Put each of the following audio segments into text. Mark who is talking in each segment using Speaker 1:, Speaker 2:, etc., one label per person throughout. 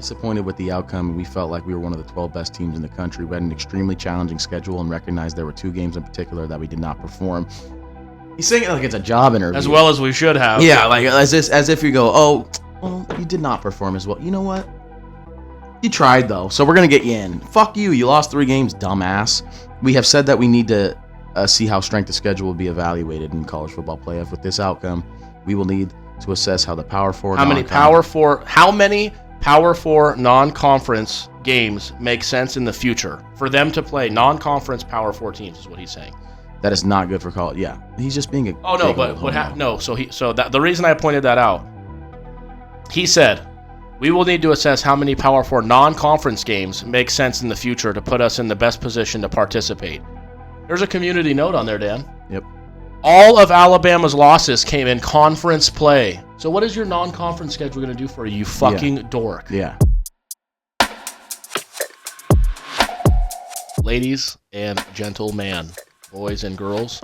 Speaker 1: Disappointed with the outcome. We felt like we were one of the 12 best teams in the country. We had an extremely challenging schedule and recognized there were 2 games in particular that we did not perform. He's saying it like it's a job interview.
Speaker 2: As well as we should have.
Speaker 1: Yeah, like as if you go, oh, well, you did not perform as well. You know what? You tried, though, so we're going to get you in. Fuck you. You lost 3 games, dumbass. We have said that we need to see how strength of schedule will be evaluated in college football playoff. With this outcome, we will need to assess how the Power 4... How many Power
Speaker 2: 4 non-conference games make sense in the future for them to play non-conference Power 4 teams is what he's saying.
Speaker 1: That is not good for college. Yeah, he's just being a...
Speaker 2: Oh, no, but what happened? No, the reason I pointed that out, he said, we will need to assess how many Power 4 non-conference games make sense in the future to put us in the best position to participate. There's a community note on there, Dan.
Speaker 1: Yep.
Speaker 2: All of Alabama's losses came in conference play. So what is your non-conference schedule going to do for you fucking dork?
Speaker 1: Yeah.
Speaker 2: Ladies and gentlemen, boys and girls,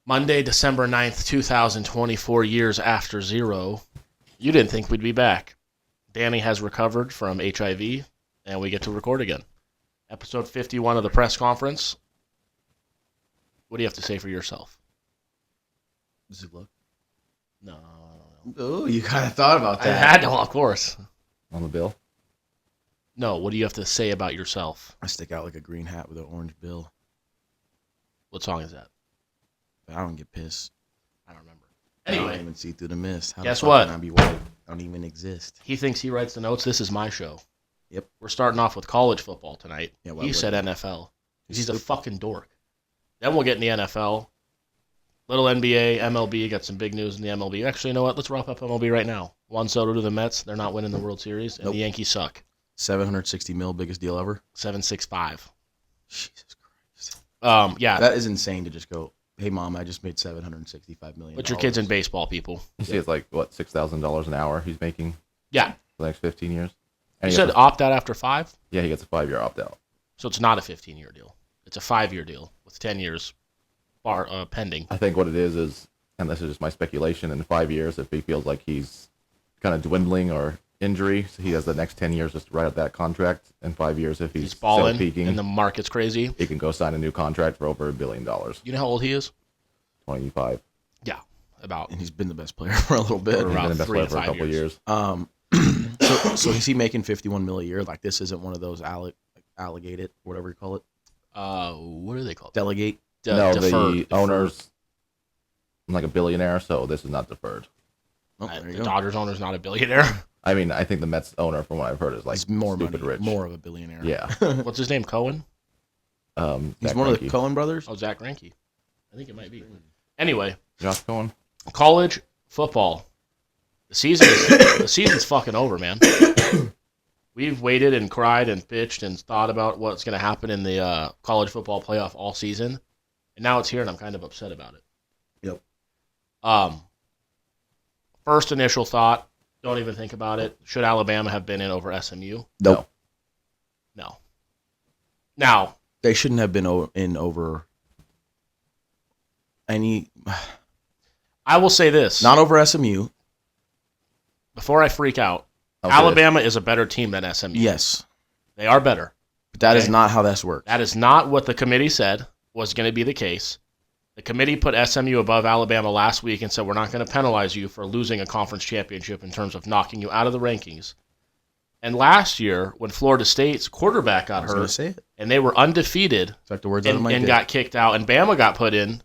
Speaker 2: Monday, December 9th, 2024, years after 0, you didn't think we'd be back. Danny has recovered from HIV, and we get to record again. Episode 51 of the press conference. What do you have to say for yourself?
Speaker 1: Does it look?
Speaker 2: No.
Speaker 1: Oh, you kind of thought about that.
Speaker 2: I had to, of course.
Speaker 3: On the bill?
Speaker 2: No, what do you have to say about yourself?
Speaker 1: I stick out like a green hat with an orange bill.
Speaker 2: What song is that?
Speaker 1: But I don't get pissed.
Speaker 2: I don't remember.
Speaker 1: I
Speaker 2: Anyway.
Speaker 1: don't even see through the mist. How
Speaker 2: Guess
Speaker 1: the fuck
Speaker 2: what?
Speaker 1: Can I be white? I don't even exist.
Speaker 2: He thinks he writes the notes. This is my show.
Speaker 1: Yep.
Speaker 2: We're starting off with college football tonight.
Speaker 1: Yeah,
Speaker 2: He said NFL. He's a fucking dork. Then we'll get in the NFL. Little NBA, MLB, got some big news in the MLB. Actually, you know what? Let's wrap up MLB right now. Juan Soto to the Mets. They're not winning the World Series, and the Yankees suck.
Speaker 1: $760 million, biggest deal ever.
Speaker 2: 765.
Speaker 1: Jesus Christ.
Speaker 2: Yeah.
Speaker 1: That is insane to just go, hey, Mom, I just made $765 million.
Speaker 2: Put your kids in baseball, people.
Speaker 3: You see, it's like, what, $6,000 an hour he's making
Speaker 2: Yeah.
Speaker 3: for the next 15 years?
Speaker 2: You said opt out after 5?
Speaker 3: Yeah, he gets a 5-year opt-out.
Speaker 2: So it's not a 15-year deal. It's a 5-year deal with 10 years pending.
Speaker 3: I think what it is, and this is just my speculation, in 5 years, if he feels like he's kind of dwindling or injury, so he has the next 10 years just to write out that contract. In 5 years, if he's
Speaker 2: balling
Speaker 3: still peaking,
Speaker 2: and the market's crazy,
Speaker 3: he can go sign a new contract for over $1 billion.
Speaker 2: You know how old he is?
Speaker 3: 25.
Speaker 2: Yeah, about.
Speaker 1: And he's been the best player for a little bit.
Speaker 2: For about
Speaker 3: He's been the best
Speaker 2: 3
Speaker 3: player
Speaker 2: to
Speaker 3: for a
Speaker 2: 5
Speaker 3: couple
Speaker 2: years.
Speaker 3: years.
Speaker 1: So is he making $51 million a year? Like, this isn't one of those alligated, whatever you call it.
Speaker 2: What are they called?
Speaker 1: Delegate.
Speaker 3: No,
Speaker 2: Deferred.
Speaker 3: the owner's like a billionaire, so this is not deferred.
Speaker 1: Oh, there you
Speaker 2: The
Speaker 1: go.
Speaker 2: Dodgers owner's not a billionaire.
Speaker 3: I mean, I think the Mets owner, from what I've heard, is like
Speaker 1: He's more
Speaker 3: stupid
Speaker 1: money,
Speaker 3: rich.
Speaker 1: more of a billionaire.
Speaker 3: Yeah.
Speaker 2: What's his name? Cohen?
Speaker 1: He's
Speaker 3: Zach
Speaker 1: one of
Speaker 3: Greinke.
Speaker 1: the Coen brothers.
Speaker 2: Oh, Zach Greinke. I think it might be. Anyway,
Speaker 3: Josh Cohen.
Speaker 2: college football. The season's fucking over, man. We've waited and cried and bitched and thought about what's going to happen in the college football playoff all season, and now it's here, and I'm kind of upset about it.
Speaker 1: Yep.
Speaker 2: First initial thought, don't even think about it. Should Alabama have been in over SMU?
Speaker 1: Nope.
Speaker 2: No. Now,
Speaker 1: They shouldn't have been in over any.
Speaker 2: I will say this.
Speaker 1: Not over SMU.
Speaker 2: Before I freak out,
Speaker 3: Okay.
Speaker 2: Alabama is a better team than SMU.
Speaker 1: Yes.
Speaker 2: They are better.
Speaker 1: But that is
Speaker 2: Okay.
Speaker 1: not how this works.
Speaker 2: That is not what the committee said was going to be the case. The committee put SMU above Alabama last week and said, we're not going to penalize you for losing a conference championship in terms of knocking you out of the rankings. And last year, when Florida State's quarterback got
Speaker 1: I was going
Speaker 2: hurt
Speaker 1: to say it.
Speaker 2: and they were undefeated
Speaker 1: Took the words out of my
Speaker 2: and
Speaker 1: dick.
Speaker 2: got kicked out and Bama got put in,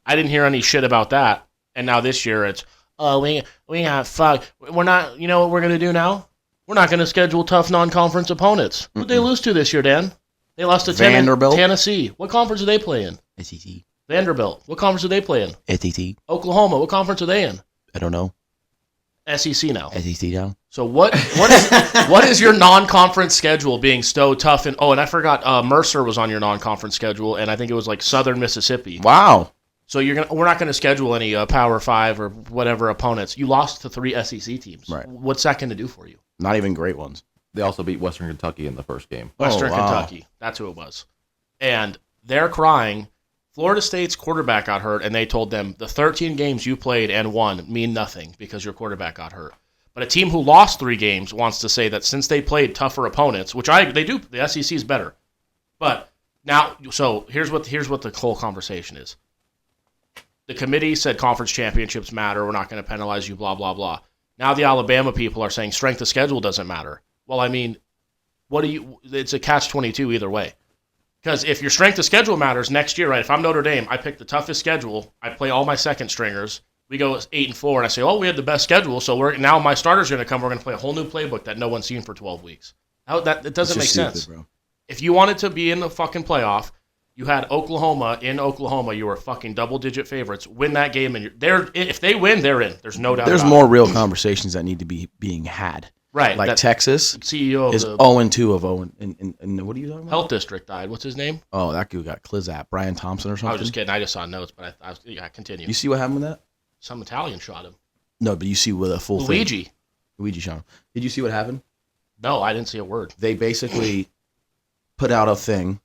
Speaker 2: I didn't hear any shit about that. And now this year it's, oh, we got fucked. We're not, you know what we're going to do now? We're not going to schedule tough non-conference opponents. Who'd they lose to this year, Dan? They lost to
Speaker 1: Vanderbilt.
Speaker 2: Tennessee. What conference are they playing?
Speaker 1: SEC.
Speaker 2: Vanderbilt. What conference are they playing?
Speaker 1: SEC.
Speaker 2: Oklahoma. What conference are they in?
Speaker 1: I don't know.
Speaker 2: SEC now.
Speaker 1: SEC down.
Speaker 2: So what is your non-conference schedule being so tough? And I forgot Mercer was on your non-conference schedule, and I think it was like Southern Mississippi.
Speaker 1: Wow.
Speaker 2: So we're not going to schedule any Power 5 or whatever opponents. You lost to 3 SEC teams.
Speaker 1: Right.
Speaker 2: What's that going to do for you?
Speaker 1: Not even great ones.
Speaker 3: They also beat Western Kentucky in the first game.
Speaker 2: Western
Speaker 1: wow.
Speaker 2: Kentucky. That's who it was. And they're crying. Florida State's quarterback got hurt, and they told them the 13 games you played and won mean nothing because your quarterback got hurt. But a team who lost 3 games wants to say that since they played tougher opponents, which they do, the SEC is better. But now, so here's what the whole conversation is. The committee said conference championships matter. We're not going to penalize you, blah, blah, blah. Now the Alabama people are saying strength of schedule doesn't matter. Well, I mean, it's a catch-22 either way. Because if your strength of schedule matters next year, right, if I'm Notre Dame, I pick the toughest schedule, I play all my second stringers, we go 8-4, and I say, oh, we had the best schedule, so now my starters are going to come, we're going to play a whole new playbook that no one's seen for 12 weeks. It doesn't make sense. Bro. If you wanted to be in the fucking playoff, you had Oklahoma in Oklahoma, you were fucking double-digit favorites, win that game, and if they win, they're in. There's no doubt. There's
Speaker 1: more real conversations that need to be being had.
Speaker 2: Right.
Speaker 1: Like Texas
Speaker 2: CEO
Speaker 1: is 0-2 of Owen. And what are you talking about?
Speaker 2: Health District died. What's his name?
Speaker 1: Oh, that dude got Clizap. Brian Thompson or something?
Speaker 2: I was just kidding. I just saw notes, but I continue.
Speaker 1: You see what happened with that?
Speaker 2: Some Italian shot him.
Speaker 1: No, but you see with a full
Speaker 2: Luigi.
Speaker 1: thing. Luigi shot him. Did you see what happened?
Speaker 2: No, I didn't see a word.
Speaker 1: They basically put out a thing.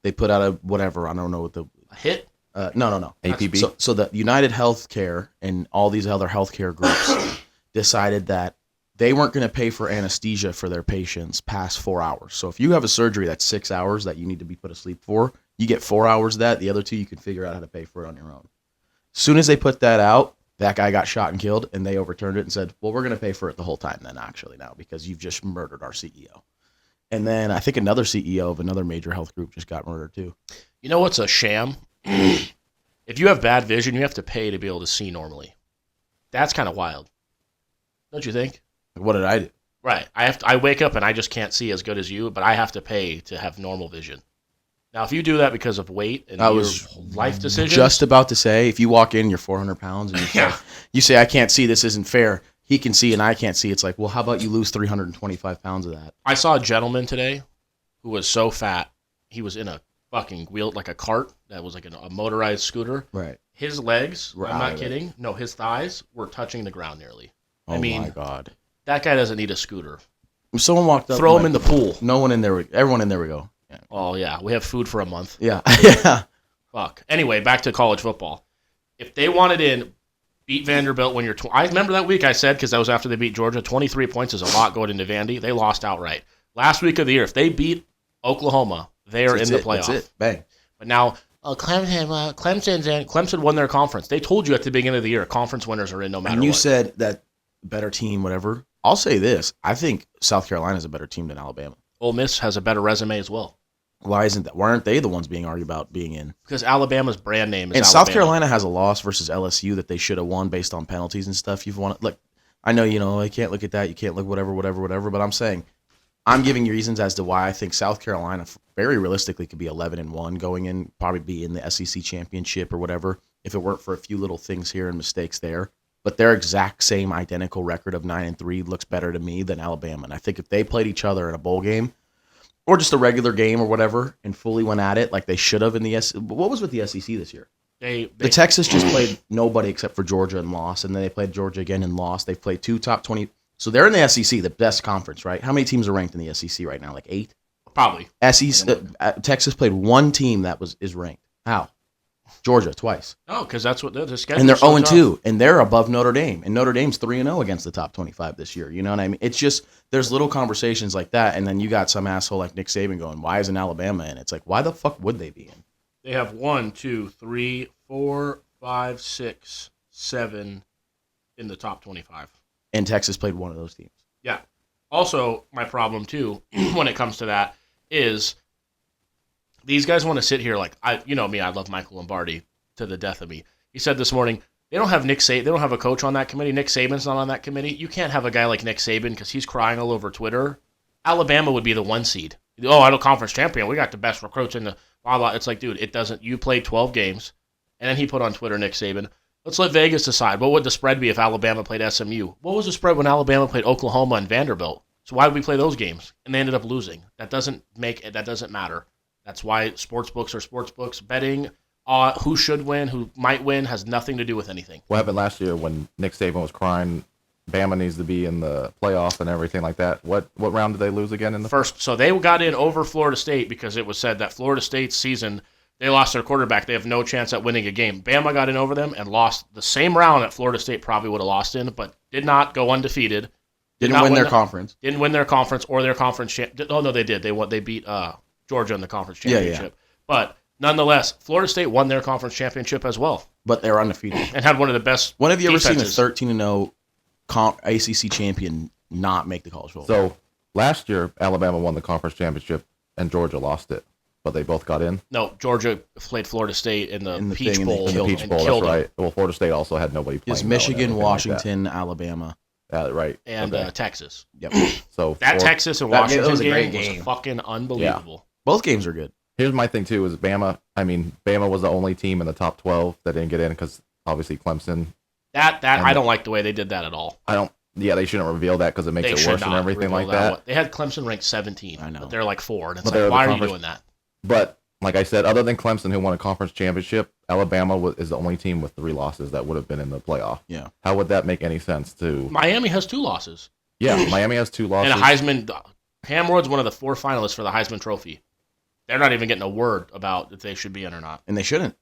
Speaker 1: They put out a whatever. I don't know what
Speaker 2: a hit?
Speaker 1: No.
Speaker 3: APB?
Speaker 1: So the United Healthcare and all these other healthcare groups decided that they weren't going to pay for anesthesia for their patients past 4 hours. So if you have a surgery that's 6 hours that you need to be put asleep for, you get 4 hours of that. The other 2, you can figure out how to pay for it on your own. As soon as they put that out, that guy got shot and killed, and they overturned it and said, well, we're going to pay for it the whole time then, actually, now, because you've just murdered our CEO. And then I think another CEO of another major health group just got murdered, too.
Speaker 2: You know what's a sham? If you have bad vision, you have to pay to be able to see normally. That's kind of wild. Don't you think?
Speaker 1: What did I do?
Speaker 2: Right. I wake up and I just can't see as good as you, but I have to pay to have normal vision. Now, if you do that because of weight and your life decisions...
Speaker 1: Just about to say, if you walk in, you're 400 pounds, and you say, I can't see, this isn't fair. He can see and I can't see. It's like, well, how about you lose 325 pounds of that?
Speaker 2: I saw a gentleman today who was so fat, he was in a fucking wheel, like a cart that was like a motorized scooter.
Speaker 1: Right.
Speaker 2: His legs, I'm not kidding, no, his thighs were touching the ground nearly.
Speaker 1: Oh, my God.
Speaker 2: That guy doesn't need a scooter.
Speaker 1: If someone walked up...
Speaker 2: Throw him in the pool.
Speaker 1: No one in there. Everyone in there would go.
Speaker 2: Yeah. Oh, yeah. We have food for a month.
Speaker 1: Yeah. Yeah.
Speaker 2: Fuck. Anyway, back to college football. If they wanted in, beat Vanderbilt when you're... I remember that week I said, because that was after they beat Georgia, 23 points is a lot going into Vandy. They lost outright. Last week of the year, if they beat Oklahoma, they are in the playoff.
Speaker 1: That's it. Bang.
Speaker 2: But now, Clemson won their conference. They told you at the beginning of the year, conference winners are in no matter what.
Speaker 1: And you said that better team, whatever. I'll say this. I think South Carolina is a better team than Alabama.
Speaker 2: Ole Miss has a better resume as well.
Speaker 1: Why isn't that? Why aren't they the ones being argued about being in?
Speaker 2: Because Alabama's brand name is
Speaker 1: and
Speaker 2: Alabama.
Speaker 1: South Carolina has a loss versus LSU that they should have won based on penalties and stuff. You've won. Look, I know I can't look at that. You can't look whatever. But I'm saying, I'm giving you reasons as to why I think South Carolina very realistically could be 11-1 going in, probably be in the SEC championship or whatever if it weren't for a few little things here and mistakes there. But their exact same identical record of 9-3 looks better to me than Alabama. And I think if they played each other in a bowl game or just a regular game or whatever and fully went at it like they should have in the SEC. What was with the SEC this year? The Texas just played nobody except for Georgia and lost, and then they played Georgia again and lost. They've played 2 top 20. So they're in the SEC, the best conference, right? How many teams are ranked in the SEC right now? Like 8?
Speaker 2: Probably.
Speaker 1: Texas played one team that is ranked. How? Georgia twice.
Speaker 2: Oh, because that's what the schedule.
Speaker 1: And they're 0-2, and they're above Notre Dame. And Notre Dame's 3-0 against the top 25 this year. You know what I mean? It's just there's little conversations like that, and then you got some asshole like Nick Saban going, "Why isn't Alabama in?" It's like, why the fuck would they be in?
Speaker 2: They have 1, 2, 3, 4, 5, 6, 7 in the top 25.
Speaker 1: And Texas played one of those teams.
Speaker 2: Yeah. Also, my problem too when it comes to that is these guys want to sit here like me. I love Michael Lombardi to the death of me. He said this morning they don't have Nick Saban. They don't have a coach on that committee. Nick Saban's not on that committee. You can't have a guy like Nick Saban because he's crying all over Twitter. Alabama would be the 1 seed. Oh, I know conference champion. We got the best recruits in the blah blah. It's like, dude, it doesn't. You played 12 games, and then he put on Twitter, Nick Saban. Let's let Vegas decide. What would the spread be if Alabama played SMU? What was the spread when Alabama played Oklahoma and Vanderbilt? So why would we play those games? And they ended up losing. That doesn't matter. That's why sports books are sports books. Betting who should win, who might win, has nothing to do with anything.
Speaker 3: What happened last year when Nick Saban was crying, Bama needs to be in the playoff and everything like that? What round did they lose again in the
Speaker 2: first? So they got in over Florida State because it was said that Florida State's season, they lost their quarterback. They have no chance at winning a game. Bama got in over them and lost the same round that Florida State probably would have lost in, but did not go undefeated.
Speaker 1: Didn't win their conference.
Speaker 2: Didn't win their conference or their conference. Oh no, they did. They beat Georgia in the conference championship.
Speaker 1: Yeah.
Speaker 2: But nonetheless, Florida State won their conference championship as well.
Speaker 1: But they were undefeated
Speaker 2: and had one of the best.
Speaker 1: When have you ever
Speaker 2: defenses.
Speaker 1: seen a 13-0 ACC champion not make the college bowl?
Speaker 3: So last year, Alabama won the conference championship and Georgia lost it, but they both got in.
Speaker 2: No, Georgia played Florida State in the Peach
Speaker 1: thing,
Speaker 2: Bowl.
Speaker 1: and
Speaker 3: The Peach Bowl, that's right. Well, Florida State also had nobody playing.
Speaker 1: It's Michigan, Washington, Alabama.
Speaker 3: Right.
Speaker 2: And
Speaker 3: okay.
Speaker 2: Texas.
Speaker 1: Yep.
Speaker 3: So
Speaker 2: Texas and Washington
Speaker 1: was a great
Speaker 2: game
Speaker 1: game.
Speaker 2: was fucking unbelievable.
Speaker 1: Both games are good.
Speaker 3: Here's my thing too: is Bama. I mean, Bama was the only team in the top 12 that didn't get in because obviously Clemson.
Speaker 2: That I don't like the way they did that at all.
Speaker 3: I don't. Yeah, they shouldn't reveal that because it makes
Speaker 2: They
Speaker 3: it
Speaker 2: should
Speaker 3: worse and
Speaker 2: not
Speaker 3: everything
Speaker 2: reveal
Speaker 3: like that.
Speaker 2: They had Clemson ranked 17.
Speaker 1: I know.
Speaker 2: But they're like 4, and it's
Speaker 3: But they're
Speaker 2: like, why
Speaker 3: the
Speaker 2: are you
Speaker 3: conference-
Speaker 2: doing that?
Speaker 3: But like I said, other than Clemson, who won a conference championship, Alabama is the only team with 3 losses that would have been in the playoff.
Speaker 1: Yeah.
Speaker 3: How would that make any sense to?
Speaker 2: Miami has 2 losses.
Speaker 3: Yeah, Miami has 2 losses.
Speaker 2: And a Heisman. Cam Ward's one of the 4 finalists for the Heisman Trophy. They're not even getting a word about if they should be in or not.
Speaker 1: And they shouldn't.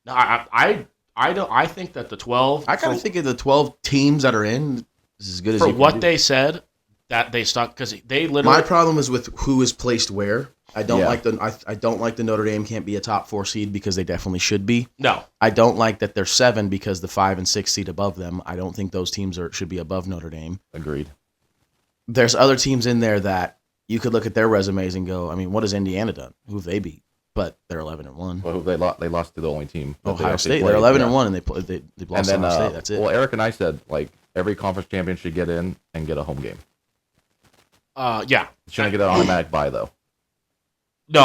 Speaker 2: No, I don't. I think that the 12.
Speaker 1: I kind of think of the 12 teams that are in is as good as
Speaker 2: for
Speaker 1: you can
Speaker 2: what
Speaker 1: do.
Speaker 2: they said that they stuck because they literally.
Speaker 1: My problem is with who is placed where. I don't
Speaker 3: Yeah.
Speaker 1: like I don't like the Notre Dame can't be a top 4 seed because they definitely should be.
Speaker 2: No,
Speaker 1: I don't like that they're 7 because the 5 and 6 seed above them. I don't think those teams should be above Notre Dame.
Speaker 3: Agreed.
Speaker 1: There's other teams in there that you could look at their resumes and go, I mean, what has Indiana done? Who have they beat? But they're 11-1.
Speaker 3: Well, they lost to the only team. that they
Speaker 1: Ohio
Speaker 3: actually
Speaker 1: State,
Speaker 3: played.
Speaker 1: they're 11-1,
Speaker 3: Yeah.
Speaker 1: and they
Speaker 3: And
Speaker 1: lost
Speaker 3: then,
Speaker 1: Ohio State. That's it.
Speaker 3: well, Eric and I said like every conference champion should get in and get a home game.
Speaker 2: yeah.
Speaker 3: Shouldn't get an automatic bye though.
Speaker 2: No,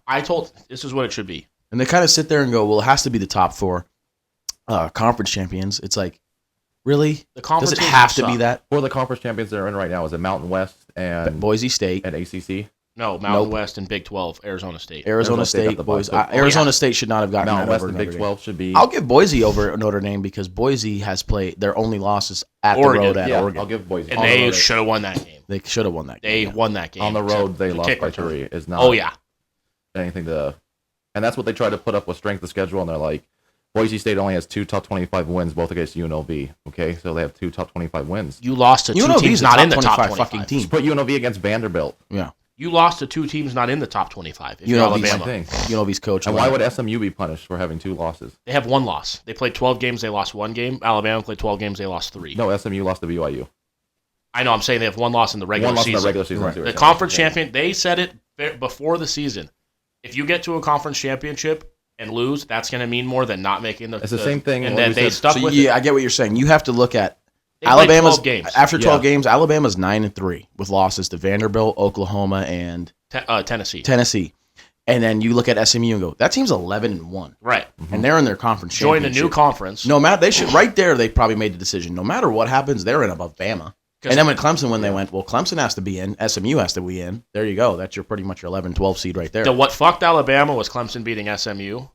Speaker 2: I told this is what it should be.
Speaker 1: And they kind of sit there and go, well, it has to be the top 4 conference champions. It's like, really?
Speaker 2: The conference
Speaker 1: Does it
Speaker 2: teams
Speaker 1: have to
Speaker 2: suck.
Speaker 1: be that?
Speaker 3: Who are the conference champions that are in right now? Is it Mountain West and
Speaker 1: Boise State,
Speaker 3: ACC?
Speaker 2: No, Mountain
Speaker 1: Nope.
Speaker 2: West and Big 12, Arizona State.
Speaker 1: Arizona
Speaker 3: State got
Speaker 1: State,
Speaker 3: the
Speaker 1: Boise.
Speaker 3: bye.
Speaker 1: Arizona State should not have gotten
Speaker 3: Mountain
Speaker 1: that
Speaker 3: West
Speaker 1: over
Speaker 3: and
Speaker 1: Notre
Speaker 3: Big
Speaker 1: Dame.
Speaker 3: 12 should be.
Speaker 1: I'll give Boise over Notre Dame because Boise has played their only losses at
Speaker 2: Oregon.
Speaker 1: the road at
Speaker 3: yeah,
Speaker 1: Oregon.
Speaker 3: I'll give Boise.
Speaker 2: And
Speaker 3: On the
Speaker 2: they
Speaker 3: road,
Speaker 2: should have won that game.
Speaker 1: They should have won that
Speaker 2: They
Speaker 1: game.
Speaker 2: won that game.
Speaker 3: on the road they
Speaker 2: except
Speaker 3: lost
Speaker 2: kick
Speaker 3: by
Speaker 2: return.
Speaker 3: 3. Is not.
Speaker 2: Oh yeah.
Speaker 3: Anything to, and that's what they try to put up with strength of schedule. And they're like, Boise State only has 2 top 25 wins, both against UNLV. Okay, so they have 2 top 25 wins.
Speaker 2: You lost to 2
Speaker 1: UNLV
Speaker 2: teams
Speaker 1: is
Speaker 2: not
Speaker 1: a
Speaker 2: in the top
Speaker 1: 25
Speaker 2: 25.
Speaker 1: fucking team.
Speaker 3: Just put UNLV against Vanderbilt.
Speaker 1: Yeah.
Speaker 2: You lost to 2 teams not in the top 25. If you're
Speaker 1: UNLV's
Speaker 3: Same
Speaker 2: Alabama.
Speaker 3: thing.
Speaker 1: UNLV's coach.
Speaker 3: And why would SMU be punished for having 2 losses?
Speaker 2: They have 1 loss. They played 12 games. They lost 1 game. Alabama played 12 games. They lost 3.
Speaker 3: No, SMU lost to BYU.
Speaker 2: I know. I'm saying they have 1 loss in the regular
Speaker 3: One loss
Speaker 2: season.
Speaker 3: in the regular season. I see what
Speaker 2: The
Speaker 3: you're saying.
Speaker 2: conference
Speaker 3: Yeah.
Speaker 2: champion, they said it before the season. If you get to a conference championship and lose, that's going to mean more than not making the.
Speaker 3: It's the same thing
Speaker 2: And
Speaker 3: when
Speaker 2: then
Speaker 3: we
Speaker 2: they
Speaker 3: said-
Speaker 2: stuck
Speaker 1: So
Speaker 2: with
Speaker 1: yeah,
Speaker 2: it.
Speaker 1: I get what you're saying. You have to look at
Speaker 2: They played
Speaker 1: Alabama's
Speaker 2: 12 games.
Speaker 1: after 12
Speaker 3: Yeah.
Speaker 1: games. Alabama's 9-3 with losses to Vanderbilt, Oklahoma, and
Speaker 2: Tennessee.
Speaker 1: Tennessee. And then you look at SMU and go, that team's 11-1,
Speaker 2: Right.
Speaker 1: and they're in their conference
Speaker 2: Join a
Speaker 1: championship.
Speaker 2: new conference.
Speaker 1: No matter they should right there. They probably made the decision. No matter what happens, they're in above Bama. And then when Clemson, they went, well, Clemson has to be in. SMU has to be in. There you go. That's your pretty much your 11-12 seed right there.
Speaker 2: What fucked Alabama was Clemson beating SMU.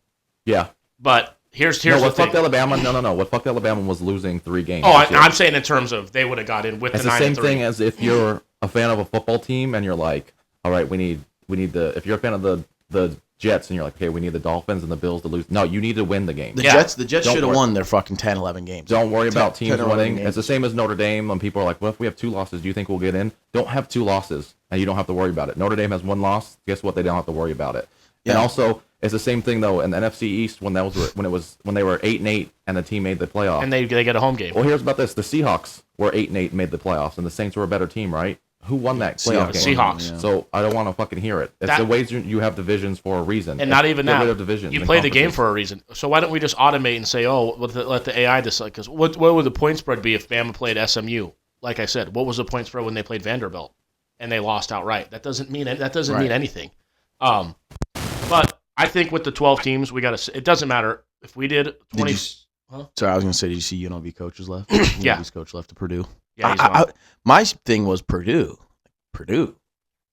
Speaker 3: Yeah.
Speaker 2: But here's
Speaker 3: No,
Speaker 2: the
Speaker 3: what
Speaker 2: thing.
Speaker 3: fucked Alabama? No. What fucked Alabama was losing 3 games.
Speaker 2: Oh,
Speaker 3: this year.
Speaker 2: I'm saying in terms of they would have got in with
Speaker 3: It's
Speaker 2: the
Speaker 3: the
Speaker 2: 9
Speaker 3: same
Speaker 2: and 3.
Speaker 3: thing as if you're a fan of a football team and you're like, all right, we need the. If you're a fan of the Jets and you're like, okay, we need the Dolphins and the Bills to lose. No, you need to win the game.
Speaker 1: The
Speaker 2: Yeah.
Speaker 1: Jets
Speaker 3: Don't
Speaker 1: should have
Speaker 3: worry.
Speaker 1: won their fucking 10-11 games.
Speaker 3: Don't worry about
Speaker 1: 10
Speaker 3: teams
Speaker 1: or 11
Speaker 3: winning.
Speaker 1: games.
Speaker 3: It's the same as Notre Dame when people are like, well, if we have 2 losses, do you think we'll get in? Don't have 2 losses, and you don't have to worry about it. Notre Dame has 1 loss. Guess what? They don't have to worry about it. And
Speaker 1: Yeah.
Speaker 3: also, it's the same thing though in the NFC East when they were 8-8 and the team made the playoffs.
Speaker 2: And they get a home game.
Speaker 3: Well, here's about this: the Seahawks were 8-8 and made the playoffs, and the Saints were a better team, right? Who won that playoff game?
Speaker 2: Seahawks.
Speaker 1: Yeah.
Speaker 3: So I don't want to fucking hear it. It's
Speaker 2: That-
Speaker 3: the ways you have divisions for a reason,
Speaker 2: And not even
Speaker 3: Get
Speaker 2: that.
Speaker 3: rid of divisions
Speaker 2: You
Speaker 3: and
Speaker 2: play the game
Speaker 3: conferences.
Speaker 2: for a reason. So why don't we just automate and say, oh, let the AI decide? Because what would the point spread be if Bama played SMU? Like I said, what was the point spread when they played Vanderbilt and they lost outright? That doesn't mean
Speaker 1: Right.
Speaker 2: anything. But I think with the 12 teams, we got to. It doesn't matter if we did 20.
Speaker 1: Sorry, I was going to say, did you see UNLV coaches left?
Speaker 2: Yeah.
Speaker 1: UNLV's coach left to Purdue.
Speaker 2: Yeah, he's gone.
Speaker 1: My thing was Purdue.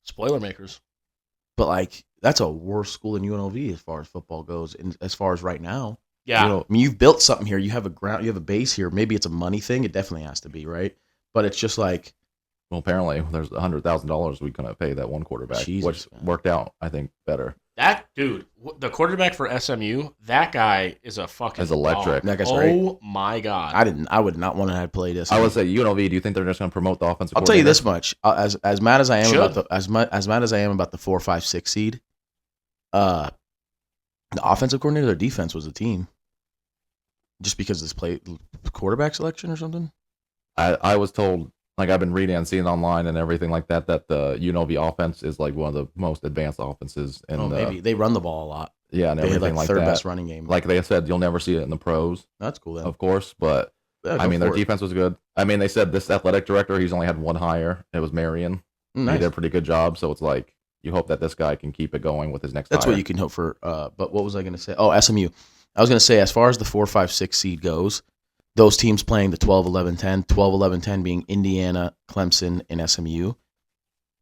Speaker 2: Spoiler makers.
Speaker 1: But, like, that's a worse school than UNLV as far as football goes, and as far as right now.
Speaker 2: Yeah.
Speaker 1: You know, I mean, you've built something here. You have a ground. You have a base here. Maybe it's a money thing. It definitely has to be, right? But it's just like,
Speaker 3: Well, apparently there's $100,000 we couldn't pay that one quarterback,
Speaker 1: Jesus,
Speaker 3: which
Speaker 1: man.
Speaker 3: worked out, I think, better.
Speaker 2: That dude, the quarterback for SMU, that guy is a fucking
Speaker 3: Is electric.
Speaker 2: dog.
Speaker 1: That guy's great.
Speaker 2: Oh my god!
Speaker 1: I would not want to have played this.
Speaker 3: I would say UNLV. Do you think they're just going to promote the offensive?
Speaker 1: I'll tell you
Speaker 3: coordinator?
Speaker 1: this much: as mad as I am
Speaker 2: Should.
Speaker 1: about the as mad as I am about the 4, 5, 6 seed, the offensive coordinator, their defense was a team. Just because this play quarterback selection or something.
Speaker 3: I was told, like I've been reading and seeing online and everything like that, that the UNLV offense is like one of the most advanced offenses. And
Speaker 1: Maybe they run the ball a lot.
Speaker 3: yeah, and
Speaker 1: They had
Speaker 3: everything
Speaker 1: like
Speaker 3: like
Speaker 1: third
Speaker 3: that.
Speaker 1: best running game.
Speaker 3: Like they said, you'll never see it in the pros,
Speaker 1: That's cool then.
Speaker 3: of course. But
Speaker 1: Yeah,
Speaker 3: I
Speaker 1: go
Speaker 3: mean, their
Speaker 1: for it.
Speaker 3: defense was good. I mean, they said this athletic director, he's only had one hire. It was Marion. He
Speaker 1: Nice.
Speaker 3: did a pretty good job. So it's like you hope that this guy can keep it going with his next.
Speaker 1: That's
Speaker 3: hire.
Speaker 1: what you can hope for. But what was I going to say? Oh, SMU. I was going to say, as far as the 4, 5, 6 seed goes, those teams playing the 12, 11, 10, 12, 11, 10 being Indiana, Clemson, and SMU.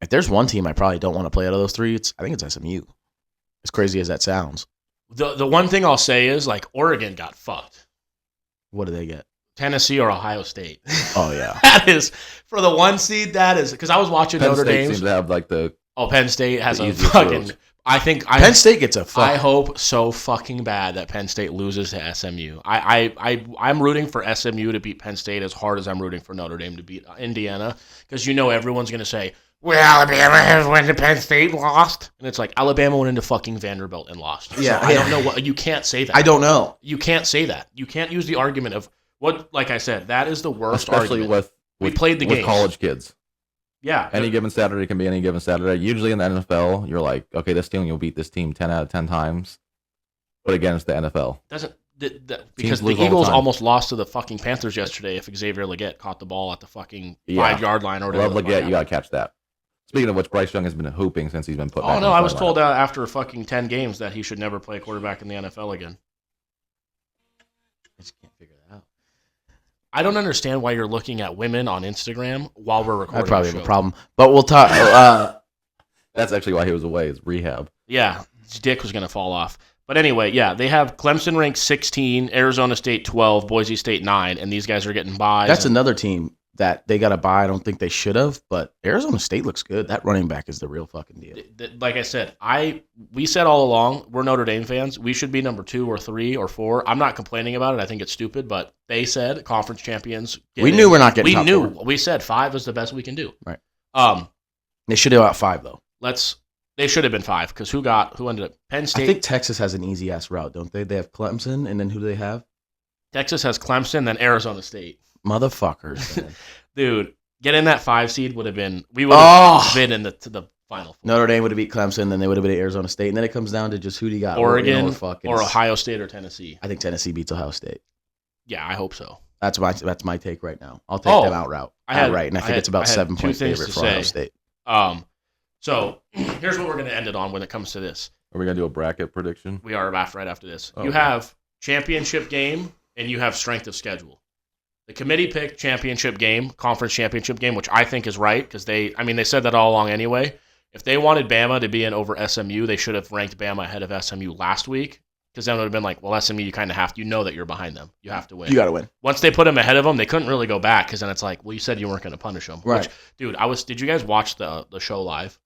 Speaker 1: If there's one team I probably don't want to play out of those three, I think it's SMU. As crazy as that sounds.
Speaker 2: The one thing I'll say is like Oregon got fucked.
Speaker 1: What do they get?
Speaker 2: Tennessee or Ohio State.
Speaker 1: Oh, yeah.
Speaker 2: That is for the 1 seed. That is because I was watching
Speaker 3: Penn
Speaker 2: Notre
Speaker 3: State
Speaker 2: Dame.
Speaker 3: seems to have like the
Speaker 2: Penn State has
Speaker 3: the
Speaker 2: a
Speaker 3: easiest
Speaker 2: fucking.
Speaker 3: route.
Speaker 1: Penn State gets a fuck.
Speaker 2: I hope so fucking bad that Penn State loses to SMU. I'm rooting for SMU to beat Penn State as hard as I'm rooting for Notre Dame to beat Indiana because everyone's gonna say, well, Alabama has went to Penn State lost, and it's like Alabama went into fucking Vanderbilt and lost.
Speaker 1: Yeah,
Speaker 2: so I don't know what you can't say that.
Speaker 1: I don't know.
Speaker 2: You can't say that. You can't use the argument of what. Like I said, that is the worst
Speaker 3: especially
Speaker 2: argument.
Speaker 3: with
Speaker 2: We played the
Speaker 3: with
Speaker 2: games.
Speaker 3: college kids.
Speaker 2: Yeah,
Speaker 3: Any given Saturday can be any given Saturday. Usually in the NFL, you're like, okay, this team, you'll beat this team 10 out of 10 times. But again, it's the NFL.
Speaker 2: doesn't because the
Speaker 3: lose all the
Speaker 2: Eagles
Speaker 3: time.
Speaker 2: almost lost to the fucking Panthers yesterday if Xavier Legette caught the ball at the fucking 5-yard line or whatever.
Speaker 3: Love Leggett, you got to catch that. Speaking of which, Bryce Young has been hooping since he's been put back
Speaker 2: Oh
Speaker 3: in
Speaker 2: no,
Speaker 3: the
Speaker 2: I was
Speaker 3: starting
Speaker 2: told
Speaker 3: lineup.
Speaker 2: after fucking 10 games that he should never play quarterback in the NFL again.
Speaker 1: I just can't figure that out.
Speaker 2: I don't understand why you're looking at women on Instagram while we're recording.
Speaker 1: I probably
Speaker 2: the
Speaker 1: have a
Speaker 2: show.
Speaker 1: problem. But we'll talk.
Speaker 3: That's actually why he was away, is rehab.
Speaker 2: Yeah, his dick was gonna fall off. But anyway, yeah, they have Clemson ranked 16, Arizona State 12, Boise State 9, and these guys are getting buys.
Speaker 1: That's another team that they got to buy. I don't think they should have, but Arizona State looks good. That running back is the real fucking deal.
Speaker 2: Like I said, we said all along we're Notre Dame fans. We should be number 2 or 3 or 4. I'm not complaining about it. I think it's stupid, but they said conference champions.
Speaker 1: We knew we're not getting top
Speaker 2: We knew.
Speaker 1: 4.
Speaker 2: We said 5 is the best we can do.
Speaker 1: Right.
Speaker 2: They
Speaker 1: should have got 5 though.
Speaker 2: They should have been 5 because who ended up Penn State.
Speaker 1: I think Texas has an easy ass route, don't they? They have Clemson, and then who do they have?
Speaker 2: Texas has Clemson, then Arizona State.
Speaker 1: Motherfuckers, man.
Speaker 2: Dude, getting that 5 seed would have been. We would have been in to the Final Four.
Speaker 1: Notre Dame would have beat Clemson, then they would have been Arizona State, and then it comes down to just who do you got?
Speaker 2: Oregon
Speaker 1: fucking,
Speaker 2: or Ohio State or Tennessee.
Speaker 1: I think Tennessee beats Ohio State.
Speaker 2: Yeah, I hope so.
Speaker 1: That's my take right now. I'll take them outright. And I think it's about 7-point favorite for Ohio State.
Speaker 2: So here's what we're going to end it on when it comes to this.
Speaker 3: Are we going to do a bracket prediction?
Speaker 2: We are right after this.
Speaker 3: Oh,
Speaker 2: you
Speaker 3: okay.
Speaker 2: have championship game and you have strength of schedule. The committee picked championship game, conference championship game, which I think is right because they said that all along anyway. If they wanted Bama to be in over SMU, they should have ranked Bama ahead of SMU last week because then it would have been like, well, SMU, you kind of have to, that you're behind them. You have to win.
Speaker 1: You got to win.
Speaker 2: Once they put them ahead of them, they couldn't really go back because then it's like, well, you said you weren't going to punish them.
Speaker 1: Right.
Speaker 2: Which, dude, did you guys watch the show live?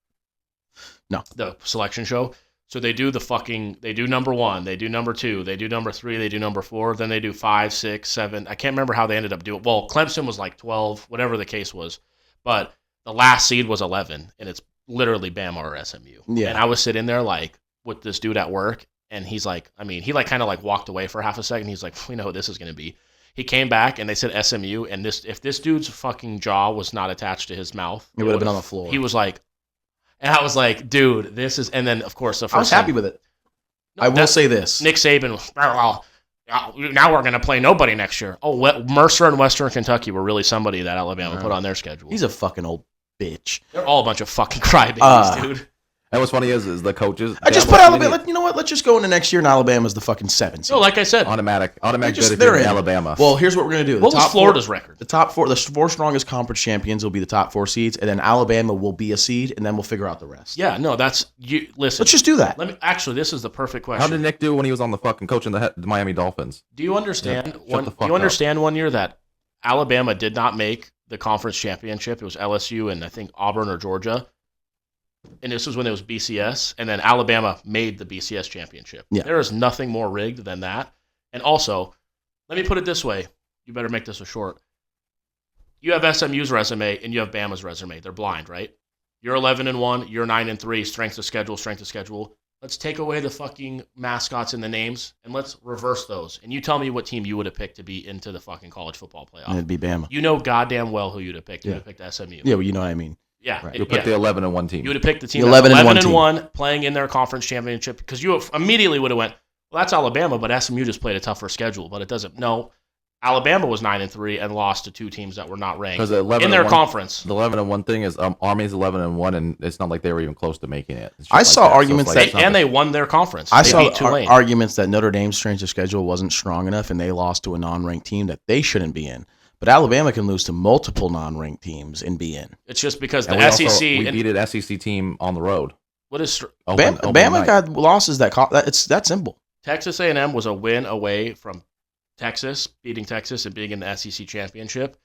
Speaker 1: No.
Speaker 2: The selection show? So they do number 1, they do number 2, they do number 3, they do number 4, then they do 5, 6, 7. I can't remember how they ended up doing it. Well, Clemson was like 12, whatever the case was. But the last seed was 11, and it's literally Bama or SMU.
Speaker 1: Yeah.
Speaker 2: And I was sitting there like with this dude at work, and he's like, he like kind of like walked away for half a second. He's like, we know who this is going to be. He came back, and they said SMU, and if this dude's fucking jaw was not attached to his mouth,
Speaker 1: It would have been on the floor.
Speaker 2: He was like, and I was like, dude, this is, and then of course the first
Speaker 1: I was happy with it. I will say this.
Speaker 2: Nick Saban was, well, now we're going to play nobody next year. Oh, Mercer and Western Kentucky were really somebody that Alabama put on their schedule.
Speaker 1: He's a fucking old bitch.
Speaker 2: They're all a bunch of fucking crybabies, dude.
Speaker 3: And what's funny is the coaches.
Speaker 1: I just put Alabama. You know what? Let's just go into next year, and Alabama's the fucking 7 seed.
Speaker 2: No, like I said,
Speaker 3: automatic good if
Speaker 1: they're
Speaker 3: you're in
Speaker 1: in.
Speaker 3: Alabama.
Speaker 1: Well, here's what we're gonna do.
Speaker 2: what was Florida's record?
Speaker 1: The 4 strongest conference champions will be the top 4 seeds, and then Alabama will be a seed, and then we'll figure out the rest.
Speaker 2: Yeah, no, that's you. Listen,
Speaker 1: Let's just do that.
Speaker 2: This is the perfect question.
Speaker 3: How did Nick do when he was on the fucking coaching the Miami Dolphins?
Speaker 2: Do you understand?
Speaker 3: Shut the fuck
Speaker 2: you understand
Speaker 3: up.
Speaker 2: one year that Alabama did not make the conference championship? It was LSU and I think Auburn or Georgia. and this was when it was BCS, and then Alabama made the BCS championship.
Speaker 1: Yeah.
Speaker 2: There is nothing more rigged than that. And also, let me put it this way. You better make this a short. You have SMU's resume, and you have Bama's resume. They're blind, right? You're 11-1. You're 9-3. Strength of schedule. Let's take away the fucking mascots and the names, and let's reverse those. And you tell me what team you would have picked to be into the fucking college football playoff.
Speaker 1: And it'd be Bama.
Speaker 2: You know goddamn well who you'd have picked. You'd have picked SMU.
Speaker 1: Yeah, well, you know what I mean.
Speaker 2: Yeah.
Speaker 1: Right.
Speaker 3: You'll pick the 11-1 team.
Speaker 2: You would have picked the team
Speaker 1: The
Speaker 2: that's
Speaker 1: 11-1
Speaker 2: playing in their conference championship because you immediately would have went, well, that's Alabama, but SMU just played a tougher schedule. But it doesn't. No, Alabama was 9-3 and lost to two teams that were not ranked in their conference.
Speaker 3: The 11-1 thing is Army's 11-1, and it's not like they were even close to making it.
Speaker 1: I saw arguments that
Speaker 2: they won their conference.
Speaker 1: I
Speaker 2: They
Speaker 1: saw
Speaker 2: beat Tulane.
Speaker 1: arguments that Notre Dame's strength of schedule wasn't strong enough, and they lost to a non-ranked team that they shouldn't be in. But Alabama can lose to multiple non-ranked teams and be in.
Speaker 2: It's just because
Speaker 3: and
Speaker 2: the SEC.
Speaker 3: We beat an SEC team on the road.
Speaker 2: What is
Speaker 1: Bama got losses it's that simple.
Speaker 2: Texas A&M was a win away from Texas, beating Texas and being in the SEC championship.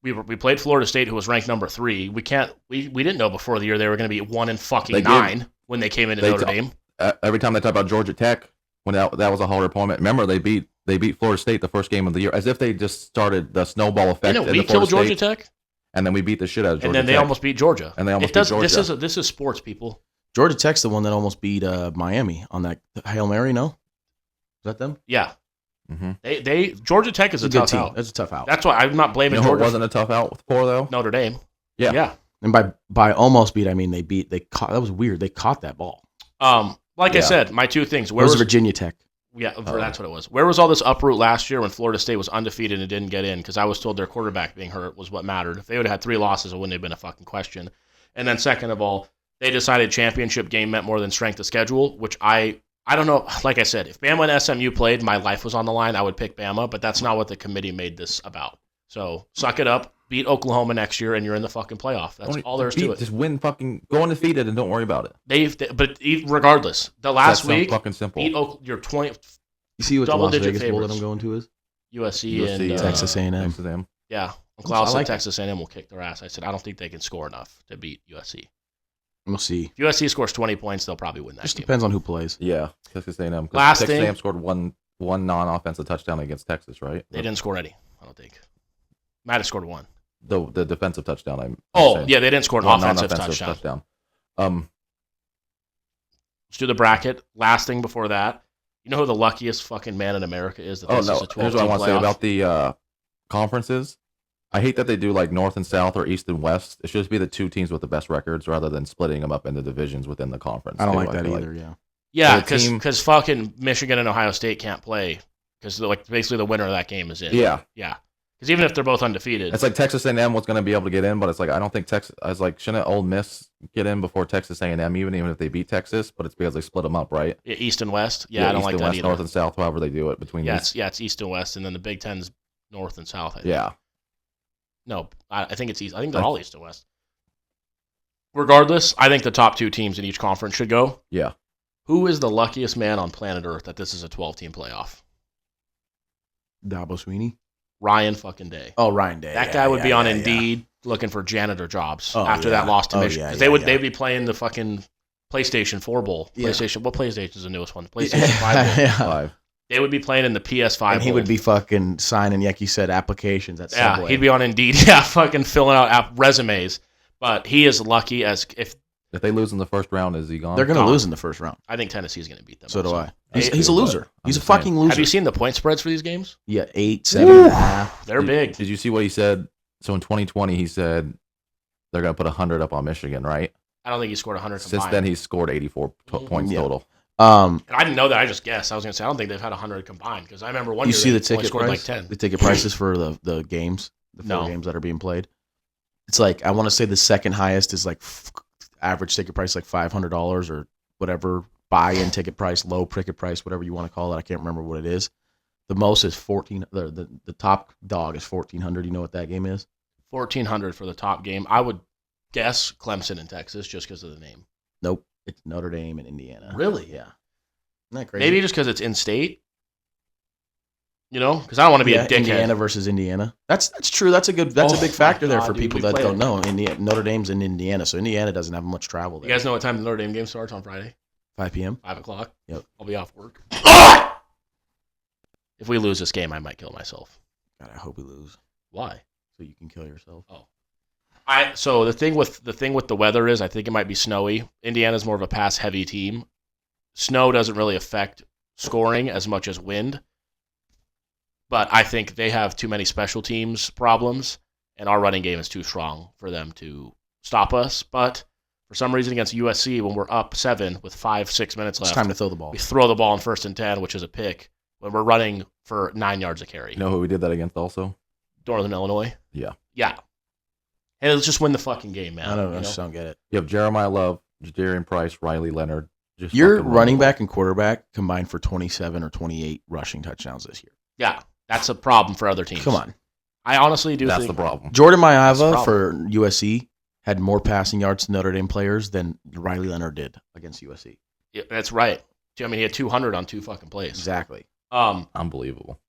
Speaker 2: We played Florida State, who was ranked number 3. We didn't know before the year they were going to be 1-9 when they came into Notre Dame.
Speaker 3: Every time they talk about Georgia Tech, when that was a harder opponent, remember they beat Florida State the first game of the year, as if they just started the snowball effect.
Speaker 2: Didn't we kill Georgia Tech?
Speaker 3: And then we beat the shit out of Georgia Tech.
Speaker 2: And then they almost beat Georgia.
Speaker 3: And they almost beat Georgia.
Speaker 2: This is sports, people.
Speaker 1: Georgia Tech's the one that almost beat Miami on that Hail Mary, no? Is that them?
Speaker 2: Yeah.
Speaker 3: Mm-hmm.
Speaker 2: Georgia Tech is a tough
Speaker 1: team.
Speaker 2: out.
Speaker 1: That's a tough out.
Speaker 2: That's why I'm not blaming Georgia.
Speaker 3: It wasn't a tough out for, though?
Speaker 2: Notre Dame.
Speaker 3: Yeah.
Speaker 1: And by almost beat, I mean they caught. That was weird. They caught that ball.
Speaker 2: I said, my two things.
Speaker 1: Where was Virginia Tech?
Speaker 2: Yeah, that's what it was. Where was all this uproot last year when Florida State was undefeated and didn't get in? Because I was told their quarterback being hurt was what mattered. If they would have had 3 losses, it wouldn't have been a fucking question. And then second of all, they decided championship game meant more than strength of schedule, which I don't know. Like I said, if Bama and SMU played, my life was on the line, I would pick Bama, but that's not what the committee made this about. So suck it up, beat Oklahoma next year, and you're in the fucking playoff. That's all there is to it.
Speaker 3: Just win fucking, go undefeated and don't worry about it.
Speaker 2: But regardless, the last week,
Speaker 3: fucking simple.
Speaker 2: beat your 20.
Speaker 1: You see what the Las Vegas Bowl
Speaker 2: favorites
Speaker 1: that I'm going to is?
Speaker 2: USC and
Speaker 1: Texas A&M.
Speaker 3: Texas A&M.
Speaker 2: Yeah. Klaus said Texas A&M will kick their ass. I said, I don't think they can score enough to beat USC.
Speaker 1: We'll see.
Speaker 2: If USC scores 20 points, they'll probably win that
Speaker 1: Just
Speaker 2: game.
Speaker 1: depends on who plays.
Speaker 3: Yeah, Texas A&M.
Speaker 2: Last
Speaker 3: Texas A&M scored one non-offensive touchdown against Texas, right?
Speaker 2: They didn't score any, I don't think. Might have scored 1.
Speaker 3: The defensive touchdown.
Speaker 2: They didn't score an offensive touchdown.
Speaker 3: Let's
Speaker 2: do the bracket. Last thing before that. You know who the luckiest fucking man in America is?
Speaker 3: Here's what I want to say about the conferences. I hate that they do like North and South or East and West. It should just be the 2 teams with the best records rather than splitting them up into divisions within the conference.
Speaker 1: I don't like that either, yeah.
Speaker 2: Yeah, because fucking Michigan and Ohio State can't play because basically the winner of that game is in.
Speaker 3: Yeah.
Speaker 2: Yeah. Because even if they're both undefeated.
Speaker 3: It's like Texas A&M was going to be able to get in, but it's like I don't think Texas. I was like, shouldn't Ole Miss get in before Texas A&M, even if they beat Texas? But it's because they split them up, right?
Speaker 2: East and West. Yeah, I don't like that
Speaker 3: West,
Speaker 2: either.
Speaker 3: North and South, however they do it between.
Speaker 2: It's East and West, and then the Big Ten's North and South. I think.
Speaker 3: Yeah.
Speaker 2: No, I think it's East. I think they're all East and West. Regardless, I think the top 2 teams in each conference should go.
Speaker 3: Yeah.
Speaker 2: Who is the luckiest man on planet Earth that this is a 12-team playoff?
Speaker 1: Dabo Sweeney.
Speaker 2: Ryan fucking Day.
Speaker 1: Oh, Ryan Day.
Speaker 2: That guy would be on Indeed looking for janitor jobs after that loss to Michigan. They'd be playing the fucking PlayStation 4 Bowl. PlayStation. What PlayStation is the newest one? The PlayStation 5 Bowl.
Speaker 3: 5.
Speaker 2: They would be playing in the PS5
Speaker 1: and he
Speaker 2: Bowl.
Speaker 1: would be fucking signing, like you said, applications at Subway.
Speaker 2: Yeah, he'd be on Indeed. Yeah, fucking filling out resumes. But he is lucky as if
Speaker 3: they lose in the first round, is he gone?
Speaker 1: They're going to lose in the first round.
Speaker 2: I think Tennessee's going to beat them.
Speaker 1: So
Speaker 2: also.
Speaker 1: do I. He's a loser. He's a fucking loser.
Speaker 2: Have you seen the point spreads for these games?
Speaker 1: Yeah, 8, 7.5.
Speaker 2: They're big.
Speaker 3: Did you see what he said? So in 2020, he said they're going to put 100 up on Michigan, right?
Speaker 2: I don't think he scored 100 combined.
Speaker 3: Since then, he's scored 84 points total.
Speaker 2: And I didn't know that. I just guessed. I was going to say, I don't think they've had 100 combined because I remember one year
Speaker 1: see
Speaker 2: they
Speaker 1: the ticket
Speaker 2: scored
Speaker 1: price?
Speaker 2: like 10.
Speaker 1: The ticket prices for the games, the 4 games that are being played. It's like, I want to say the second highest is like average ticket price like $500 or whatever, buy-in ticket price, low ticket price, whatever you want to call it. I can't remember what it is. The most is 14. The top dog is 1,400. You know what that game is?
Speaker 2: 1,400 for the top game. I would guess Clemson in Texas just because of the name.
Speaker 1: Nope, it's Notre Dame in Indiana.
Speaker 2: Really?
Speaker 1: Yeah. Isn't that crazy?
Speaker 2: Maybe just because it's in state. You know, because I don't want to be a dickhead.
Speaker 1: Indiana versus Indiana. That's true. That's a big factor there for people that don't know. Notre Dame's in Indiana, so Indiana doesn't have much travel there.
Speaker 2: You guys know what time the Notre Dame game starts on Friday?
Speaker 1: 5 p.m.
Speaker 2: 5 o'clock.
Speaker 1: Yep.
Speaker 2: I'll be off work. If we lose this game, I might kill myself.
Speaker 1: God, I hope we lose.
Speaker 2: Why?
Speaker 1: So you can kill yourself.
Speaker 2: Oh. So the thing with the weather is I think it might be snowy. Indiana's more of a pass heavy team. Snow doesn't really affect scoring as much as wind. But I think they have too many special teams problems, and our running game is too strong for them to stop us. But for some reason against USC, when we're up 7 with 5-6 minutes left,
Speaker 1: it's time to throw the ball.
Speaker 2: We throw the ball on 1st and 10, which is a pick, when we're running for 9 yards a carry.
Speaker 3: You know who we did that against also?
Speaker 2: Northern Illinois.
Speaker 3: Yeah.
Speaker 2: Hey, let's just win the fucking game, man.
Speaker 1: I just don't get it.
Speaker 3: You have Jeremiah Love, Jadarian Price, Riley Leonard.
Speaker 1: Your running back and quarterback combined for 27 or 28 rushing touchdowns this year.
Speaker 2: Yeah, that's a problem for other teams.
Speaker 1: Come on.
Speaker 2: I honestly do think
Speaker 3: that's the problem.
Speaker 1: Jordan Maiava for USC had more passing yards to Notre Dame players than Riley Leonard did against USC.
Speaker 2: Yeah, that's right. I mean, he had 200 on 2 fucking plays.
Speaker 1: Exactly.
Speaker 3: Unbelievable.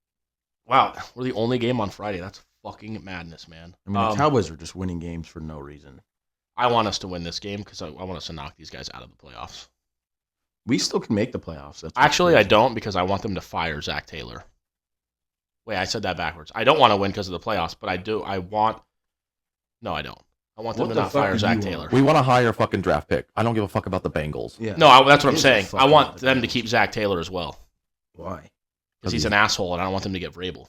Speaker 2: Wow, we're the only game on Friday. That's fucking madness, man.
Speaker 1: I mean, the Cowboys are just winning games for no reason.
Speaker 2: I want us to win this game because I want us to knock these guys out of the playoffs.
Speaker 1: We still can make the playoffs.
Speaker 2: Actually, I don't because I want them to fire Zach Taylor. Wait, I said that backwards. I don't want to win because of the playoffs, but I do. No, I don't. I want them to not fire Zach Taylor.
Speaker 3: We want a higher fucking draft pick. I don't give a fuck about the Bengals.
Speaker 1: Yeah.
Speaker 2: No, that's what I'm saying. I want them to keep Zach Taylor as well.
Speaker 1: Why?
Speaker 2: Because he's an asshole, and I don't want them to get Vrabel.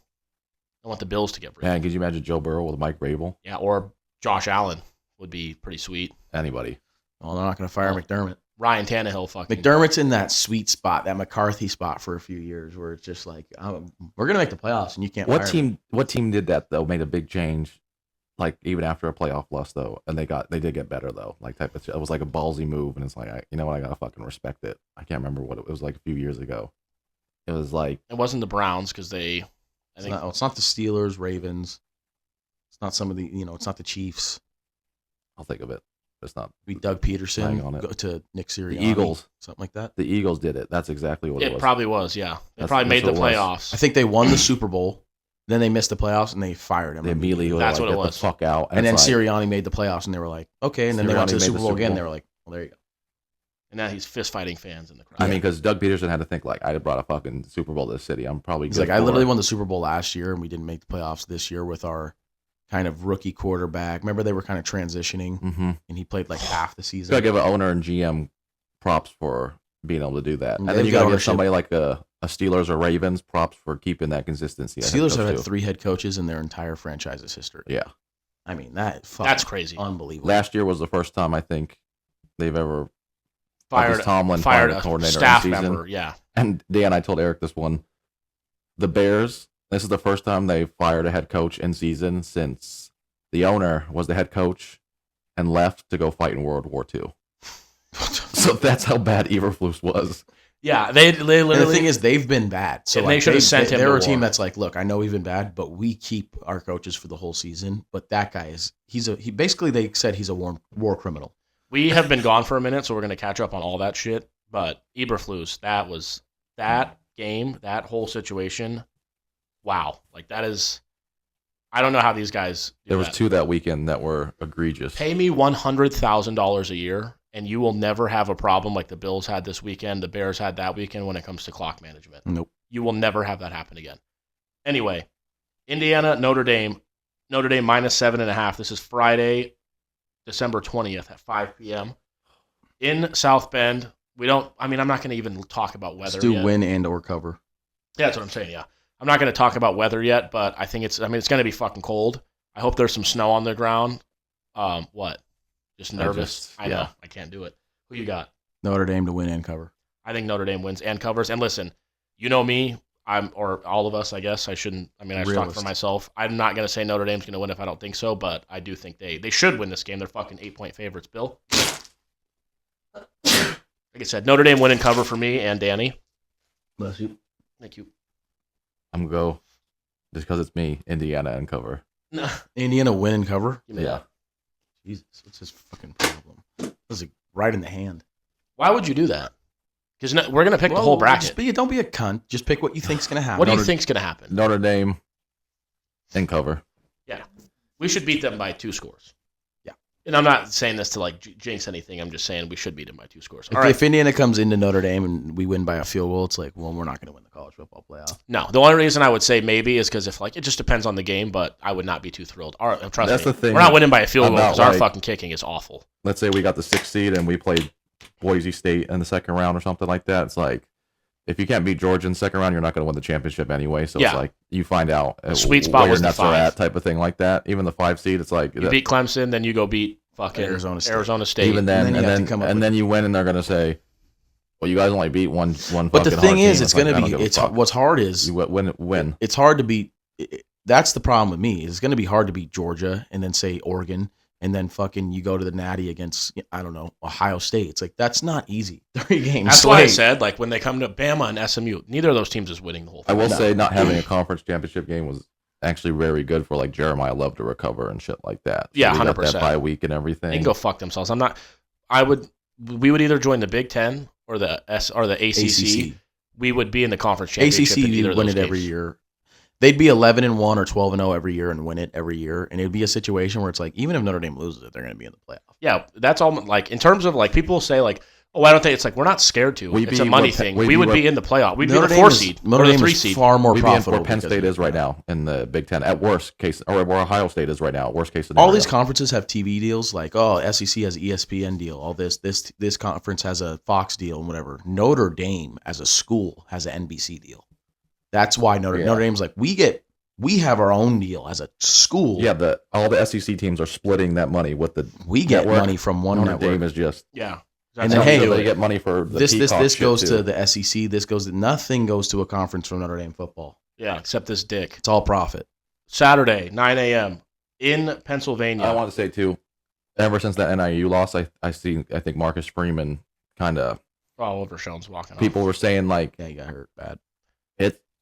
Speaker 2: I want the Bills to get Vrabel.
Speaker 3: Man, could you imagine Joe Burrow with Mike Vrabel?
Speaker 2: Yeah, or Josh Allen would be pretty sweet.
Speaker 3: Anybody.
Speaker 1: Well, they're not going to fire McDermott.
Speaker 2: Ryan Tannehill fucking.
Speaker 1: McDermott's in that sweet spot, that McCarthy spot for a few years where it's just like, we're going to make the playoffs and you can't fire me.
Speaker 3: What team did that, though, made a big change, like even after a playoff loss, though, and they did get better, though. Like it was like a ballsy move, and it's like, you know what, I got to fucking respect it. I can't remember what it was like a few years ago. It was like.
Speaker 2: It wasn't the Browns because they.
Speaker 1: It's not the Steelers, Ravens. It's not some of the, it's not the Chiefs.
Speaker 3: I'll think of it. It's not.
Speaker 1: We Doug Peterson go to Nick Sirianni.
Speaker 3: The Eagles.
Speaker 1: Something like that.
Speaker 3: The Eagles did it. That's exactly what it was.
Speaker 2: It probably was, yeah. They probably made the playoffs.
Speaker 1: I think they won the Super Bowl. Then they missed the playoffs and they fired him.
Speaker 3: They immediately were like, get the fuck out.
Speaker 1: And then Sirianni made the playoffs and they were like, okay. And then they went to the Super Bowl again. They were like, well, there you go.
Speaker 2: And now he's fist fighting fans in the crowd.
Speaker 3: I mean, because Doug Peterson had to think like, I brought a fucking Super Bowl to this city. I'm probably.
Speaker 1: He's like, I literally won the Super Bowl last year and we didn't make the playoffs this year with our kind of rookie quarterback. Remember they were kind of transitioning, and he played like half the season.
Speaker 3: You gotta give an owner and GM props for being able to do that, and then you gotta give somebody like a Steelers or Ravens props for keeping that consistency.
Speaker 1: Steelers have had 3 head coaches in their entire franchise's history.
Speaker 3: Yeah,
Speaker 1: I mean that's
Speaker 2: crazy,
Speaker 1: unbelievable.
Speaker 3: Last year was the first time I think they've ever
Speaker 2: fired
Speaker 3: a coordinator
Speaker 2: staff
Speaker 3: in season.
Speaker 2: member. Yeah,
Speaker 3: and Dan, I told Eric this one. The Bears. This is the first time they fired a head coach in season since the owner was the head coach and left to go fight in World War II. So that's how bad Eberflus was.
Speaker 2: Yeah, they literally.
Speaker 1: And the thing is, they've been bad. So
Speaker 2: they should have sent him.
Speaker 1: They're a team that's like, look, I know we've been bad, but we keep our coaches for the whole season. But that guy he basically they said he's a war criminal.
Speaker 2: We have been gone for a minute, so we're gonna catch up on all that shit. But Eberflus, that game, that whole situation. Wow, like that is. I don't know how these guys.
Speaker 3: There was 2 that weekend that were egregious.
Speaker 2: Pay me $100,000 a year, and you will never have a problem like the Bills had this weekend, the Bears had that weekend when it comes to clock management.
Speaker 1: Nope.
Speaker 2: You will never have that happen again. Anyway, Indiana, Notre Dame minus 7.5. This is Friday, December 20th at 5 p.m. in South Bend. I'm not going to even talk about weather.
Speaker 1: Let's do
Speaker 2: yet.
Speaker 1: win and or cover.
Speaker 2: Yeah, that's what I'm saying. Yeah. I'm not going to talk about weather yet, but I think it's going to be fucking cold. I hope there's some snow on the ground. What? Just nervous? I know. I can't do it. Who you got?
Speaker 1: Notre Dame to win and cover.
Speaker 2: I think Notre Dame wins and covers. And listen, you know me, or all of us, I guess. I shouldn't. I mean, I talk for myself. I'm not going to say Notre Dame's going to win if I don't think so, but I do think they should win this game. They're fucking 8-point favorites, Bill. Like I said, Notre Dame win and cover for me and Danny.
Speaker 1: Bless you.
Speaker 2: Thank you.
Speaker 3: I'm going to go, just because it's me, Indiana and cover.
Speaker 1: Indiana win and cover?
Speaker 3: Yeah.
Speaker 1: Jesus, what's his fucking problem? This is right in the hand.
Speaker 2: Why would you do that? Because we're going to pick the whole bracket.
Speaker 1: Don't be a cunt. Just pick what you think's going to happen.
Speaker 2: What do you think's going to happen?
Speaker 3: Notre Dame and cover.
Speaker 2: Yeah. We should beat them by 2 scores.
Speaker 1: Yeah.
Speaker 2: And I'm not saying this to like jinx anything. I'm just saying we should beat them by 2 scores.
Speaker 1: If Indiana comes into Notre Dame and we win by a field goal, it's like, well, we're not going to win the college football playoff.
Speaker 2: No. The only reason I would say maybe is because if like it just depends on the game, but I would not be too thrilled. Trust
Speaker 3: That's
Speaker 2: me.
Speaker 3: the thing.
Speaker 2: We're not winning by a field goal because our
Speaker 3: like,
Speaker 2: fucking kicking is awful.
Speaker 3: Let's say we got the 6th seed and we played Boise State in the second round or something like that. It's like, if you can't beat Georgia in the second round, you're not going to win the championship anyway. So it's like you find out
Speaker 2: sweet spot
Speaker 3: where
Speaker 2: was
Speaker 3: your
Speaker 2: the
Speaker 3: nuts
Speaker 2: 5
Speaker 3: are at, type of thing like that. Even the 5 seed, it's like
Speaker 2: you beat Clemson, then you go beat fucking Arizona State.
Speaker 3: Even then, and then you win, and they're going to say, "Well, you guys only beat one."
Speaker 1: But the thing is, it's going to be. It's what's hard is
Speaker 3: you win.
Speaker 1: It's hard to beat. That's the problem with me. It's going to be hard to beat Georgia and then say Oregon. And then fucking you go to the Natty against, I don't know, Ohio State. It's like, that's not easy. 3 games.
Speaker 2: That's why I said, like, when they come to Bama and SMU, neither of those teams is winning the whole thing.
Speaker 3: I will say not having a conference championship game was actually very good for, like, Jeremiah Love to recover and shit like that. So
Speaker 2: yeah, 100%.
Speaker 3: Got that bye week and everything.
Speaker 2: They can go fuck themselves. We would either join the Big Ten or the ACC. We would be in the conference championship.
Speaker 1: ACC, you win it every year. They'd be 11-1 or 12-0 every year and win it every year, and it'd be a situation where it's like, even if Notre Dame loses it, they're going to be in the playoff.
Speaker 2: Yeah, that's all. Like in terms of like people say like, oh, I don't think it's like we're not scared to. It's a money thing. We would be in the playoff. We'd be the 4 seed or the 3 seed.
Speaker 1: Far more profitable.
Speaker 3: Where Penn State is right now in the Big Ten. At worst case, or where Ohio State is right now. Worst case scenario.
Speaker 1: All these conferences have TV deals. Like, SEC has ESPN deal. All this conference has a Fox deal and whatever. Notre Dame as a school has an NBC deal. That's why Notre Dame's like we have our own deal as a school.
Speaker 3: Yeah, all the SEC teams are splitting that money with the.
Speaker 1: We get money from one network.
Speaker 3: Notre Dame is just
Speaker 1: And then
Speaker 3: they get money for the
Speaker 1: this goes to the SEC. This goes to nothing goes to a conference from Notre Dame football.
Speaker 2: Yeah, except this dick.
Speaker 1: It's all profit.
Speaker 2: Saturday, 9 a.m. in Pennsylvania.
Speaker 3: I want to say too, ever since that NIU loss, I think Marcus Freeman kind of
Speaker 2: all over Sean's walking.
Speaker 3: People were saying like,
Speaker 1: yeah, he got hurt bad.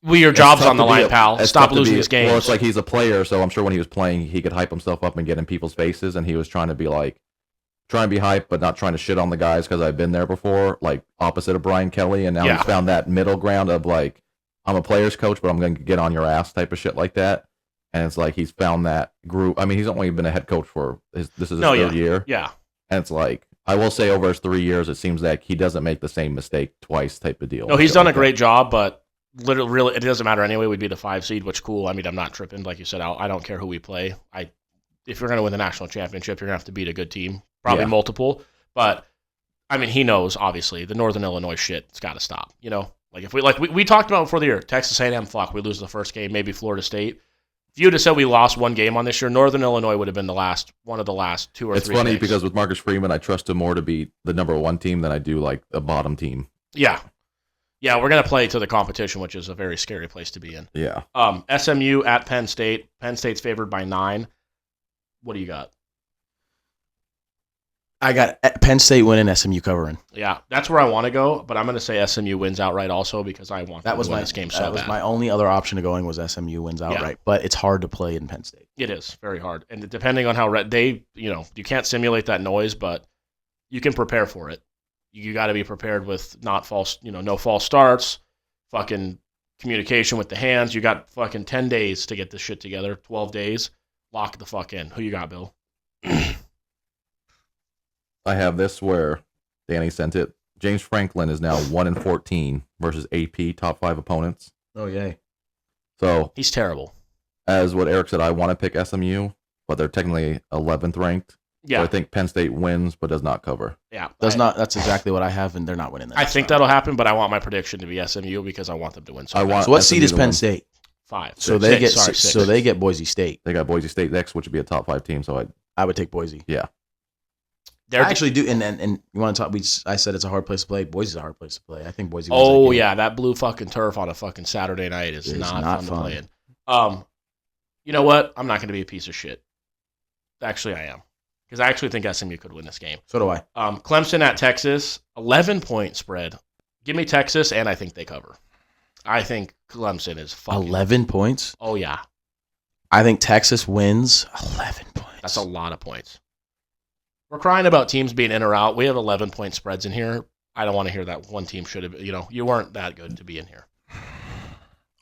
Speaker 2: Your job's on the line, pal. Stop losing this game.
Speaker 3: Well, it's like he's a player, so I'm sure when he was playing, he could hype himself up and get in people's faces, and he was trying to be hype, but not trying to shit on the guys because I've been there before, like opposite of Brian Kelly, and now he's found that middle ground of like, I'm a player's coach, but I'm going to get on your ass type of shit like that. And it's like he's found that group. I mean, he's only been a head coach for this is his 3rd year.
Speaker 2: Yeah.
Speaker 3: And it's like, I will say over his 3 years, it seems like he doesn't make the same mistake twice type of deal.
Speaker 2: No, he's done a great job, but literally, really, it doesn't matter anyway. We'd be the 5 seed, which cool. I mean, I'm not tripping. Like you said, I don't care who we play. If you're going to win the national championship, you're going to have to beat a good team, probably multiple. But I mean, he knows obviously the Northern Illinois shit. It's got to stop. You know, like if we talked about before the year, Texas A&M, fuck, we lose the first game, maybe Florida State. If you would have said we lost one game on this year, Northern Illinois would have been one of the last 2 or 3.
Speaker 3: It's funny
Speaker 2: games.
Speaker 3: because with Marcus Freeman, I trust him more to beat the number 1 team than I do like a bottom team.
Speaker 2: Yeah. Yeah, we're going to play to the competition, which is a very scary place to be in.
Speaker 3: Yeah.
Speaker 2: SMU at Penn State. Penn State's favored by 9. What do you got?
Speaker 1: I got Penn State winning, SMU covering.
Speaker 2: Yeah, that's where I want to go, but I'm going to say SMU wins outright also because I want to win this game so bad. That was
Speaker 1: my only other option to going was SMU wins outright, but it's hard to play in Penn State.
Speaker 2: It is very hard, and depending on how you can't simulate that noise, but you can prepare for it. You got to be prepared with no false starts, fucking communication with the hands. You got fucking 10 days to get this shit together, 12 days. Lock the fuck in. Who you got, Bill?
Speaker 3: I have this where Danny sent it. James Franklin is now 1-14 versus AP top 5 opponents.
Speaker 1: Oh, yay.
Speaker 3: So
Speaker 2: he's terrible.
Speaker 3: As what Eric said, I want to pick SMU, but they're technically 11th ranked. Yeah. So I think Penn State wins, but does not cover.
Speaker 2: Yeah.
Speaker 1: That's exactly what I have, and they're not winning that.
Speaker 2: I think that'll happen, but I want my prediction to be SMU because I want them to win.
Speaker 1: So what seed is Penn State?
Speaker 2: 5.
Speaker 1: So they get Boise State.
Speaker 3: They got Boise State next, which would be a top 5 team. So
Speaker 1: I would take Boise.
Speaker 3: Yeah.
Speaker 1: I actually do, and you want to talk? I said it's a hard place to play. Boise's a hard place to play. I think Boise.
Speaker 2: Oh yeah, that blue fucking turf on a fucking Saturday night is not fun to play in. You know what? I'm not going to be a piece of shit. Actually, I am because I actually think SMU could win this game.
Speaker 1: So do I.
Speaker 2: Clemson at Texas, 11-point spread. Give me Texas, and I think they cover. I think Clemson is fucking
Speaker 1: 11 points.
Speaker 2: Oh yeah.
Speaker 1: I think Texas wins 11 points.
Speaker 2: That's a lot of points. We're crying about teams being in or out. We have 11-point spreads in here. I don't want to hear that one team should have. You weren't that good to be in here.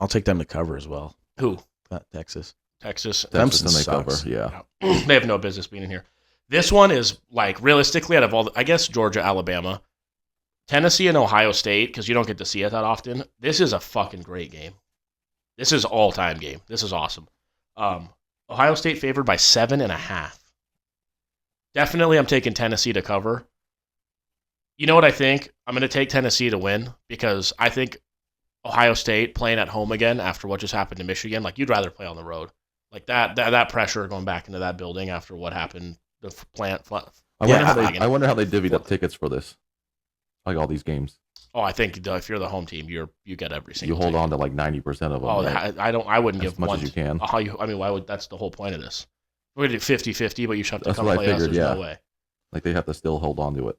Speaker 1: I'll take them to cover as well.
Speaker 2: Who?
Speaker 1: Texas.
Speaker 2: Texas.
Speaker 3: Texas
Speaker 1: Clemson
Speaker 3: and they cover.
Speaker 1: sucks.
Speaker 3: Yeah.
Speaker 2: They have no business being in here. This one is like realistically out of all, I guess Georgia, Alabama, Tennessee, and Ohio State, because you don't get to see it that often. This is a fucking great game. This is all-time game. This is awesome. Ohio State favored by 7.5. Definitely, I'm taking Tennessee to cover. You know what I think? I'm going to take Tennessee to win because I think Ohio State playing at home again after what just happened to Michigan, like you'd rather play on the road. Like that pressure going back into that building after what happened, the plant.
Speaker 3: I wonder how they divvied up tickets for this, like all these games.
Speaker 2: Oh, I think if you're the home team, you get every single.
Speaker 3: You hold
Speaker 2: ticket.
Speaker 3: on to like 90% of them.
Speaker 2: Oh,
Speaker 3: right?
Speaker 2: I wouldn't give
Speaker 3: as much
Speaker 2: one
Speaker 3: as you can.
Speaker 2: Why would? That's the whole point of this. We're gonna do 50-50, but you should have to
Speaker 3: That's
Speaker 2: come
Speaker 3: what I
Speaker 2: play us.
Speaker 3: figured,
Speaker 2: There's
Speaker 3: yeah.
Speaker 2: no way.
Speaker 3: Like they have to still hold on to it.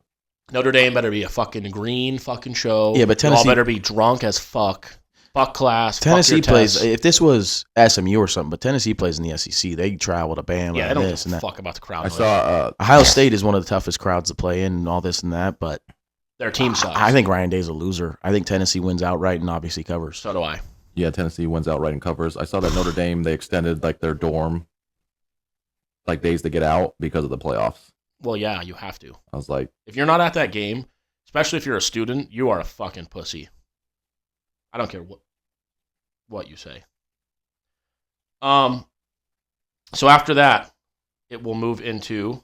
Speaker 2: Notre Dame better be a fucking green fucking show.
Speaker 1: Yeah, but
Speaker 2: You
Speaker 1: Tennessee
Speaker 2: all better be drunk as fuck. Fuck class.
Speaker 1: Tennessee
Speaker 2: fuck your
Speaker 1: plays.
Speaker 2: tests.
Speaker 1: If this was SMU or something, but Tennessee plays in the SEC. They travel to Bama
Speaker 2: Yeah, I
Speaker 1: and
Speaker 2: don't
Speaker 1: this
Speaker 2: give
Speaker 1: and
Speaker 2: a
Speaker 1: that.
Speaker 2: fuck about the crowd.
Speaker 3: I saw
Speaker 1: Ohio State is one of the toughest crowds to play in and all this and that, but
Speaker 2: their team sucks.
Speaker 1: I think Ryan Day's a loser. I think Tennessee wins outright and obviously covers.
Speaker 2: So do I.
Speaker 3: Tennessee wins outright and covers. I saw that Notre Dame, they extended like their dorm like days to get out because of the playoffs.
Speaker 2: Well, yeah, you have to.
Speaker 3: I was like,
Speaker 2: If you're not at that game, especially if you're a student, you are a fucking pussy. I don't care what you say. So after that, it will move into.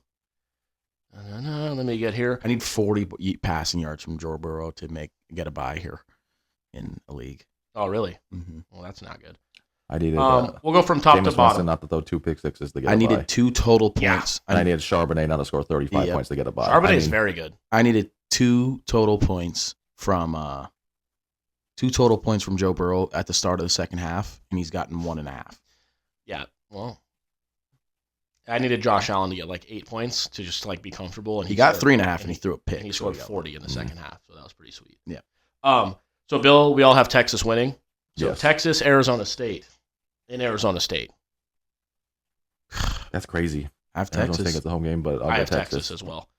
Speaker 2: Let me get here.
Speaker 1: I need 40 passing yards from Joe Burrow to get a bye here in a league.
Speaker 2: Oh, really?
Speaker 1: Mm-hmm.
Speaker 2: Well, that's not good.
Speaker 3: I needed
Speaker 2: We'll go from top
Speaker 3: Jameis
Speaker 2: to bottom.
Speaker 3: Winston not to throw 2 pick-sixes to get
Speaker 1: I
Speaker 3: a
Speaker 1: needed
Speaker 3: bye.
Speaker 1: 2 total
Speaker 2: Yeah.
Speaker 1: points.
Speaker 3: And I needed Charbonnet not to score 35 points to get a bye.
Speaker 2: Charbonnet is very good.
Speaker 1: I needed 2 total points from Joe Burrow at the start of the second half, and he's gotten 1.5.
Speaker 2: Yeah. Well, I needed Josh Allen to get like 8 points to just like be comfortable, and
Speaker 1: He got
Speaker 2: scored-
Speaker 1: 3.5, and he threw a pick.
Speaker 2: And he
Speaker 1: so
Speaker 2: scored
Speaker 1: got
Speaker 2: 40 in the second half, so that was pretty sweet.
Speaker 1: Yeah.
Speaker 2: So Bill, we all have Texas winning. So
Speaker 3: Yes.
Speaker 2: Texas, Arizona State, in Arizona State.
Speaker 3: That's crazy.
Speaker 1: I have
Speaker 3: I don't
Speaker 1: Texas.
Speaker 3: think it's a home game, but I'll
Speaker 2: I
Speaker 3: go
Speaker 2: have Texas as well.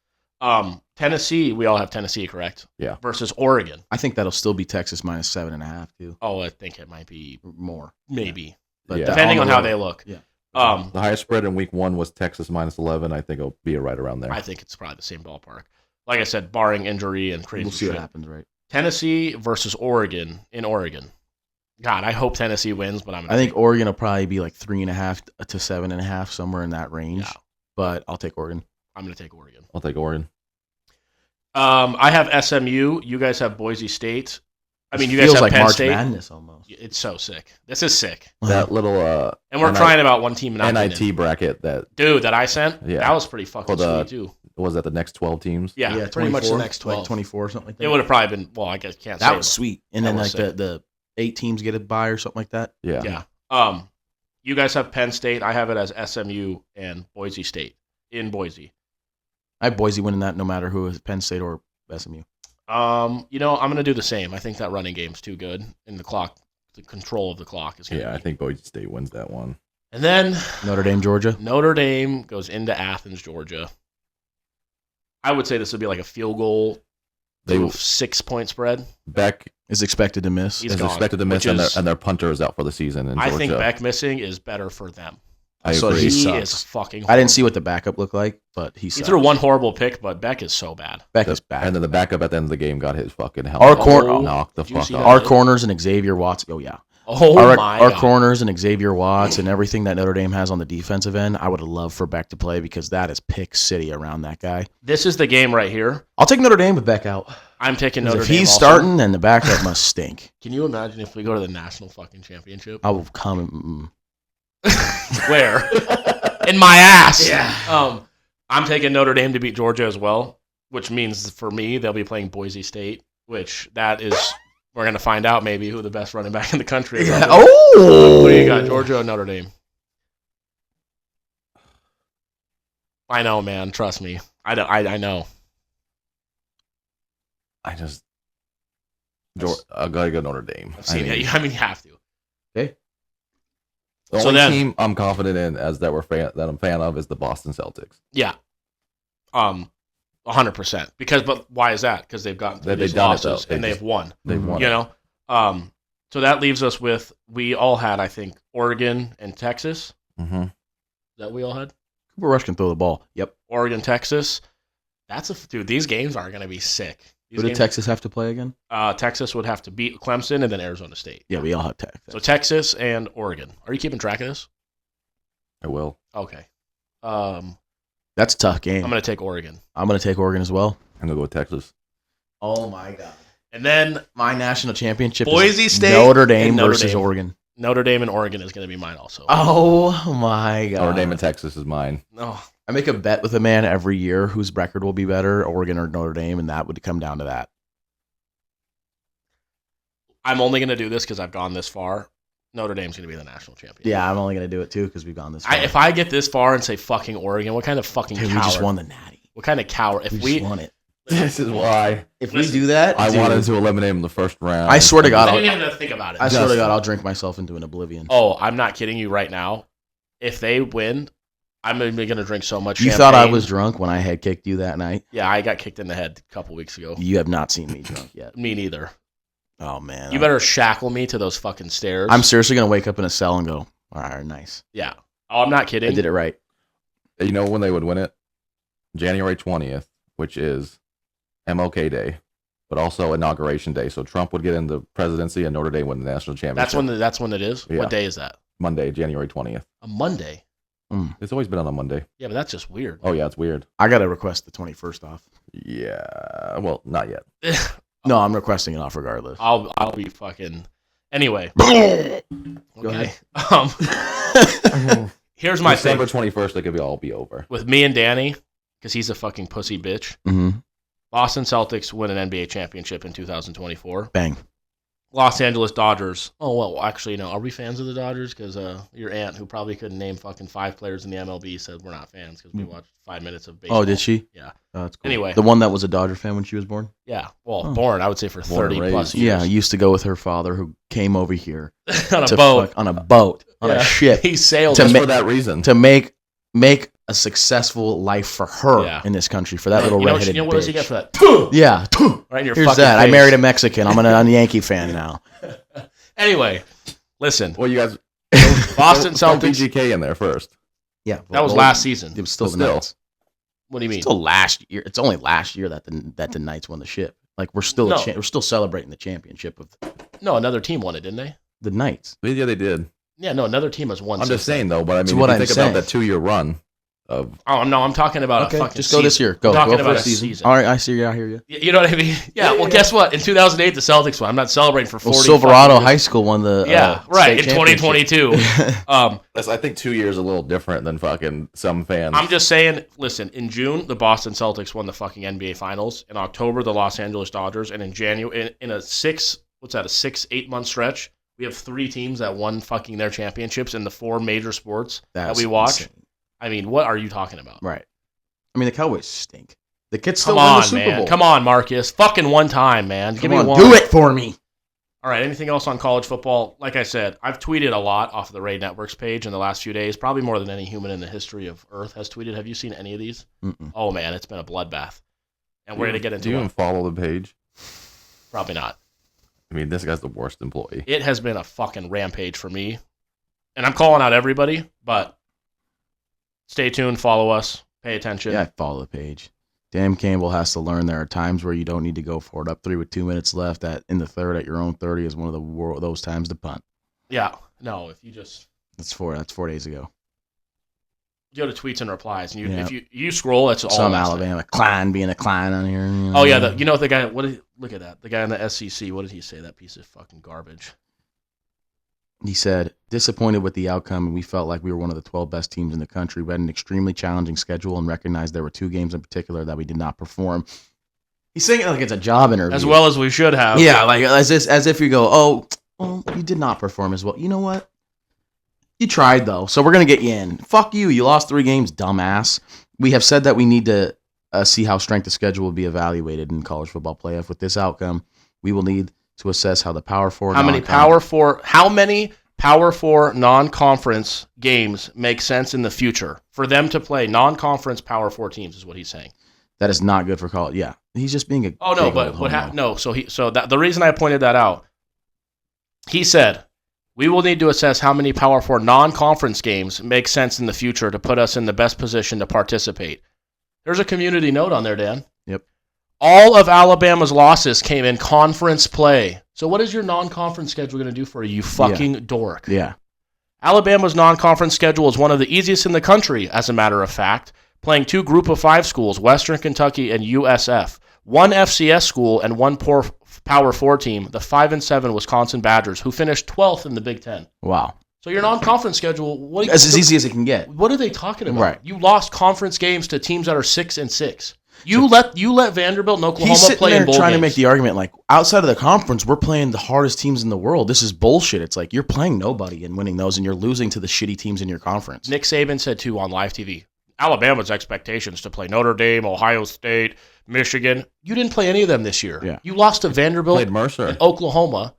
Speaker 2: Tennessee, we all have Tennessee, correct?
Speaker 3: Yeah.
Speaker 2: Versus Oregon.
Speaker 1: I think that'll still be Texas minus 7.5 too.
Speaker 2: Oh, I think it might be
Speaker 1: More.
Speaker 2: maybe,
Speaker 1: But
Speaker 3: Yeah.
Speaker 2: depending on
Speaker 1: the
Speaker 2: how
Speaker 1: road.
Speaker 2: they look.
Speaker 1: Yeah.
Speaker 3: The highest spread in week 1 was Texas minus 11. I think it'll be right around there.
Speaker 2: I think it's probably the same ballpark. Like I said, barring injury and crazy
Speaker 1: We'll see
Speaker 2: shit.
Speaker 1: what happens, right?
Speaker 2: Tennessee versus Oregon in Oregon. God, I hope Tennessee wins, but
Speaker 1: I think Oregon will probably be like 3.5 to 7.5, somewhere in that range.
Speaker 2: Yeah.
Speaker 1: But I'll take Oregon.
Speaker 2: I'm going to take Oregon.
Speaker 3: I'll take Oregon.
Speaker 2: I have SMU. You guys have Boise State. I mean,
Speaker 1: This
Speaker 2: you guys
Speaker 1: feels
Speaker 2: have
Speaker 1: like
Speaker 2: Penn
Speaker 1: March
Speaker 2: State.
Speaker 1: Madness almost.
Speaker 2: It's so sick. This is sick.
Speaker 3: That little
Speaker 2: And we're
Speaker 3: NIT
Speaker 2: crying about one team not
Speaker 3: NIT
Speaker 2: winning.
Speaker 3: bracket that
Speaker 2: Dude, that I sent,
Speaker 3: Yeah.
Speaker 2: that was pretty fucking
Speaker 3: For the-
Speaker 2: sweet, too.
Speaker 3: was that the next 12 teams.
Speaker 2: Yeah, pretty much the
Speaker 1: 24,
Speaker 2: next 12.
Speaker 1: like 24 or something like that.
Speaker 2: It would have probably been, well, I guess can't say
Speaker 1: That
Speaker 2: it,
Speaker 1: was
Speaker 2: but-
Speaker 1: sweet. And
Speaker 2: That
Speaker 1: then
Speaker 2: was
Speaker 1: like
Speaker 2: sick.
Speaker 1: the 8 teams get a bye or something like that.
Speaker 3: Yeah.
Speaker 2: Yeah. You guys have Penn State. I have it as SMU and Boise State in Boise.
Speaker 1: I have Boise winning that no matter who is Penn State or SMU.
Speaker 2: I'm going to do the same. I think that running game's too good, and the control of the clock is going to
Speaker 3: Yeah, I think Boise State wins that one.
Speaker 2: And then
Speaker 1: Notre Dame, Georgia.
Speaker 2: Notre Dame goes into Athens, Georgia. I would say this would be like a field goal,
Speaker 3: They
Speaker 2: 6-point spread.
Speaker 3: Beck
Speaker 1: Is expected to miss.
Speaker 2: He's
Speaker 3: is
Speaker 2: gone,
Speaker 3: expected to miss,
Speaker 2: which
Speaker 3: and
Speaker 2: is-
Speaker 3: their punter is out for the season in Georgia.
Speaker 2: I think Beck missing is better for them.
Speaker 3: I
Speaker 1: So
Speaker 3: agree.
Speaker 1: he
Speaker 2: He
Speaker 1: sucks.
Speaker 2: is fucking
Speaker 1: I didn't see
Speaker 2: horrible.
Speaker 1: what the backup looked like, but he
Speaker 2: He
Speaker 1: sucks.
Speaker 2: threw one horrible pick, but Beck is so bad.
Speaker 1: Beck is bad.
Speaker 3: And then the backup at the end of the game got his fucking helmet.
Speaker 1: Our corner-
Speaker 3: knocked the
Speaker 2: Did you
Speaker 3: fuck
Speaker 2: see
Speaker 3: off.
Speaker 2: that?
Speaker 1: Our corners and Xavier Watts. Oh yeah.
Speaker 2: Oh,
Speaker 1: our
Speaker 2: my God.
Speaker 1: corners and Xavier Watts and everything that Notre Dame has on the defensive end. I would have loved for Beck to play because that is pick city around that guy.
Speaker 2: This is the game right here.
Speaker 1: I'll take Notre Dame with Beck out.
Speaker 2: I'm taking
Speaker 1: 'Cause
Speaker 2: Notre
Speaker 1: if
Speaker 2: Dame
Speaker 1: he's
Speaker 2: also.
Speaker 1: starting, then the backup must stink.
Speaker 2: Can you imagine if we go to the national fucking championship?
Speaker 1: I will come.
Speaker 2: Where? In my ass.
Speaker 1: Yeah.
Speaker 2: I'm taking Notre Dame to beat Georgia as well, which means for me they'll be playing Boise State, which that is we're gonna find out maybe who the best running back in the country is.
Speaker 1: Yeah. Oh.
Speaker 2: What do you got, Georgia or Notre Dame? I know, man. Trust me. I know.
Speaker 3: I just, I gotta go Notre Dame.
Speaker 2: I've seen it. I mean, you have to.
Speaker 1: Okay.
Speaker 3: The
Speaker 2: So
Speaker 3: only
Speaker 2: then-
Speaker 3: team I'm confident in that I'm a fan of is the Boston Celtics.
Speaker 2: Yeah. 100%. But why is that? Because they've gotten through these losses and they've won.
Speaker 3: They've won.
Speaker 2: You know? So that leaves us with, we all had, I think, Oregon and Texas.
Speaker 3: Mm-hmm.
Speaker 2: Is that we all had?
Speaker 1: Cooper Rush can throw the ball. Yep.
Speaker 2: Oregon, Texas. Dude, these games are going to be sick.
Speaker 1: Who did Texas have to play again?
Speaker 2: Texas would have to beat Clemson and then Arizona State.
Speaker 1: Yeah, we all have Texas.
Speaker 2: So Texas and Oregon. Are you keeping track of this?
Speaker 3: I will.
Speaker 2: Okay.
Speaker 1: That's a tough game.
Speaker 2: I'm going to take Oregon.
Speaker 1: I'm going to take Oregon as well.
Speaker 3: I'm going to go with Texas.
Speaker 1: Oh, my God.
Speaker 2: And then
Speaker 1: my national championship
Speaker 2: Boise
Speaker 1: is
Speaker 2: State
Speaker 1: Notre Dame
Speaker 2: Notre
Speaker 1: versus
Speaker 2: Dame.
Speaker 1: Oregon.
Speaker 2: Notre Dame and Oregon is going to be mine also.
Speaker 1: Oh, my God.
Speaker 3: Notre Dame and Texas is mine.
Speaker 2: Oh.
Speaker 1: I make a bet with a man every year whose record will be better, Oregon or Notre Dame, and that would come down to that.
Speaker 2: I'm only going to do this because I've gone this far. Notre Dame's going to be the national champion.
Speaker 1: Yeah, I'm only going to do it, too, because we've gone this far.
Speaker 2: If I get this far and say fucking Oregon, what kind of fucking
Speaker 1: Dude,
Speaker 2: coward?
Speaker 1: we just won the Natty.
Speaker 2: What kind of coward? If
Speaker 1: We just won it.
Speaker 3: This is why.
Speaker 1: If we do that,
Speaker 3: I
Speaker 1: dude,
Speaker 3: wanted to eliminate him in the first round.
Speaker 1: I swear to God,
Speaker 2: I didn't even think about it.
Speaker 1: I swear to God, I'll drink myself into an oblivion.
Speaker 2: Oh, I'm not kidding you right now. If they win, I'm going to drink so much
Speaker 1: You
Speaker 2: champagne.
Speaker 1: thought I was drunk when I had kicked you that night?
Speaker 2: Yeah, I got kicked in the head a couple weeks ago.
Speaker 1: You have not seen me drunk yet.
Speaker 2: Me neither.
Speaker 1: Oh, man.
Speaker 2: You better shackle me to those fucking stairs.
Speaker 1: I'm seriously going to wake up in a cell and go, all right, nice.
Speaker 2: Yeah. Oh, I'm not kidding.
Speaker 1: I did it right.
Speaker 3: You know when they would win it? January 20th, which is MLK Day, but also Inauguration Day. So Trump would get in the presidency and Notre Dame win the national championship.
Speaker 2: That's when it is?
Speaker 3: Yeah.
Speaker 2: What day is that?
Speaker 3: Monday, January 20th.
Speaker 2: A Monday?
Speaker 3: It's always been on a Monday.
Speaker 2: Yeah, but that's just weird.
Speaker 3: Oh, yeah, it's weird.
Speaker 1: I got to request the 21st off.
Speaker 3: Yeah. Well, not yet.
Speaker 1: No, I'm requesting it off regardless.
Speaker 2: I'll be fucking... Anyway.
Speaker 1: Go
Speaker 2: Okay.
Speaker 1: ahead.
Speaker 2: Here's my
Speaker 3: December
Speaker 2: thing.
Speaker 3: 21st, it could all be over.
Speaker 2: With me and Danny, because he's a fucking pussy bitch,
Speaker 1: Mm-hmm.
Speaker 2: Boston Celtics win an NBA championship in 2024.
Speaker 1: Bang.
Speaker 2: Los Angeles Dodgers. Oh, well, actually, no. Are we fans of the Dodgers? Because your aunt, who probably couldn't name fucking 5 players in the MLB, said we're not fans because we watched 5 minutes of baseball.
Speaker 1: Oh, did she?
Speaker 2: Yeah.
Speaker 1: Oh, that's cool.
Speaker 2: Anyway.
Speaker 1: The one that was a Dodger fan when she was born?
Speaker 2: Yeah. Well,
Speaker 1: Oh.
Speaker 2: born, I would say, for
Speaker 3: Born
Speaker 2: 30
Speaker 3: and
Speaker 2: plus
Speaker 3: raised.
Speaker 1: Yeah, I
Speaker 2: years.
Speaker 1: used to go with her father who came over here.
Speaker 2: On a
Speaker 1: to
Speaker 2: boat.
Speaker 1: on a boat. On
Speaker 2: Yeah.
Speaker 1: a ship.
Speaker 2: He sailed.
Speaker 1: To
Speaker 3: Just
Speaker 1: ma-
Speaker 3: for that reason.
Speaker 1: to make a successful life for her
Speaker 2: Yeah.
Speaker 1: in this country, for that little
Speaker 2: you know
Speaker 1: redheaded
Speaker 2: what does he get
Speaker 1: bitch.
Speaker 2: for that?
Speaker 1: Yeah.
Speaker 2: Right in your
Speaker 1: Here's
Speaker 2: fucking
Speaker 1: that. I
Speaker 2: face.
Speaker 1: married a Mexican. I'm a Yankee fan now.
Speaker 2: Anyway, listen.
Speaker 3: Well, you guys...
Speaker 2: Boston
Speaker 3: throw
Speaker 2: Celtics.
Speaker 3: BGK in there first.
Speaker 1: Yeah.
Speaker 2: That was
Speaker 1: well,
Speaker 2: last season.
Speaker 1: It was still
Speaker 3: But
Speaker 1: the
Speaker 3: still.
Speaker 1: Knights.
Speaker 2: What do you mean?
Speaker 1: Still last year. It's only last year that the Knights won the ship. Like we're still
Speaker 2: No.
Speaker 1: we're still celebrating the championship of
Speaker 2: No, another team won it, didn't they?
Speaker 1: the Knights.
Speaker 3: Yeah, they did.
Speaker 2: Yeah, no, another team has won.
Speaker 3: I'm
Speaker 2: since
Speaker 3: just saying, though, but I mean,
Speaker 1: That's
Speaker 3: if
Speaker 1: what
Speaker 3: you
Speaker 1: I'm
Speaker 3: think
Speaker 1: saying.
Speaker 3: about that 2-year run of...
Speaker 2: Oh, no, I'm talking about
Speaker 1: Okay,
Speaker 2: a fucking
Speaker 1: just go this
Speaker 2: season.
Speaker 1: year. Go
Speaker 2: I'm talking
Speaker 1: for
Speaker 2: about
Speaker 1: a
Speaker 2: a season.
Speaker 1: All right, I see you. I hear you.
Speaker 2: You know what I mean? Yeah, well, guess what? In 2008, the Celtics won. I'm not celebrating for 40
Speaker 1: Well, Silverado
Speaker 2: fucking
Speaker 1: High
Speaker 2: years.
Speaker 1: School won the
Speaker 2: Yeah, right,
Speaker 1: state
Speaker 2: in 2022.
Speaker 3: I think 2 years a little different than fucking some fans.
Speaker 2: I'm just saying, listen, in June, the Boston Celtics won the fucking NBA Finals. In October, the Los Angeles Dodgers. And in January, in a 6-8 month stretch, we have 3 teams that won fucking their championships in the 4 major sports that we watch.
Speaker 1: insane.
Speaker 2: I mean, what are you talking about?
Speaker 1: Right. I mean, the Cowboys stink. The kids still
Speaker 2: Come
Speaker 1: win the
Speaker 2: on,
Speaker 1: Super
Speaker 2: man.
Speaker 1: Bowl.
Speaker 2: Come on, Marcus. Fucking one time, man. Give
Speaker 1: Come
Speaker 2: me
Speaker 1: on,
Speaker 2: one.
Speaker 1: do it for me.
Speaker 2: All right, anything else on college football? Like I said, I've tweeted a lot off of the Raid Networks page in the last few days, probably more than any human in the history of Earth has tweeted. Have you seen any of these?
Speaker 1: Mm-mm.
Speaker 2: Oh, man, it's been a bloodbath. And we're going to get
Speaker 3: Do
Speaker 2: into
Speaker 3: you even
Speaker 2: it.
Speaker 3: follow the page?
Speaker 2: Probably not.
Speaker 3: I mean, this guy's the worst employee.
Speaker 2: It has been a fucking rampage for me. And I'm calling out everybody, but stay tuned, follow us, pay attention.
Speaker 1: Yeah, I follow the page. Dan Campbell has to learn there are times where you don't need to go for it. Up 3 with 2 minutes left. That in the third at your own 30 is one of those times to punt.
Speaker 2: Yeah. No, if you just
Speaker 1: That's 4 days ago.
Speaker 2: go to tweets and replies, and
Speaker 1: Yeah.
Speaker 2: if you scroll, that's all.
Speaker 1: Some
Speaker 2: that's there.
Speaker 1: Alabama Klein being a Klein on here.
Speaker 2: Oh yeah, the guy. Look at that. The guy in the SEC. What did he say? That piece of fucking garbage.
Speaker 1: He said, disappointed with the outcome, and we felt like we were one of the 12 best teams in the country. We had an extremely challenging schedule and recognized there were 2 games in particular that we did not perform. He's saying it like it's a job interview.
Speaker 2: As well as we should have.
Speaker 1: Yeah, like as if you go, oh, well, you did not perform as well. You know what? You tried, though, so we're going to get you in. Fuck you. You lost 3 games, dumbass. We have said that we need to see how strength of schedule will be evaluated in college football playoff. With this outcome, we will need to assess how the Power 4...
Speaker 2: How many Power 4 non-conference games make sense in the future for them to play non-conference Power 4 teams is what he's saying.
Speaker 1: That is not good for college. Yeah, he's just being a.
Speaker 2: Oh no,
Speaker 1: big
Speaker 2: but
Speaker 1: old
Speaker 2: what
Speaker 1: homo.
Speaker 2: happened? No, the reason I pointed that out, he said, we will need to assess how many Power 4 non-conference games make sense in the future to put us in the best position to participate. There's a community note on there, Dan.
Speaker 1: Yep.
Speaker 2: All of Alabama's losses came in conference play. So what is your non-conference schedule going to do for you fucking dork?
Speaker 1: Yeah.
Speaker 2: Alabama's non-conference schedule is one of the easiest in the country, as a matter of fact, playing 2 Group of 5 schools, Western Kentucky and USF, 1 FCS school, and 1 Power 4 team, the 5-7 Wisconsin Badgers, who finished 12th in the Big Ten.
Speaker 1: Wow.
Speaker 2: So your non-conference schedule,
Speaker 1: That's as easy as it can get.
Speaker 2: What are they talking about?
Speaker 1: Right.
Speaker 2: You lost conference games to teams that are 6-6. You let Vanderbilt and Oklahoma
Speaker 1: He's sitting
Speaker 2: play
Speaker 1: there
Speaker 2: in bowl
Speaker 1: trying
Speaker 2: games.
Speaker 1: to make the argument like outside of the conference, we're playing the hardest teams in the world. This is bullshit. It's like you're playing nobody and winning those, and you're losing to the shitty teams in your conference.
Speaker 2: Nick Saban said too on live TV, Alabama's expectations to play Notre Dame, Ohio State, Michigan. You didn't play any of them this year.
Speaker 1: Yeah.
Speaker 2: You lost to Vanderbilt
Speaker 3: Played Mercer.
Speaker 2: and Oklahoma.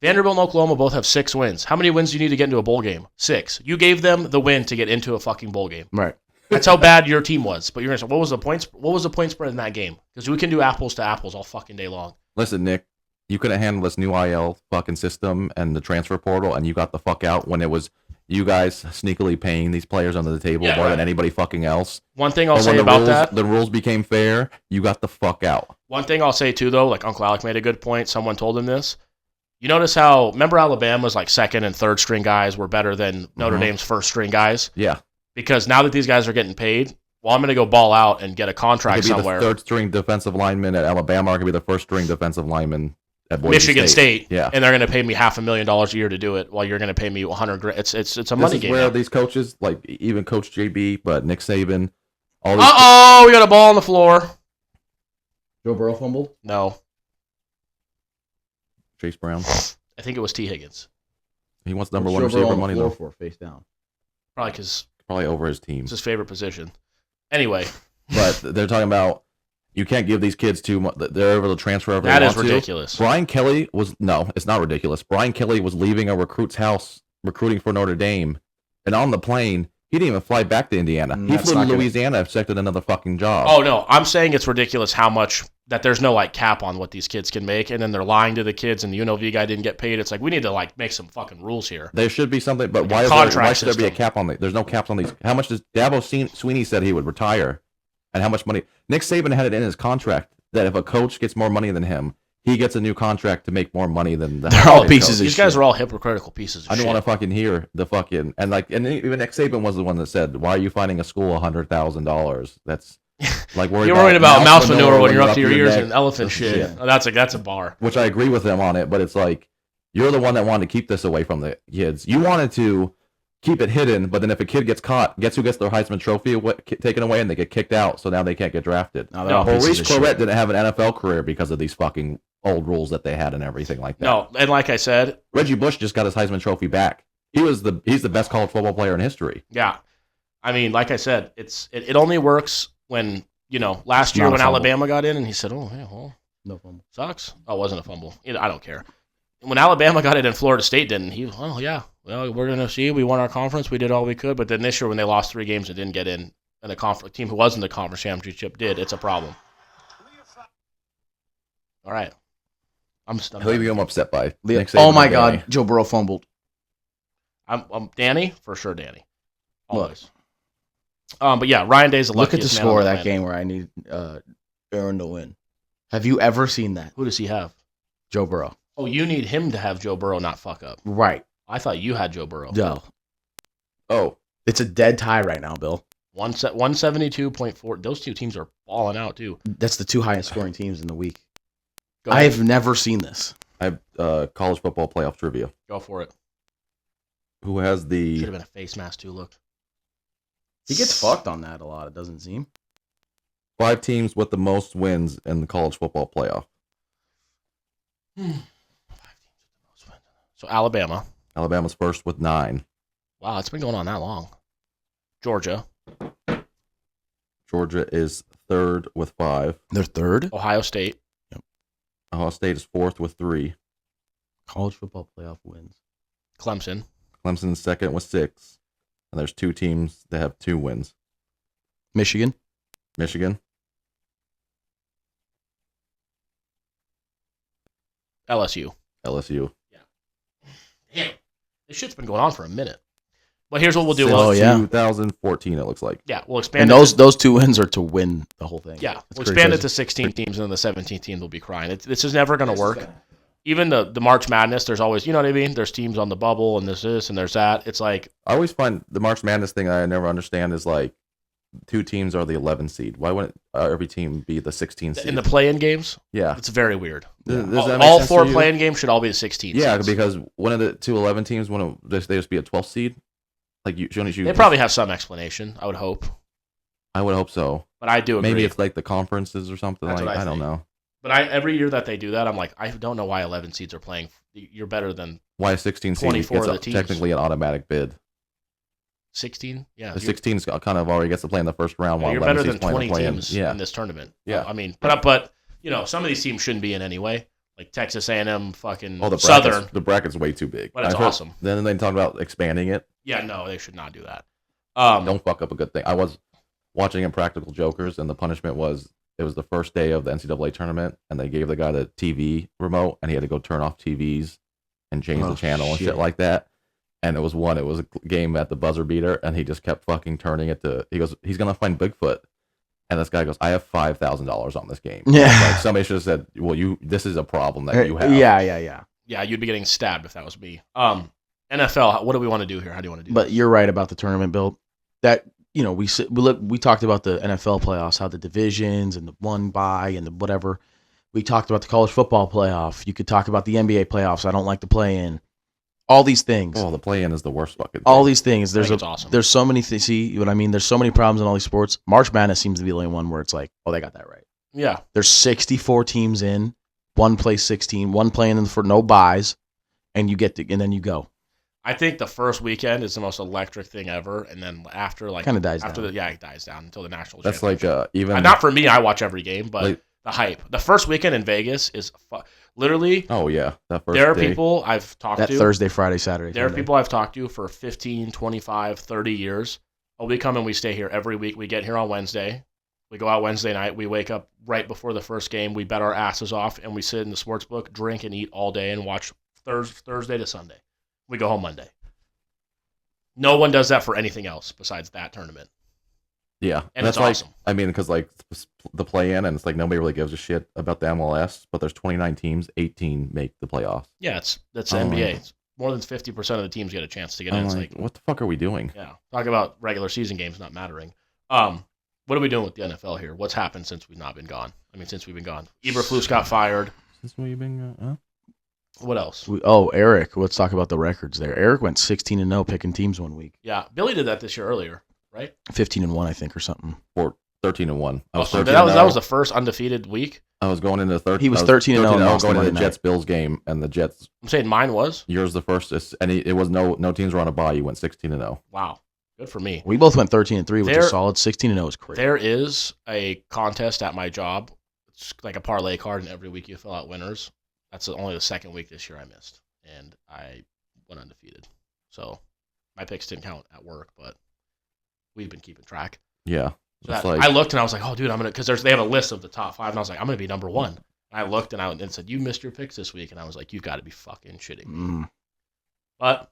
Speaker 2: Vanderbilt and Oklahoma both have 6 wins. How many wins do you need to get into a bowl game? 6. You gave them the win to get into a fucking bowl game.
Speaker 1: Right.
Speaker 2: That's how bad your team was. But you're gonna say, what was the points? What was the point spread in that game? Because we can do apples to apples all fucking day long.
Speaker 3: Listen, Nick, you could have handled this new IL fucking system and the transfer portal, and you got the fuck out when it was you guys sneakily paying these players under the table
Speaker 2: Yeah,
Speaker 3: more
Speaker 2: right.
Speaker 3: than anybody fucking else.
Speaker 2: One thing I'll
Speaker 3: And when
Speaker 2: say
Speaker 3: the
Speaker 2: about
Speaker 3: rules,
Speaker 2: that.
Speaker 3: the rules became fair, you got the fuck out.
Speaker 2: One thing I'll say too, though, like Uncle Alec made a good point. Someone told him this. You notice how remember Alabama's like 2nd and 3rd string guys were better than Notre Dame's 1st string guys
Speaker 3: Yeah.
Speaker 2: because now that these guys are getting paid, well, I'm going to go ball out and get a contract
Speaker 3: Could be
Speaker 2: somewhere.
Speaker 3: the 3rd string defensive lineman at Alabama, or could be the 1st string defensive lineman at Boise
Speaker 2: Michigan State,
Speaker 3: Yeah.
Speaker 2: and they're going to pay me $500,000 a year to do it, while you're going to pay me $100,000. It's a money
Speaker 3: This is
Speaker 2: game.
Speaker 3: where
Speaker 2: now.
Speaker 3: these coaches, like even Coach JB, but Nick Saban, all these
Speaker 2: We got a ball on the floor.
Speaker 1: Joe Burrow fumbled.
Speaker 2: No,
Speaker 3: Chase Brown.
Speaker 2: I think it was T. Higgins.
Speaker 3: He wants number
Speaker 1: What's
Speaker 3: 1
Speaker 1: Joe Burrow
Speaker 3: receiver
Speaker 1: on the
Speaker 3: money
Speaker 1: floor
Speaker 3: though.
Speaker 1: for face down.
Speaker 2: Probably because
Speaker 3: Probably over his team.
Speaker 2: it's his favorite position. Anyway,
Speaker 3: But they're talking about you can't give these kids too much. They're able to transfer over.
Speaker 2: that is ridiculous.
Speaker 3: Brian Kelly was it's not ridiculous. Brian Kelly was leaving a recruit's house recruiting for Notre Dame, and on the plane he didn't even fly back to Indiana. He
Speaker 1: That's
Speaker 3: flew
Speaker 1: not
Speaker 3: to
Speaker 1: gonna-
Speaker 3: Louisiana, accepted another fucking job.
Speaker 2: Oh no, I'm saying it's ridiculous how much that there's no like cap on what these kids can make, and then they're lying to the kids, and the UNLV guy didn't get paid. It's like we need to like make some fucking rules here.
Speaker 3: There should be something, but
Speaker 2: Like a
Speaker 3: why
Speaker 2: contract
Speaker 3: should there be a
Speaker 2: system.
Speaker 3: cap on There's no caps on these. How much does Sweeney said he would retire, and how much money? Nick Saban had it in his contract that if a coach gets more money than him, he gets a new contract to make more money than the.
Speaker 1: They're all
Speaker 3: head
Speaker 1: pieces
Speaker 3: coach.
Speaker 1: of
Speaker 2: These guys
Speaker 1: shit.
Speaker 2: are all hypocritical pieces of
Speaker 3: I
Speaker 2: shit.
Speaker 3: don't want to fucking hear the fucking and even Nick Saban was the one that said, "Why are you finding a school $100,000?" That's like
Speaker 2: You're worried about mouse manure when you're up to your ears
Speaker 3: neck.
Speaker 2: in elephant
Speaker 3: That's
Speaker 2: shit.
Speaker 3: shit.
Speaker 2: Oh, that's a bar.
Speaker 3: Which I agree with them on it, but it's like you're the one that wanted to keep this away from the kids. You wanted to keep it hidden, but then if a kid gets caught, guess who gets their Heisman Trophy taken away and they get kicked out, so now they can't get drafted.
Speaker 1: No, they're all
Speaker 3: Maurice
Speaker 1: pieces of shit.
Speaker 3: Clarett didn't have an NFL career because of these fucking old rules that they had and everything like that.
Speaker 2: No, and like I said,
Speaker 3: Reggie Bush just got his Heisman Trophy back. He's the best college football player in history.
Speaker 2: yeah. I mean, like I said, it only works when last year
Speaker 1: Not a
Speaker 2: when
Speaker 1: fumble.
Speaker 2: Alabama got in and he said, "Oh, yeah, well,
Speaker 1: No fumble.
Speaker 2: sucks." Oh, it wasn't a fumble. I don't care. When Alabama got it and Florida State didn't, we're gonna see. We won our conference. We did all we could. But then this year, when they lost 3 games and didn't get in, and the team who was in the conference championship did, it's a problem. All right, I'm
Speaker 3: Who are you upset by? Nick Saban
Speaker 1: Oh my
Speaker 3: or Danny?
Speaker 1: God, Joe Burrow fumbled.
Speaker 2: I'm Danny for sure. Danny, always. But yeah, Ryan Day's the
Speaker 1: Look at the
Speaker 2: luckiest man on
Speaker 1: score of
Speaker 2: the
Speaker 1: that
Speaker 2: planet.
Speaker 1: game where I need Aaron to win. Have you ever seen that?
Speaker 2: Who does he have?
Speaker 1: Joe Burrow.
Speaker 2: Oh, you need him to have Joe Burrow not fuck up.
Speaker 1: Right.
Speaker 2: I thought you had Joe Burrow.
Speaker 1: No.
Speaker 3: Oh,
Speaker 1: It's a dead tie right now, Bill.
Speaker 2: 172.4. Those two teams are balling out too.
Speaker 1: That's the 2 highest scoring teams in the week.
Speaker 2: Go ahead.
Speaker 1: I've never seen this.
Speaker 3: I have college football playoff trivia.
Speaker 2: Go for it.
Speaker 3: Who has
Speaker 2: Should
Speaker 3: the
Speaker 2: have been a face mask too. Look.
Speaker 1: He gets fucked on that a lot, it doesn't seem.
Speaker 3: 5 teams with the most wins in the college football playoff?
Speaker 2: So Alabama.
Speaker 3: Alabama's first with 9.
Speaker 2: Wow, it's been going on that long. Georgia,
Speaker 3: Georgia is third with 5.
Speaker 1: They're third.
Speaker 2: Ohio State,
Speaker 3: Ohio State is fourth with 3.
Speaker 1: College football playoff wins.
Speaker 2: Clemson,
Speaker 3: Clemson's second with 6. And there's 2 teams that have 2 wins.
Speaker 1: Michigan.
Speaker 3: Michigan,
Speaker 2: LSU.
Speaker 3: LSU.
Speaker 2: Damn. This shit's been going on for a minute. Well, here's what we'll do.
Speaker 1: Oh, yeah.
Speaker 3: 2014, it looks like.
Speaker 2: Yeah, we'll expand
Speaker 1: And those 2 wins are to win the whole thing.
Speaker 2: Yeah,
Speaker 1: That's
Speaker 2: we'll
Speaker 1: pretty
Speaker 2: expand it
Speaker 1: crazy.
Speaker 2: to 16 teams, and then the 17th team will be crying. This is never going to work. Even the March Madness, there's always, you know what I mean? There's teams on the bubble, and there's this, and there's that. It's like...
Speaker 3: I always find the March Madness thing I never understand is like 2 teams are the 11 seed. Why wouldn't every team be the 16 seed?
Speaker 2: In the play-in games?
Speaker 3: Yeah.
Speaker 2: It's very weird.
Speaker 3: Does that make
Speaker 2: All
Speaker 3: sense
Speaker 2: 4
Speaker 3: to you?
Speaker 2: play-in games should all be the 16
Speaker 3: Yeah,
Speaker 2: seeds.
Speaker 3: because one of the 2 11 teams, they just be a 12th seed. Like
Speaker 2: They probably have some explanation, I would hope.
Speaker 3: I would hope so.
Speaker 2: But I do agree.
Speaker 3: Maybe it's like the conferences or something.
Speaker 2: That's
Speaker 3: Like
Speaker 2: what I
Speaker 3: I don't
Speaker 2: think.
Speaker 3: know.
Speaker 2: But every year that they do that, I'm like, I don't know why 11 seeds are playing. You're better than
Speaker 3: Why a 16 seed
Speaker 2: 24
Speaker 3: gets
Speaker 2: of the teams.
Speaker 3: technically an automatic bid.
Speaker 2: 16. Yeah,
Speaker 3: The 16 kind of already gets to play in the first round while
Speaker 2: you're
Speaker 3: 11
Speaker 2: better
Speaker 3: seeds
Speaker 2: than
Speaker 3: play
Speaker 2: 20
Speaker 3: in.
Speaker 2: teams
Speaker 3: Yeah.
Speaker 2: in this tournament.
Speaker 3: Yeah.
Speaker 2: I mean, but some of these teams shouldn't be in anyway. Like Texas A&M, fucking
Speaker 3: Oh, the
Speaker 2: Southern.
Speaker 3: bracket's way too big.
Speaker 2: But it's
Speaker 3: I've heard-
Speaker 2: awesome.
Speaker 3: Then they talk about expanding it.
Speaker 2: Yeah, no, they should not do that.
Speaker 3: Don't fuck up a good thing. I was watching Impractical Jokers, and the punishment was it was the first day of the NCAA tournament, and they gave the guy the TV remote, and he had to go turn off TVs and change the channel and shit like that. And it was a game at the buzzer beater, and he just kept fucking turning it to. He goes, he's gonna find Bigfoot, and this guy goes, I have $5,000 on this game.
Speaker 1: Yeah.
Speaker 3: Like somebody should have said, well, this is a problem that you have.
Speaker 1: Yeah.
Speaker 2: Yeah, you'd be getting stabbed if that was me. NFL, what do we want to do here? How do you want to do
Speaker 1: But
Speaker 2: this?
Speaker 1: you're right about the tournament, Bill. That we talked about the NFL playoffs, how the divisions and the one bye and the whatever. We talked about the college football playoff. You could talk about the NBA playoffs. I don't like to play in. All these things.
Speaker 3: Oh, the play-in is the worst fucking thing.
Speaker 1: All these things.
Speaker 2: I think it's awesome.
Speaker 1: There's so many things. See what I mean? There's so many problems in all these sports. March Madness seems to be the only one where it's like, oh, they got that right.
Speaker 2: Yeah.
Speaker 1: There's 64 teams in. One plays 16. One playing in for no buys, and then you go.
Speaker 2: I think the first weekend is the most electric thing ever, and then after
Speaker 1: Kinda dies
Speaker 2: after
Speaker 1: down.
Speaker 2: it dies down until the national
Speaker 3: That's
Speaker 2: championship.
Speaker 3: like even
Speaker 2: Not for me. I watch every game, but
Speaker 3: Like-
Speaker 2: the hype. The first weekend in Vegas is literally.
Speaker 3: Oh yeah, that first
Speaker 2: There are
Speaker 3: day.
Speaker 2: people I've talked
Speaker 1: That
Speaker 2: to.
Speaker 1: Thursday, Friday, Saturday.
Speaker 2: There are
Speaker 1: Sunday.
Speaker 2: people I've talked to for 15, 25, 30 years. Oh, we come and we stay here every week. We get here on Wednesday. We go out Wednesday night. We wake up right before the first game. We bet our asses off, and we sit in the sports book, drink, and eat all day and watch Thursday to Sunday. We go home Monday. No one does that for anything else besides that tournament.
Speaker 3: Yeah,
Speaker 2: And
Speaker 3: that's
Speaker 2: it's
Speaker 3: like,
Speaker 2: awesome.
Speaker 3: I mean, because like the play-in, and it's like nobody really gives a shit about the MLS, but there's 29 teams, 18 make the playoffs.
Speaker 2: Yeah, that's the
Speaker 3: Oh,
Speaker 2: NBA.
Speaker 3: my-
Speaker 2: It's more than 50% of the teams get a chance to get in.
Speaker 3: I'm
Speaker 2: It's
Speaker 3: like,
Speaker 2: like,
Speaker 3: what the fuck are we doing?
Speaker 2: yeah, talk about regular season games not mattering. What are we doing with the NFL here? What's happened since we've not been gone? I mean, since we've been gone. Eberflus got fired.
Speaker 3: Since we've been,
Speaker 2: What else?
Speaker 1: Eric. Let's talk about the records there. Eric went 16-0 picking teams one week.
Speaker 2: Yeah, Billy did that this year earlier, right?
Speaker 1: 15-1, I think, or something.
Speaker 3: or 13-1. I was
Speaker 2: So
Speaker 3: 13
Speaker 2: that was the first undefeated week.
Speaker 3: I was going into the third.
Speaker 1: He was
Speaker 3: I
Speaker 1: 13-0 and lost
Speaker 3: going
Speaker 1: on
Speaker 3: into the
Speaker 1: Monday
Speaker 3: Jets Bills game, and the Jets.
Speaker 2: I'm saying mine was.
Speaker 3: Yours the first, and it was no teams were on a bye. You went 16-0.
Speaker 2: Wow, good for me.
Speaker 1: We both went 13-3, which
Speaker 2: There-
Speaker 1: is solid. 16-0 is crazy.
Speaker 2: There is a contest at my job. It's like a parlay card, and every week you fill out winners. That's only the second week this year I missed, and I went undefeated. So my picks didn't count at work, but we've been keeping track.
Speaker 3: Yeah,
Speaker 2: So
Speaker 3: it's
Speaker 2: that-
Speaker 3: like
Speaker 2: I looked and I was like, oh, dude, I'm gonna because they have a list of the top 5, and I was like, I'm gonna be number 1. And I looked and said, you missed your picks this week, and I was like, you got to be fucking shitting me. But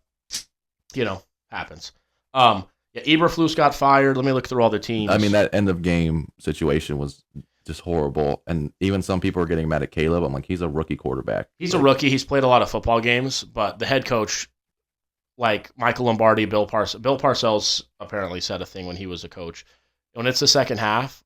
Speaker 2: happens. Yeah, Eberflus got fired. Let me look through all the teams.
Speaker 3: I mean, that end of game situation was just horrible, and even some people are getting mad at Caleb. I'm like, he's a rookie quarterback.
Speaker 2: He's a rookie. He's played a lot of football games, but the head coach, like Michael Lombardi, Bill Parcells apparently said a thing when he was a coach. When it's the second half,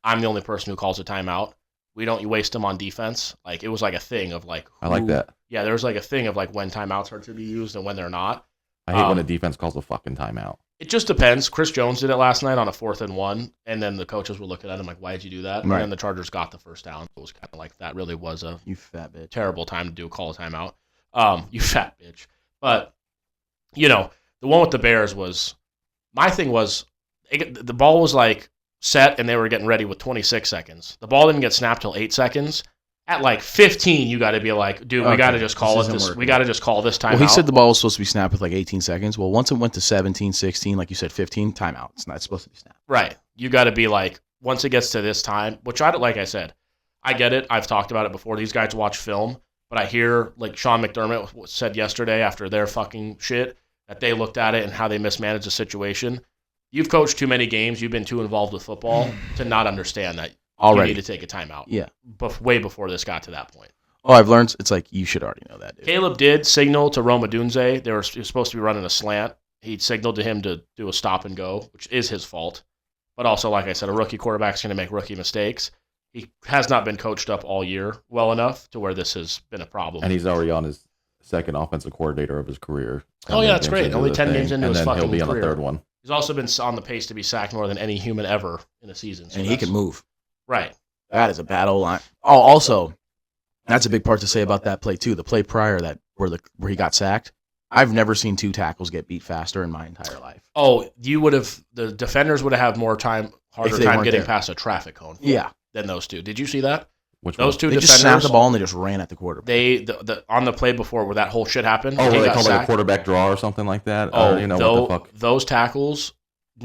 Speaker 2: I'm the only person who calls a timeout. We don't waste them on defense. Like, it was like a thing of like.
Speaker 3: I like that.
Speaker 2: Yeah, there was like a thing of like when timeouts are to be used and when they're not.
Speaker 3: I hate when a defense calls a fucking timeout.
Speaker 2: It just depends. Chris Jones did it last night on a 4th and 1, and then the coaches were looking at him like, why did you do that? And
Speaker 1: Right.
Speaker 2: then the Chargers got the first down. It was kind of like that really was a
Speaker 1: You fat bitch.
Speaker 2: terrible time to call a timeout. You fat bitch. But, the one with the Bears was, my thing was, the ball was like set and they were getting ready with 26 seconds. The ball didn't get snapped till 8 seconds. At like 15, you got to be like, dude, we
Speaker 1: Okay,
Speaker 2: got to just call
Speaker 1: this
Speaker 2: it
Speaker 1: isn't
Speaker 2: this.
Speaker 1: working.
Speaker 2: We got to just call this timeout.
Speaker 1: Well, he said the ball was supposed to be snapped with like 18 seconds. Well, once it went to 17, 16, like you said, 15, timeout. It's not supposed to be snapped.
Speaker 2: Right. You got to be like, once it gets to this time, which like I said, I get it. I've talked about it before. These guys watch film. But I hear, like Sean McDermott said yesterday after their fucking shit, that they looked at it and how they mismanaged the situation. You've coached too many games. You've been too involved with football to not understand that you need to take a timeout.
Speaker 1: Yeah.
Speaker 2: Way before this got to that point.
Speaker 1: Oh, I've learned. It's like you should already know that, dude.
Speaker 2: Caleb did signal to Roma Dunze. He was supposed to be running a slant. He signaled to him to do a stop and go, which is his fault. But also, like I said, a rookie quarterback's going to make rookie mistakes. He has not been coached up all year well enough to where this has been a problem.
Speaker 3: And he's already on his second offensive coordinator of his career.
Speaker 2: Oh, yeah, that's great. Only 10 games into his fucking career.
Speaker 3: And then he'll be on the third one.
Speaker 2: He's also been on the pace to be sacked more than any human ever in a season. So
Speaker 1: and he can move.
Speaker 2: Right.
Speaker 1: That is a bad O-line. Oh, also, that's a big part to say about that play, too. The play prior where he got sacked, I've never seen 2 tackles get beat faster in my entire life.
Speaker 2: Oh, the defenders would have had harder time getting past a traffic cone.
Speaker 1: Yeah.
Speaker 2: Than those two. Did you see that?
Speaker 3: Those
Speaker 2: two
Speaker 1: they
Speaker 2: defenders
Speaker 1: just snapped the ball and they just ran at the quarterback.
Speaker 2: On the play before where that whole shit happened.
Speaker 3: Oh, where they called it a quarterback draw or something like that?
Speaker 2: Oh,
Speaker 3: what the fuck?
Speaker 2: Those tackles,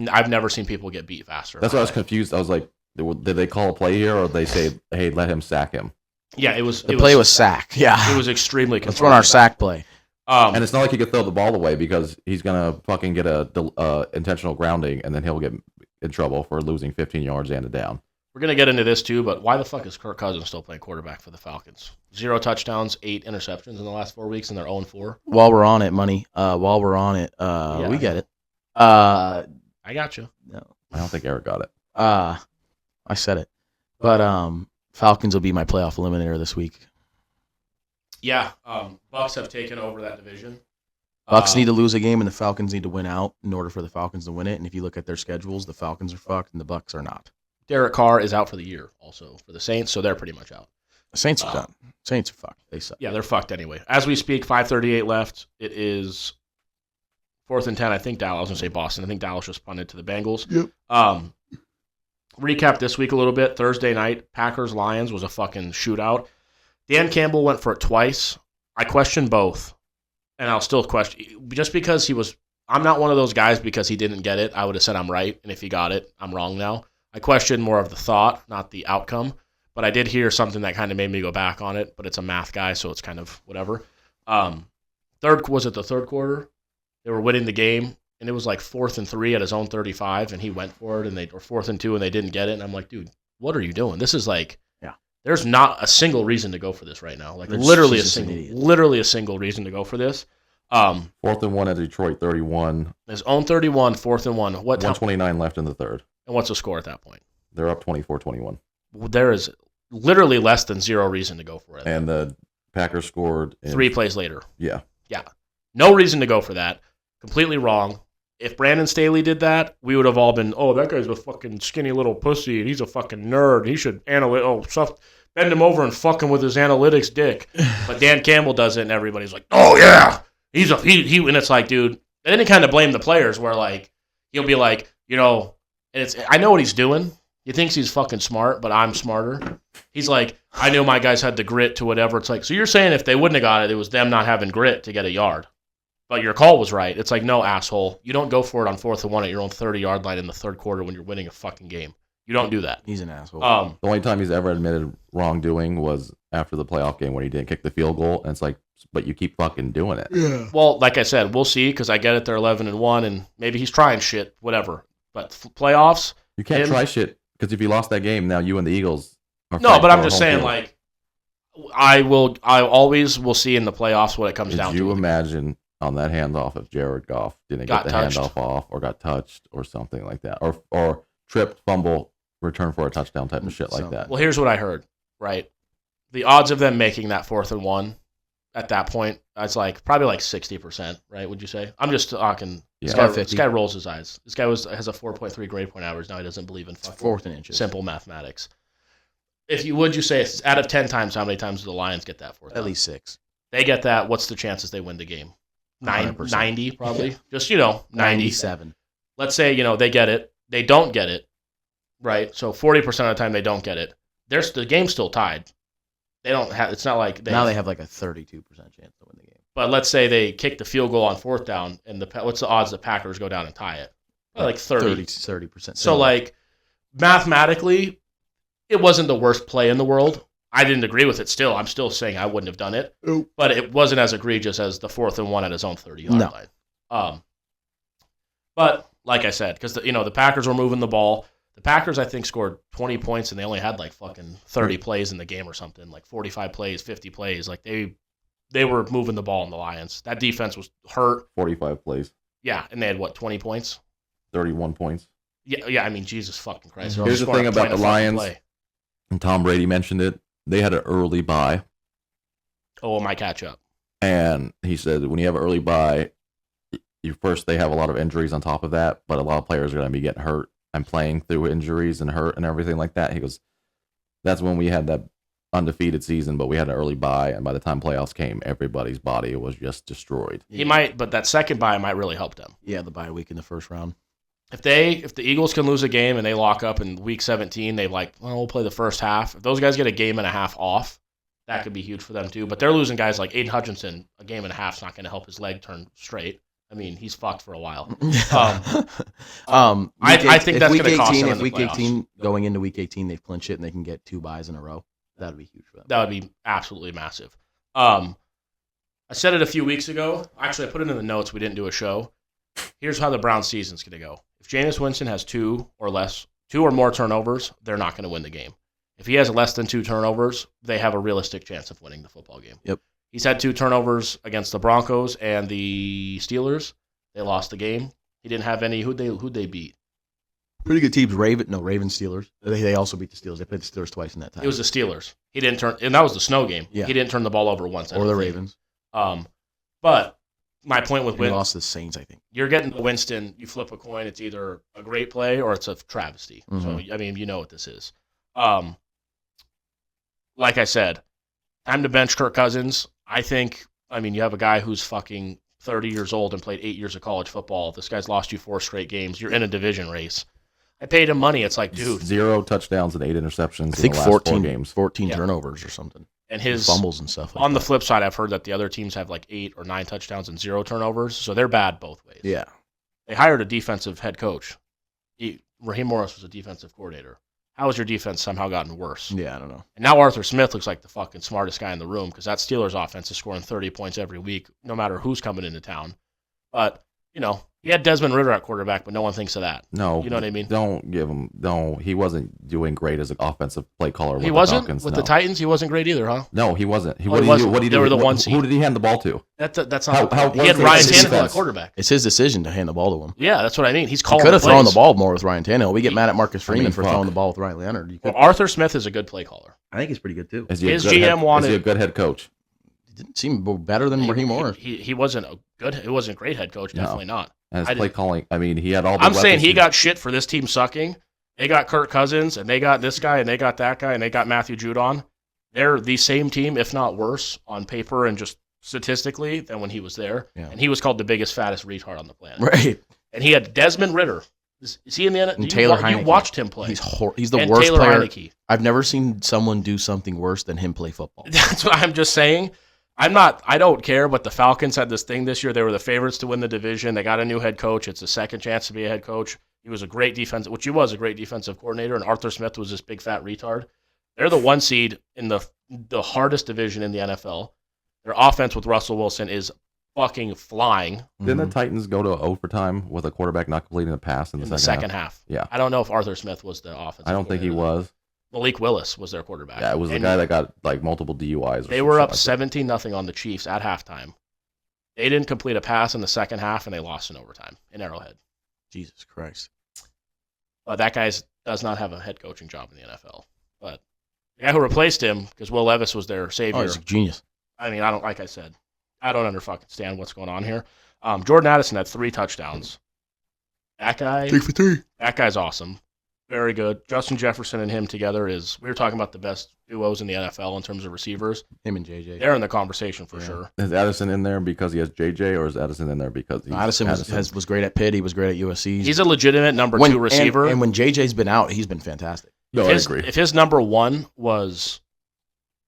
Speaker 2: I've never seen people get beat faster.
Speaker 3: That's why I was confused. I was like, did they call a play here or did they say, hey, let him sack him?
Speaker 2: Yeah, it was.
Speaker 1: The play was sack. Yeah.
Speaker 2: It was extremely confusing.
Speaker 1: Let's run our sack play.
Speaker 3: And it's not like he could throw the ball away because he's going to fucking get a intentional grounding and then he'll get in trouble for losing 15 yards and a down.
Speaker 2: We're going to get into this too, but why the fuck is Kirk Cousins still playing quarterback for the Falcons? 0 touchdowns, 8 interceptions in the last 4 weeks, and they're 0-4.
Speaker 1: While we're on it, we get it.
Speaker 2: I got you.
Speaker 1: No.
Speaker 3: I don't think Eric got it.
Speaker 1: I said it. But Falcons will be my playoff eliminator this week.
Speaker 2: Yeah, Bucks have taken over that division.
Speaker 1: Bucks need to lose a game, and the Falcons need to win out in order for the Falcons to win it. And if you look at their schedules, the Falcons are fucked, and the Bucks are not.
Speaker 2: Derek Carr is out for the year also for the Saints, so they're pretty much out.
Speaker 1: The Saints are done. Saints are fucked. They suck.
Speaker 2: Yeah, they're fucked anyway. As we speak, 5:38 left. It is 4th and 10. I think Dallas. I was going to say Boston. I think Dallas just punted to the Bengals.
Speaker 1: Yep.
Speaker 2: Recap this week a little bit. Thursday night, Packers-Lions was a fucking shootout. Dan Campbell went for it twice. I questioned both, and I'll still question. Just because I'm not one of those guys because he didn't get it. I would have said I'm right, and if he got it, I'm wrong now. I questioned more of the thought, not the outcome. But I did hear something that kind of made me go back on it. But it's a math guy, so it's kind of whatever. Was it the third quarter? They were winning the game, and it was like 4th and 3 at his own 35, and he went for it, or 4th and 2, and they didn't get it. And I'm like, dude, what are you doing? This is like, there's not a single reason to go for this right now. Like literally a single reason to go for this.
Speaker 3: 4th and 1 at Detroit, 31.
Speaker 2: His own 31, 4th and 1.
Speaker 3: 129 left in the third.
Speaker 2: And what's the score at that point?
Speaker 3: They're up 24-21.
Speaker 2: There is literally less than 0 reason to go for it.
Speaker 3: And the Packers scored
Speaker 2: 3 plays later.
Speaker 3: Yeah.
Speaker 2: No reason to go for that. Completely wrong. If Brandon Staley did that, we would have all been, oh, that guy's a fucking skinny little pussy, and he's a fucking nerd. He should bend him over and fuck him with his analytics dick. But Dan Campbell does it, and everybody's like, oh, yeah. He and it's like, dude. And then he kind of blamed the players where, like, he'll be like, and I know what he's doing. He thinks he's fucking smart, but I'm smarter. He's like, I knew my guys had the grit to whatever. It's like, so you're saying if they wouldn't have got it, it was them not having grit to get a yard. But your call was right. It's like, no, asshole. You don't go for it on 4th and 1 at your own 30-yard line in the third quarter when you're winning a fucking game. You don't do that.
Speaker 1: He's an asshole.
Speaker 3: The only time he's ever admitted wrongdoing was after the playoff game when he didn't kick the field goal. And it's like, but you keep fucking doing it.
Speaker 1: Yeah.
Speaker 2: Well, like I said, we'll see because I get it. They're 11-1, and maybe he's trying shit, whatever. But playoffs,
Speaker 3: you can't try shit because if you lost that game, now you and the Eagles are.
Speaker 2: No, but I'm just saying, like, I always will see in the playoffs what it comes down to.
Speaker 3: Could you imagine on that handoff if Jared Goff didn't get the handoff off or got touched or something like that, or tripped, fumble, return for a touchdown type of shit like that?
Speaker 2: Well, here's what I heard. Right, the odds of them making that 4th and 1 at that point, it's like probably like 60%. Right? Would you say? I'm just talking.
Speaker 3: Yeah.
Speaker 2: This guy rolls his eyes. This guy has a 4.3 grade point average. Now he doesn't believe in fucking
Speaker 1: 4th and inches.
Speaker 2: Simple mathematics. Would you say it's out of 10 times, how many times do the Lions get that 4th?
Speaker 1: At least 6.
Speaker 2: They get that. What's the chances they win the game?
Speaker 1: 100%.
Speaker 2: 90 probably.
Speaker 1: Yeah.
Speaker 2: Just 90.
Speaker 1: 97.
Speaker 2: Let's say they get it. They don't get it. Right. So 40% of the time they don't get it. The game's still tied. They don't have. It's not like
Speaker 1: now they have like a 32% chance to win the game.
Speaker 2: But let's say they kick the field goal on 4th down, and what's the odds the Packers go down and tie it? Like 30%. So like mathematically, it wasn't the worst play in the world. I didn't agree with it still. I'm still saying I wouldn't have done it.
Speaker 1: Nope.
Speaker 2: But it wasn't as egregious as the 4th and 1 at his own 30-yard line. But like I said, because the Packers were moving the ball. The Packers, I think, scored 20 points, and they only had like fucking 30 plays in the game or something, like 45 plays, 50 plays. Like they were moving the ball in the Lions. That defense was hurt.
Speaker 3: 45 plays.
Speaker 2: Yeah, and they had, 20 points?
Speaker 3: 31 points.
Speaker 2: Yeah. I mean, Jesus fucking Christ.
Speaker 3: Here's the thing about the Lions, and Tom Brady mentioned it. They had an early bye.
Speaker 2: Oh, it might catch up.
Speaker 3: And he said when you have an early bye, they have a lot of injuries on top of that, but a lot of players are going to be getting hurt and playing through injuries and hurt and everything like that. He goes, that's when we had that undefeated season, but we had an early bye, and by the time playoffs came, everybody's body was just destroyed.
Speaker 2: He might, but that second bye might really help them.
Speaker 1: Yeah, the bye week in the first round.
Speaker 2: If the Eagles can lose a game and they lock up in week 17, we'll play the first half. If those guys get a game and a half off, that could be huge for them too. But they're losing guys like Aiden Hutchinson. A game and a half is not going to help his leg turn straight. I mean, he's fucked for a while. I think that's going to cost them in the
Speaker 1: week
Speaker 2: playoffs.
Speaker 1: 18, going into week 18, they've clinched it and they can get 2 byes in a row. That would be huge for them.
Speaker 2: That would be absolutely massive. I said it a few weeks ago. Actually, I put it in the notes. We didn't do a show. Here's how the Browns season's going to go. If Jameis Winston has 2 or more turnovers, they're not going to win the game. If he has less than 2 turnovers, they have a realistic chance of winning the football game.
Speaker 1: Yep.
Speaker 2: He's had 2 turnovers against the Broncos and the Steelers. They lost the game. He didn't have any. Who'd they beat?
Speaker 1: Pretty good teams. Ravens, Steelers. They also beat the Steelers. They played the Steelers twice in that time.
Speaker 2: It was the Steelers. He didn't turn, and that was the snow game.
Speaker 1: Yeah.
Speaker 2: He didn't turn the ball over once.
Speaker 1: Or the Ravens.
Speaker 2: But my point with
Speaker 1: Winston, lost the Saints, I think.
Speaker 2: You're getting the Winston. You flip a coin. It's either a great play or it's a travesty.
Speaker 1: Mm-hmm.
Speaker 2: So I mean, you know what this is. Like I said, time to bench Kirk Cousins. I think. I mean, you have a guy who's fucking 30 years old and played 8 years of college football. This guy's lost you 4 straight games. You're in a division race. I paid him money. It's like, dude.
Speaker 3: 0 touchdowns and 8 interceptions.
Speaker 1: I think
Speaker 3: in the last 4 games.
Speaker 1: 14 turnovers or something.
Speaker 2: And his
Speaker 1: fumbles and stuff.
Speaker 2: On the flip side, I've heard that the other teams have like 8 or 9 touchdowns and 0 turnovers. So they're bad both ways.
Speaker 1: Yeah.
Speaker 2: They hired a defensive head coach. Raheem Morris was a defensive coordinator. How has your defense somehow gotten worse?
Speaker 1: Yeah, I don't know.
Speaker 2: And now Arthur Smith looks like the fucking smartest guy in the room because that Steelers offense is scoring 30 points every week, no matter who's coming into town. But, he had Desmond Ridder at quarterback, but no one thinks of that.
Speaker 3: No.
Speaker 2: You know what I mean?
Speaker 3: Don't give him. No, he wasn't doing great as an offensive play caller.
Speaker 2: He wasn't? With the Titans, he wasn't great either, huh?
Speaker 3: No, he wasn't.
Speaker 2: What did he do?
Speaker 3: They
Speaker 2: were the 1 seed.
Speaker 3: Who did he hand the ball to?
Speaker 2: That's not.
Speaker 3: He
Speaker 2: had Ryan Tannehill at quarterback.
Speaker 1: It's his decision to hand the ball to him.
Speaker 2: Yeah, that's what I mean. He's
Speaker 1: He
Speaker 2: calling.
Speaker 1: could have thrown the ball more with Ryan Tannehill. We get mad at Marcus Freeman for
Speaker 3: fuck.
Speaker 1: throwing the ball with Ryan Leonard.
Speaker 2: Well, Arthur Smith is a good play caller.
Speaker 1: I think he's pretty good too.
Speaker 3: Is
Speaker 2: His GM wanted.
Speaker 3: Is he a good head coach?
Speaker 1: He didn't seem better than Raheem Morris.
Speaker 2: He wasn't a good. It wasn't a great head coach. Definitely not.
Speaker 3: And his play calling. I mean, he had all.
Speaker 2: I'm saying he got shit for this team sucking. They got Kirk Cousins, and they got this guy, and they got that guy, and they got Matthew Judon. They're the same team, if not worse, on paper and just statistically than when he was there.
Speaker 1: Yeah.
Speaker 2: And he was called the biggest, fattest retard on the planet.
Speaker 1: Right.
Speaker 2: And he had Desmond Ritter. Is he in the NFL?
Speaker 1: Taylor Heineke.
Speaker 2: You watched him play.
Speaker 1: He's the
Speaker 2: and
Speaker 1: worst
Speaker 2: Taylor
Speaker 1: player.
Speaker 2: Heineke.
Speaker 1: I've never seen someone do something worse than him play football.
Speaker 2: That's what I'm just saying. I don't care, but the Falcons had this thing this year. They were the favorites to win the division. They got a new head coach. It's a second chance to be a head coach. He was a great defensive coordinator, and Arthur Smith was this big fat retard. They're the 1 seed in the hardest division in the NFL. Their offense with Russell Wilson is fucking flying.
Speaker 3: Didn't the Titans go to overtime with a quarterback not completing a pass in the
Speaker 2: second half? Yeah. I don't know if Arthur Smith was the offensive.
Speaker 3: I don't think he was.
Speaker 2: Malik Willis was their quarterback.
Speaker 3: Yeah, it was the guy that got like multiple DUIs.
Speaker 2: They were up 17-0 on the Chiefs at halftime. They didn't complete a pass in the second half, and they lost in overtime in Arrowhead.
Speaker 1: Jesus Christ.
Speaker 2: But that guy does not have a head coaching job in the NFL. But the guy who replaced him, because Will Levis was their savior.
Speaker 1: Oh, he's a genius.
Speaker 2: I mean, I don't understand what's going on here. Jordan Addison had 3 touchdowns. That guy.
Speaker 1: 3 for 3.
Speaker 2: That guy's awesome. Very good. Justin Jefferson and him together we were talking about the best duos in the NFL in terms of receivers.
Speaker 1: Him and JJ.
Speaker 2: They're in the conversation for sure.
Speaker 3: Is Addison in there because he has JJ, or is Addison in there because he's
Speaker 1: Addison was great at Pitt. He was great at USC.
Speaker 2: He's a legitimate number 2 receiver.
Speaker 1: And when JJ's been out, he's been fantastic.
Speaker 3: No, I agree.
Speaker 2: If his number 1 was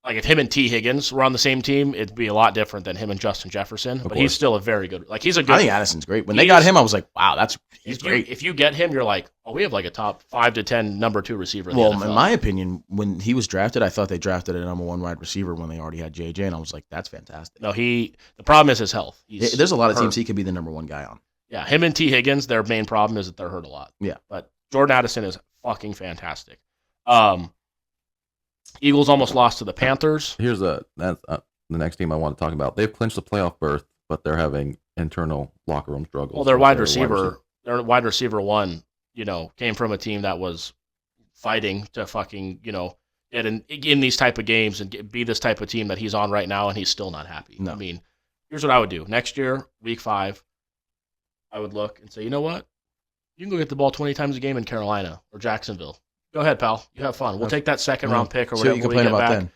Speaker 2: like if him and T. Higgins were on the same team, it'd be a lot different than him and Justin Jefferson. But he's still a very good. Like he's a good.
Speaker 1: I think Addison's great. When they got him, I was like, wow, he's great.
Speaker 2: If you get him, you're like, oh, we have like a top 5 to 10 number 2 receiver.
Speaker 1: Well, in my opinion, when he was drafted, I thought they drafted a number 1 wide receiver when they already had JJ, and I was like, that's fantastic.
Speaker 2: No, the problem is his health.
Speaker 1: There's a lot of teams he could be the number 1 guy on.
Speaker 2: Yeah, him and T. Higgins, their main problem is that they're hurt a lot.
Speaker 1: Yeah,
Speaker 2: but Jordan Addison is fucking fantastic. Eagles almost lost to the Panthers.
Speaker 3: Here's the next team I want to talk about. They've clinched the playoff berth, but they're having internal locker room struggles.
Speaker 2: Well, their wide receiver 1, came from a team that was fighting to fucking, get in these type of games and be this type of team that he's on right now, and he's still not happy. No. I mean, here's what I would do. Next year, week 5, I would look and say, you know what? You can go get the ball 20 times a game in Carolina or Jacksonville. Go ahead, pal. You have fun. We'll take that second-round pick or whatever
Speaker 1: you complain about then.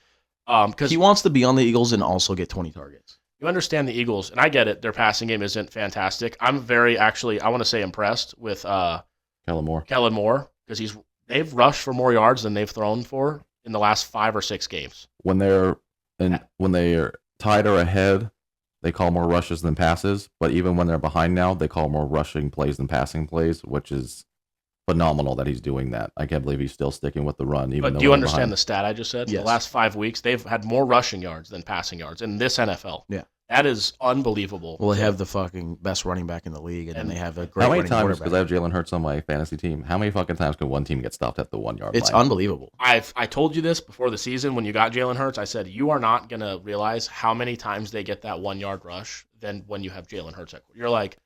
Speaker 1: Because he wants to be on the Eagles and also get 20 targets.
Speaker 2: You understand the Eagles, and I get it. Their passing game isn't fantastic. I'm very, I want to say impressed with
Speaker 3: Kellen
Speaker 2: Moore, because they've rushed for more yards than they've thrown for in the last 5 or 6 games.
Speaker 3: When they're tied or ahead, they call more rushes than passes. But even when they're behind now, they call more rushing plays than passing plays, which is phenomenal that he's doing that. I can't believe he's still sticking with the run. Even
Speaker 2: but do you understand the stat I just said? Yes. The last 5 weeks, they've had more rushing yards than passing yards in this NFL.
Speaker 1: Yeah.
Speaker 2: That is unbelievable.
Speaker 1: Well, they have the fucking best running back in the league, and then they have a great
Speaker 3: running quarterback. How many times, because I have Jalen Hurts on my fantasy team, how many fucking times can one team get stopped at the 1 yard line?
Speaker 1: It's unbelievable.
Speaker 2: I told you this before the season when you got Jalen Hurts. I said, you are not going to realize how many times they get that 1 yard rush than when you have Jalen Hurts. You're like,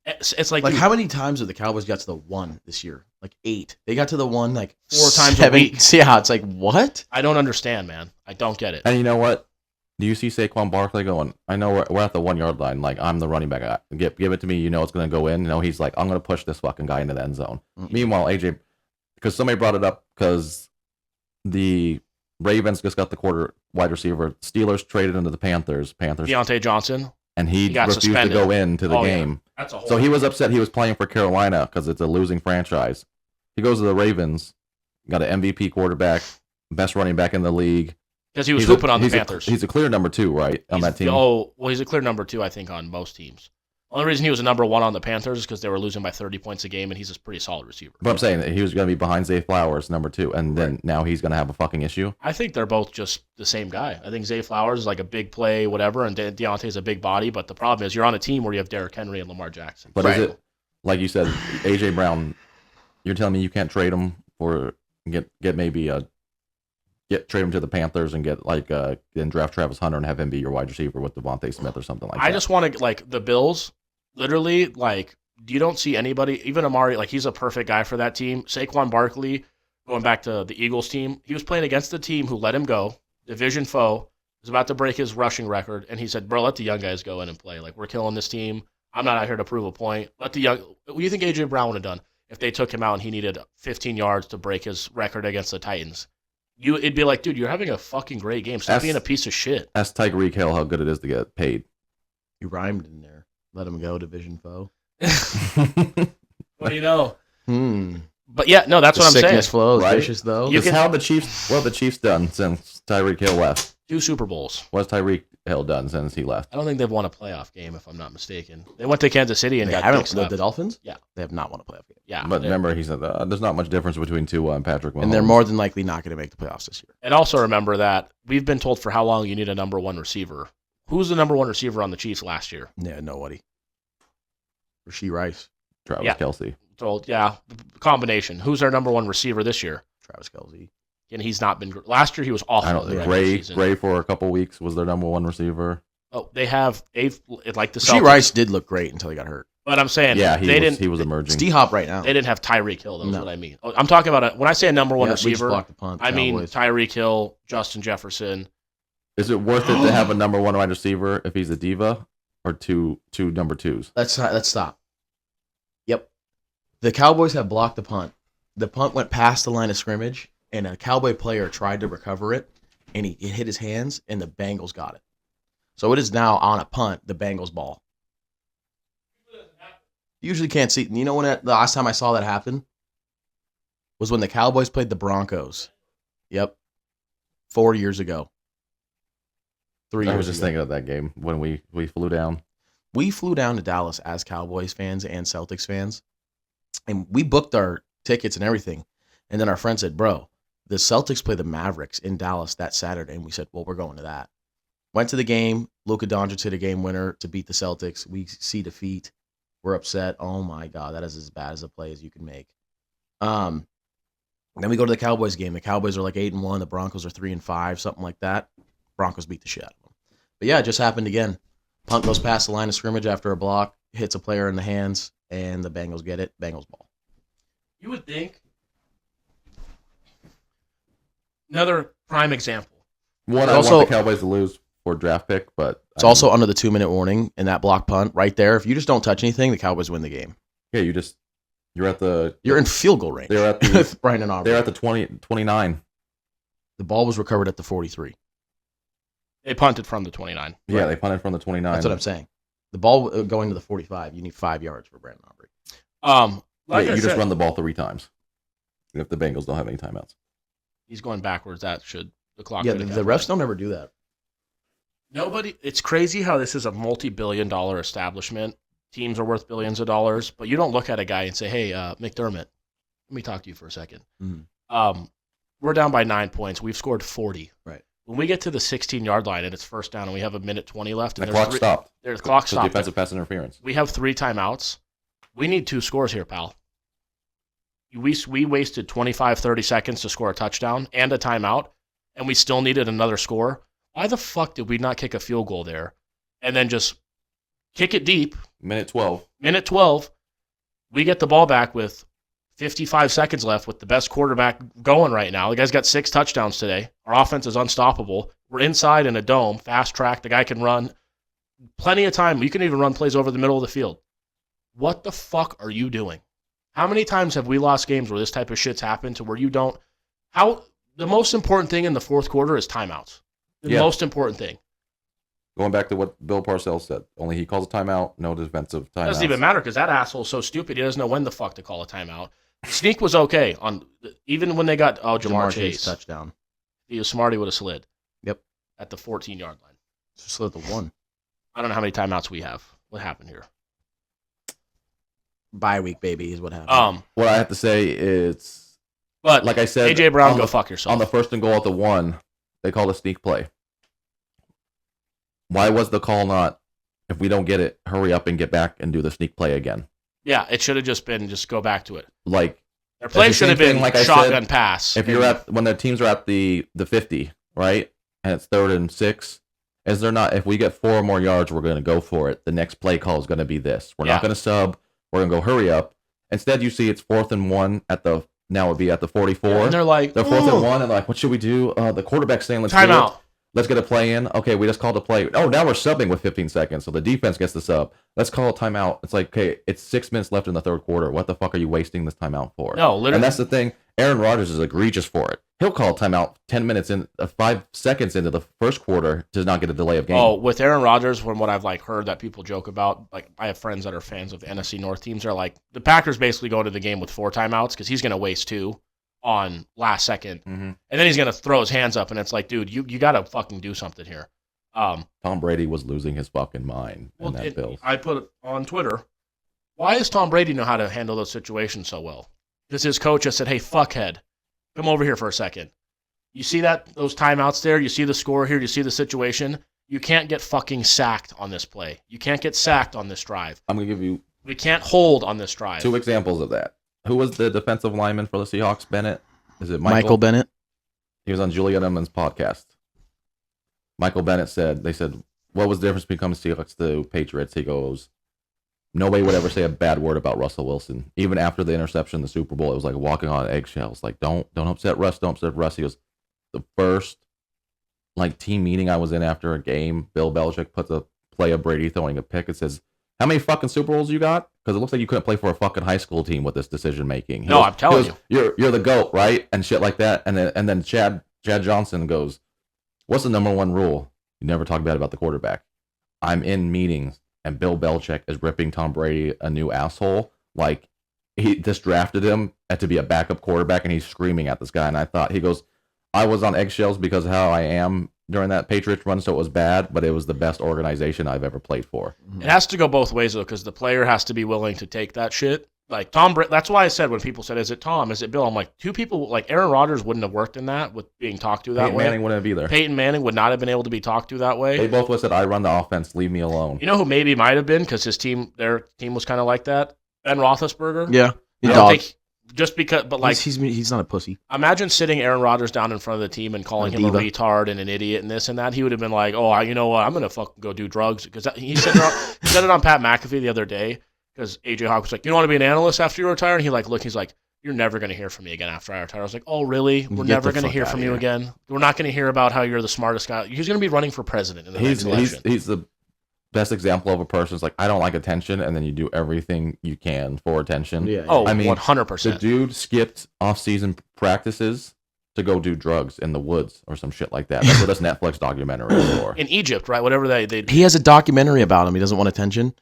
Speaker 2: it's like
Speaker 1: how many times have the Cowboys got to the 1 this year? Like 8. They got to the 1 like
Speaker 2: 4 times a week.
Speaker 1: Yeah, it's like, what?
Speaker 2: I don't understand, man. I don't get it.
Speaker 3: And you know what? Do you see Saquon Barkley going, I know we're at the 1 yard line. Like, I'm the running back. Give it to me. You know it's going to go in. He's like, I'm going to push this fucking guy into the end zone. Mm-hmm. Meanwhile, AJ, because somebody brought it up because the Ravens just got the wide receiver. Steelers traded into the Panthers.
Speaker 2: Deontay Johnson.
Speaker 3: And he refused to go into the game.
Speaker 2: Yeah.
Speaker 3: So he was upset he was playing for Carolina because it's a losing franchise. He goes to the Ravens, got an MVP quarterback, best running back in the league.
Speaker 2: Because he was hooping on the Panthers.
Speaker 3: He's a clear number 2, right, on that team?
Speaker 2: Oh, well, he's a clear number 2, I think, on most teams. The only reason he was a number 1 on the Panthers is because they were losing by 30 points a game, and he's a pretty solid receiver.
Speaker 3: But I'm saying that he was going to be behind Zay Flowers, number 2, and then now he's going to have a fucking issue?
Speaker 2: I think they're both just the same guy. I think Zay Flowers is like a big play, whatever, and Deontay's a big body, but the problem is you're on a team where you have Derrick Henry and Lamar Jackson.
Speaker 3: But is it, like you said, A.J. Brown, you're telling me you can't trade him for get maybe trade him to the Panthers and get then draft Travis Hunter and have him be your wide receiver with Devontae Smith or something like that.
Speaker 2: I just want to the Bills. Literally, you don't see anybody, even Amari. He's a perfect guy for that team. Saquon Barkley, going back to the Eagles team, he was playing against the team who let him go, division foe, was about to break his rushing record, and he said, "Bro, let the young guys go in and play. We're killing this team. I'm not out here to prove a point. Let the young." What do you think AJ Brown would have done if they took him out and he needed 15 yards to break his record against the Titans? It'd be like, dude, you're having a fucking great game. Stop being a piece of shit.
Speaker 3: Ask Tyreek Hill how good it is to get paid.
Speaker 1: You rhymed in there. Let him go, division foe.
Speaker 2: What do you know? But yeah, no, that's what I'm saying.
Speaker 1: Sickness flows, right? Vicious though.
Speaker 3: What have the Chiefs done since Tyreek Hill left?
Speaker 2: 2 Super Bowls.
Speaker 3: What's Tyreek Hill done since he left?
Speaker 2: I don't think they've won a playoff game, if I'm not mistaken. They went to Kansas City and got fixed up.
Speaker 1: The Dolphins?
Speaker 2: Yeah.
Speaker 1: They have not won a playoff game.
Speaker 2: Yeah.
Speaker 3: But remember, he said there's not much difference between Tua and Patrick Mahomes.
Speaker 1: And they're more than likely not going to make the playoffs this year.
Speaker 2: And also remember that we've been told for how long you need a number 1 receiver. Who's the number 1 receiver on the Chiefs last year?
Speaker 1: Yeah, nobody. Rasheed Rice.
Speaker 3: Travis Kelce.
Speaker 2: Told, combination. Who's their number 1 receiver this year?
Speaker 1: Travis Kelce.
Speaker 2: And he's not been. Last year he was awful.
Speaker 3: I don't think Gray for a couple weeks was their number 1 receiver.
Speaker 2: Oh, they've like the Celtics.
Speaker 1: Rasheed Rice did look great until he got hurt.
Speaker 2: But I'm saying,
Speaker 3: he was emerging.
Speaker 1: It's D-Hop right now.
Speaker 2: They didn't have Tyreek Hill. That's what I mean. I'm talking about when I say a number 1 receiver,
Speaker 1: punt,
Speaker 2: I mean Tyreek Hill, Justin Jefferson.
Speaker 3: Is it worth it to have a number 1 wide receiver if he's a diva, or two number 2s?
Speaker 1: Let's stop. Yep. The Cowboys have blocked the punt. The punt went past the line of scrimmage, and a Cowboy player tried to recover it, and it hit his hands, and the Bengals got it. So it is now on a punt, the Bengals ball. Usually can't see. You know when the last time I saw that happen was when the Cowboys played the Broncos. Yep. 4 years ago. 3
Speaker 3: I
Speaker 1: years
Speaker 3: was just
Speaker 1: ago.
Speaker 3: thinking of that game when we flew down.
Speaker 1: We flew down to Dallas as Cowboys fans and Celtics fans, and we booked our tickets and everything. And then our friend said, bro, the Celtics play the Mavericks in Dallas that Saturday. And we said, well, we're going to that. Went to the game. Luka Doncic hit a game winner to beat the Celtics. We see defeat. We're upset. Oh, my God. That is as bad as a play as you can make. Then we go to the Cowboys game. The Cowboys are like 8-1. The Broncos are 3-5, something like that. Broncos beat the shit out of them. But, yeah, it just happened again. Punt goes past the line of scrimmage after a block, hits a player in the hands, and the Bengals get it. Bengals ball.
Speaker 2: You would think. Another prime example.
Speaker 3: One, I
Speaker 1: Also-
Speaker 3: want the Cowboys to lose for draft pick, but
Speaker 1: It's also under the 2-minute warning in that block punt right there. If you just don't touch anything, the Cowboys win the game.
Speaker 3: yeah. You're at the
Speaker 1: You're in field goal range.
Speaker 3: They're at the
Speaker 1: with Brian and Aubrey.
Speaker 3: they're at the 29.
Speaker 1: The ball was recovered at the 43.
Speaker 2: They punted from the 29.
Speaker 3: Yeah, they punted from the 29.
Speaker 1: That's what I'm saying. The ball going to the 45, you need 5 yards for Brandon Aubrey.
Speaker 2: Like
Speaker 3: Yeah,
Speaker 2: I
Speaker 3: you
Speaker 2: said,
Speaker 3: just run the ball 3 times. If the Bengals don't have any timeouts.
Speaker 2: he's going backwards. That should the clock.
Speaker 1: Yeah,
Speaker 2: should have
Speaker 1: the
Speaker 2: kept
Speaker 1: refs
Speaker 2: running.
Speaker 1: don't ever do that.
Speaker 2: Nobody. It's crazy how this is a multi-billion-dollar establishment. Teams are worth billions of dollars, but you don't look at a guy and say, "Hey, McDermott, let me talk to you for a second."
Speaker 1: Mhm.
Speaker 2: We're down by 9 points. We've scored 40.
Speaker 1: Right.
Speaker 2: When we get to the 16-yard line and it's first down and we have a minute 20 left,
Speaker 3: And
Speaker 2: and
Speaker 3: the clock stopped.
Speaker 2: There's clock
Speaker 3: So
Speaker 2: stopped.
Speaker 3: defensive pass interference.
Speaker 2: We have 3 timeouts. We need 2 scores here, pal. We wasted 25, 30 seconds to score a touchdown and a timeout, and we still needed another score. Why the fuck did we not kick a field goal there and then just kick it deep?
Speaker 3: Minute 12.
Speaker 2: Minute 12, we get the ball back with 55 seconds left with the best quarterback going right now. The guy's got 6 touchdowns today. Our offense is unstoppable. We're inside in a dome, fast track. The guy can run. Plenty of time. You can even run plays over the middle of the field. What the fuck are you doing? How many times have we lost games where this type of shit's happened to where you don't? The most important thing in the fourth quarter is timeouts. The most important thing.
Speaker 3: Going back to what Bill Parcells said. Only he calls a timeout, no defensive timeout.
Speaker 2: It doesn't even matter because that asshole's so stupid. He doesn't know when the fuck to call a timeout. Sneak was okay even when they got Jamar Chase
Speaker 1: touchdown.
Speaker 2: If he was smart, he would have slid.
Speaker 1: Yep.
Speaker 2: At the 14-yard line.
Speaker 1: Just slid the 1.
Speaker 2: I don't know how many timeouts we have. What happened here?
Speaker 1: Bye week, baby, is what happened.
Speaker 3: What I have to say is,
Speaker 2: But
Speaker 3: like I said,
Speaker 2: AJ Brown,
Speaker 3: on
Speaker 2: go
Speaker 3: the-
Speaker 2: fuck yourself.
Speaker 3: on the first and goal at the 1, they called a sneak play. Why was the call not, if we don't get it, hurry up and get back and do the sneak play again?
Speaker 2: Yeah, it should have just been go back to it.
Speaker 3: Like,
Speaker 2: Their play
Speaker 3: the
Speaker 2: should have
Speaker 3: same
Speaker 2: been
Speaker 3: thing, like I
Speaker 2: shotgun
Speaker 3: said,
Speaker 2: pass.
Speaker 3: if you're when the teams are at the 50, right, and it's 3rd and 6, is there not, if we get 4 more yards, we're going to go for it. The next play call is going to be this. We're not going to sub. We're going to go hurry up. Instead, you see it's 4th and 1 now it would be at the 44.
Speaker 2: and they're like,
Speaker 3: They're 4th and 1, and like, what should we do? The quarterback's saying, let's do
Speaker 2: timeout.
Speaker 3: it. Let's get a play in. Okay, we just called a play. Oh, now we're subbing with 15 seconds, so the defense gets the sub. Let's call a timeout. It's like, okay, it's 6 minutes left in the 3rd quarter. What the fuck are you wasting this timeout for?
Speaker 2: No, literally.
Speaker 3: And that's the thing. Aaron Rodgers is egregious for it. He'll call a timeout 10 minutes 5 seconds into the 1st quarter to not get a delay of game.
Speaker 2: Oh, with Aaron Rodgers, from what I've heard that people joke about, I have friends that are fans of the NFC North teams. They're like, the Packers basically go into the game with 4 timeouts because he's going to waste 2 on last second, and then he's going to throw his hands up, and it's like, dude, you got to fucking do something here.
Speaker 3: Tom Brady was losing his fucking mind in that Bills.
Speaker 2: I put it on Twitter. Why does Tom Brady know how to handle those situations so well? Because his coach has said, hey, fuckhead, come over here for a second. You see those timeouts there? You see the score here? You see the situation? You can't get fucking sacked on this play. You can't get sacked on this drive.
Speaker 3: I'm going to give you
Speaker 2: We can't hold on this drive.
Speaker 3: 2 examples of that. Who was the defensive lineman for the Seahawks? Bennett? Is it
Speaker 1: Michael Bennett.
Speaker 3: He was on Julian Edelman's podcast. Michael Bennett they said, what was the difference between Seahawks to Patriots? He goes, nobody would ever say a bad word about Russell Wilson. Even after the interception in the Super Bowl, it was like walking on eggshells. Like, don't upset Russ, don't upset Russ. He goes, the first team meeting I was in after a game, Bill Belichick puts a play of Brady throwing a pick and says, how many fucking Super Bowls you got? Because it looks like you couldn't play for a fucking high school team with this decision making.
Speaker 2: No, I'm telling
Speaker 3: you, you're the GOAT, right? And shit like that. And then Chad Johnson goes, what's the number 1 rule? You never talk bad about the quarterback. I'm in meetings and Bill Belichick is ripping Tom Brady a new asshole. Like, he just drafted him to be a backup quarterback and he's screaming at this guy. And I thought, he goes, I was on eggshells because of how I am during that Patriots run, so it was bad, but it was the best organization I've ever played for.
Speaker 2: It has to go both ways, though, because the player has to be willing to take that shit. Like, that's why I said when people said, is it Tom, is it Bill? I'm like, two people, like Aaron Rodgers wouldn't have worked in that with being talked to that
Speaker 3: Peyton
Speaker 2: way.
Speaker 3: Manning wouldn't have either.
Speaker 2: Peyton Manning would not have been able to be talked to that way.
Speaker 3: They both would have said, I run the offense, leave me alone.
Speaker 2: You know who maybe might have been, because their team was kind of like that? Ben Roethlisberger.
Speaker 1: Yeah.
Speaker 2: I don't think, just because, but like,
Speaker 1: he's not a pussy.
Speaker 2: imagine sitting Aaron Rodgers down in front of the team and calling him a retard and an idiot and this and that. He would have been like, oh, you know what? I'm going to fucking go do drugs. Because he said it on Pat McAfee the other day. Because AJ Hawk was like, you don't want to be an analyst after you retire? And he's like, you're never going to hear from me again after I retire. I was like, oh, really? We're never going to hear from you again? We're not going to hear about how you're the smartest guy. He's going to be running for president in the next election.
Speaker 3: He's the best example of a person who's like, I don't like attention, and then you do everything you can for attention.
Speaker 1: Yeah.
Speaker 2: Oh,
Speaker 3: I mean,
Speaker 2: 100%.
Speaker 3: The dude skipped off-season practices to go do drugs in the woods or some shit like that. That's what this Netflix documentary is for.
Speaker 2: In Egypt, right? Whatever they
Speaker 1: He has a documentary about him. He doesn't want attention.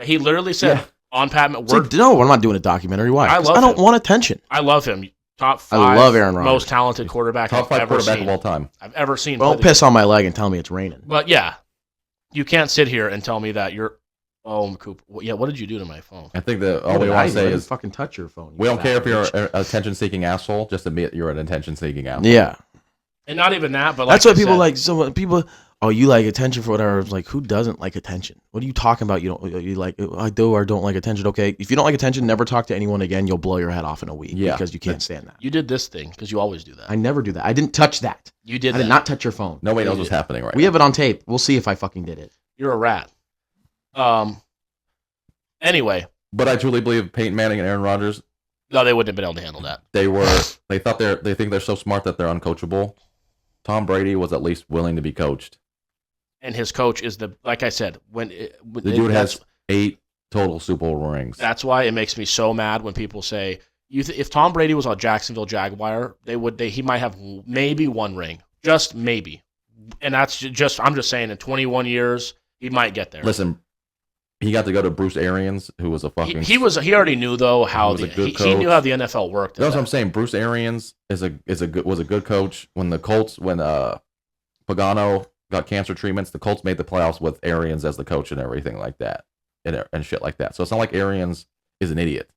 Speaker 2: He literally said on Pat
Speaker 1: no, I'm not doing a documentary. Why? I don't want attention.
Speaker 2: I love him. Top 5
Speaker 1: I love Aaron Rodgers.
Speaker 2: most talented quarterback
Speaker 3: Top 5 quarterback
Speaker 2: seen.
Speaker 3: of all time.
Speaker 2: I've ever seen.
Speaker 1: Don't piss on my leg and tell me it's raining.
Speaker 2: But yeah, you can't sit here and tell me that you're. Oh, Coop. Yeah, what did you do to my phone?
Speaker 3: I think that all we want to say is
Speaker 1: fucking touch your phone.
Speaker 3: We don't care if you're an attention-seeking asshole. Just admit you're an attention-seeking asshole.
Speaker 1: Yeah,
Speaker 2: and not even that, but
Speaker 1: that's what people like. So people, oh, you like attention for whatever. It's like, who doesn't like attention? What are you talking about? You like? I do or don't like attention. Okay, if you don't like attention, never talk to anyone again. You'll blow your head off in a week.
Speaker 3: Yeah,
Speaker 1: because you can't stand that.
Speaker 2: You did this thing because you always do that.
Speaker 1: I never do that. I didn't touch that.
Speaker 2: You did.
Speaker 1: I did not touch your phone.
Speaker 3: Nobody knows what's happening right now.
Speaker 1: We have it on tape. We'll see if I fucking did it.
Speaker 2: You're a rat. Anyway,
Speaker 3: but I truly believe Peyton Manning and Aaron Rodgers.
Speaker 2: No, they wouldn't have been able to handle that.
Speaker 3: They think they're so smart that they're uncoachable. Tom Brady was at least willing to be coached.
Speaker 2: And his coach is like I said, the
Speaker 3: dude has 8 total Super Bowl rings.
Speaker 2: That's why it makes me so mad when people say, if Tom Brady was a Jacksonville Jaguar, he might have maybe 1 ring, just maybe. And that's I'm just saying, in 21 years, he might get there.
Speaker 3: Listen, he got to go to Bruce Arians, who was a fucking.
Speaker 2: He already knew though how he knew how the NFL worked.
Speaker 3: That's what I'm saying. Bruce Arians was a good coach. When Pagano got cancer treatments, the Colts made the playoffs with Arians as the coach and everything like that, and shit like that. So it's not like Arians is an idiot.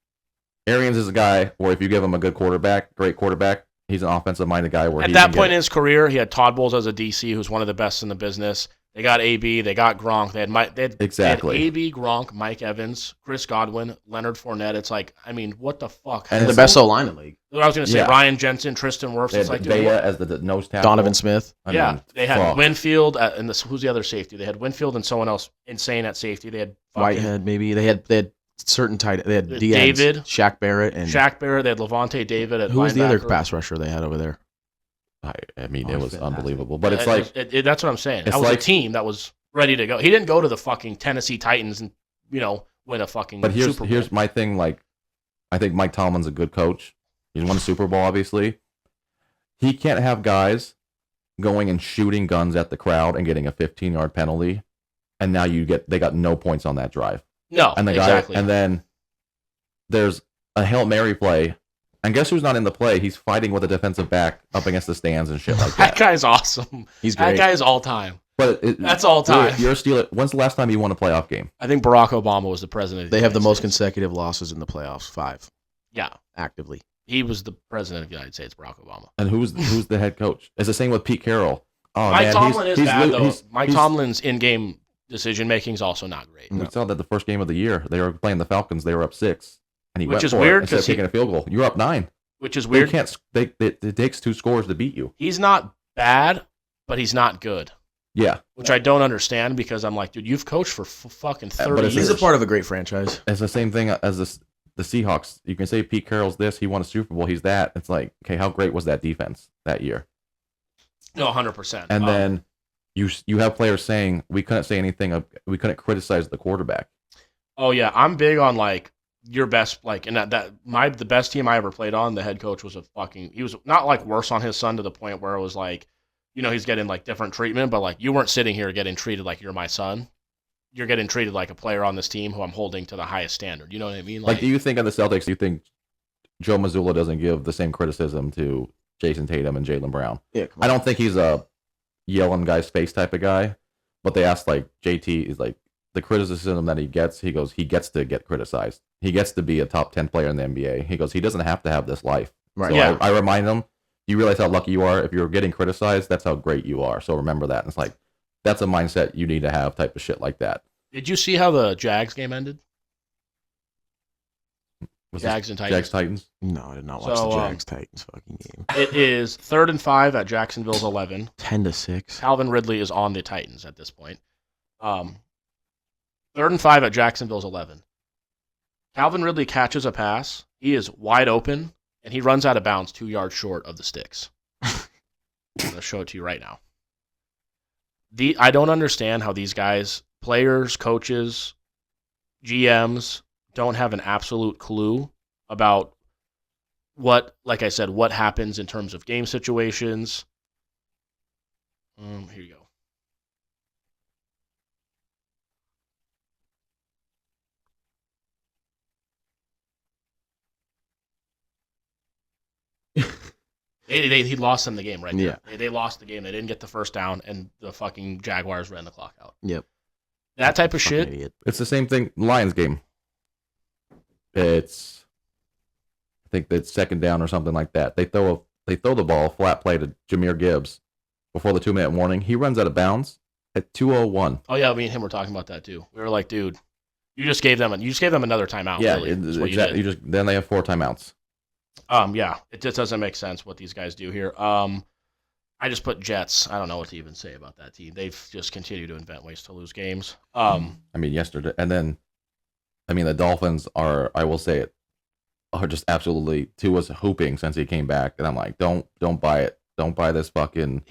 Speaker 3: Arians is a guy where if you give him a good quarterback, great quarterback, he's an offensive-minded guy. Where
Speaker 2: at that point in his career, he had Todd Bowles as a DC, who's one of the best in the business. They got AB, they got Gronk, they had AB, Gronk, Mike Evans, Chris Godwin, Leonard Fournette. It's like, I mean, what the fuck?
Speaker 1: And the best O-line in the league.
Speaker 2: What I was going to say, Ryan Jensen, Tristan Wirfs.
Speaker 3: It's like Bea as the nose tackle.
Speaker 1: Donovan Smith.
Speaker 2: They had Winfield, and who's the other safety? They had Winfield and someone else insane at safety. They had
Speaker 1: Whitehead, maybe. They had certain tight. They had
Speaker 2: David,
Speaker 1: Shaq Barrett,
Speaker 2: They had Levante David at
Speaker 1: who was the other
Speaker 2: linebacker.
Speaker 1: pass rusher they had over there?
Speaker 3: I mean, it was unbelievable. But it's like
Speaker 2: that's what I'm saying. That was a team that was ready to go. He didn't go to the fucking Tennessee Titans and win a fucking Super Bowl.
Speaker 3: Here's my thing. Like, I think Mike Tomlin's a good coach. He's won a Super Bowl, obviously. He can't have guys going and shooting guns at the crowd and getting a 15-yard penalty, and now they got no points on that drive.
Speaker 2: No,
Speaker 3: and
Speaker 2: exactly.
Speaker 3: And then there's a Hail Mary play. And guess who's not in the play? He's fighting with a defensive back up against the stands and shit like that.
Speaker 2: That guy's awesome.
Speaker 1: He's great.
Speaker 2: That guy is all time.
Speaker 3: But
Speaker 2: that's all time.
Speaker 3: You're a Steeler. When's the last time you won a playoff game?
Speaker 2: I think Barack Obama was the president.
Speaker 1: They have the most consecutive losses in the playoffs, 5.
Speaker 2: Yeah,
Speaker 1: actively.
Speaker 2: He was the president of the United States, Barack Obama.
Speaker 3: And who's the head coach? It's the same with Pete Carroll. Oh,
Speaker 2: Mike Tomlin is bad though. Mike Tomlin's in-game decision making is also not great.
Speaker 3: We saw that the first game of the year they were playing the Falcons. They were up 6, and
Speaker 2: which is weird
Speaker 3: because taking a field goal. You're up 9.
Speaker 2: Which is weird.
Speaker 3: It takes 2 scores to beat you.
Speaker 2: He's not bad, but he's not good.
Speaker 3: Yeah.
Speaker 2: Which I don't understand because I'm like, dude, you've coached for fucking 30 years.
Speaker 1: He's a part of a great franchise.
Speaker 3: It's the same thing as the Seahawks. You can say Pete Carroll's this. He won a Super Bowl. He's that. It's like, okay, how great was that defense that year?
Speaker 2: No, 100%.
Speaker 3: And then you have players saying we couldn't say anything. We couldn't criticize the quarterback.
Speaker 2: Oh yeah, I'm big on like your best, like, and the best team I ever played on, the head coach was he was not like worse on his son to the point where it was like, he's getting like different treatment, but like you weren't sitting here getting treated like you're my son. You're getting treated like a player on this team who I'm holding to the highest standard. You know what I mean?
Speaker 3: Like do you think of the Celtics, do you think Joe Mazzulla doesn't give the same criticism to Jason Tatum and Jaylen Brown?
Speaker 1: Yeah,
Speaker 3: I don't think he's a yell in guy's face type of guy. But they asked like JT is like the criticism that he gets. He goes, he gets to get criticized. He gets to be a top 10 player in the NBA. He goes, he doesn't have to have this life.
Speaker 1: Right.
Speaker 3: So
Speaker 2: Yeah.
Speaker 3: I remind him, you realize how lucky you are. If you're getting criticized, that's how great you are. So remember that. And it's like, that's a mindset you need to have, type of shit like that.
Speaker 2: Did you see how the Jags game ended?
Speaker 3: Was
Speaker 2: Jags
Speaker 3: this
Speaker 2: and Titans.
Speaker 3: Jags Titans.
Speaker 1: No, I did not watch
Speaker 2: So,
Speaker 1: the Jags Titans fucking game.
Speaker 2: It is 3rd and 5 at Jacksonville's 11.
Speaker 1: 10-6.
Speaker 2: Calvin Ridley is on the Titans at this point. 3rd and 5 at Jacksonville's 11. Calvin Ridley catches a pass. He is wide open, and he runs out of bounds 2 yards short of the sticks. I'm going to show it to you right now. I don't understand how these guys, players, coaches, GMs, don't have an absolute clue about what, like I said, what happens in terms of game situations. Here you go. He lost them the game right there.
Speaker 1: Yeah.
Speaker 2: They lost the game. They didn't get the first down, and the fucking Jaguars ran the clock out.
Speaker 1: Yep.
Speaker 2: That type of
Speaker 1: Fucking
Speaker 2: shit.
Speaker 1: idiot.
Speaker 3: It's the same thing. Lions game. I think that's 2nd down or something like that. They throw the ball flat play to Jahmyr Gibbs before the 2-minute warning. He runs out of bounds at 2:01.
Speaker 2: Oh yeah, me and him were talking about that too. We were like, dude, you just gave them another timeout.
Speaker 3: Yeah,
Speaker 2: really, is what you
Speaker 3: exactly.
Speaker 2: did.
Speaker 3: Then they have 4 timeouts.
Speaker 2: Yeah, it just doesn't make sense what these guys do here. I just put Jets. I don't know what to even say about that team. They've just continued to invent ways to lose games.
Speaker 3: I mean, yesterday, and then, I mean, the Dolphins are, I will say it, are just absolutely, Tua's hooping since he came back, and I'm like, don't buy it. Don't buy this fucking.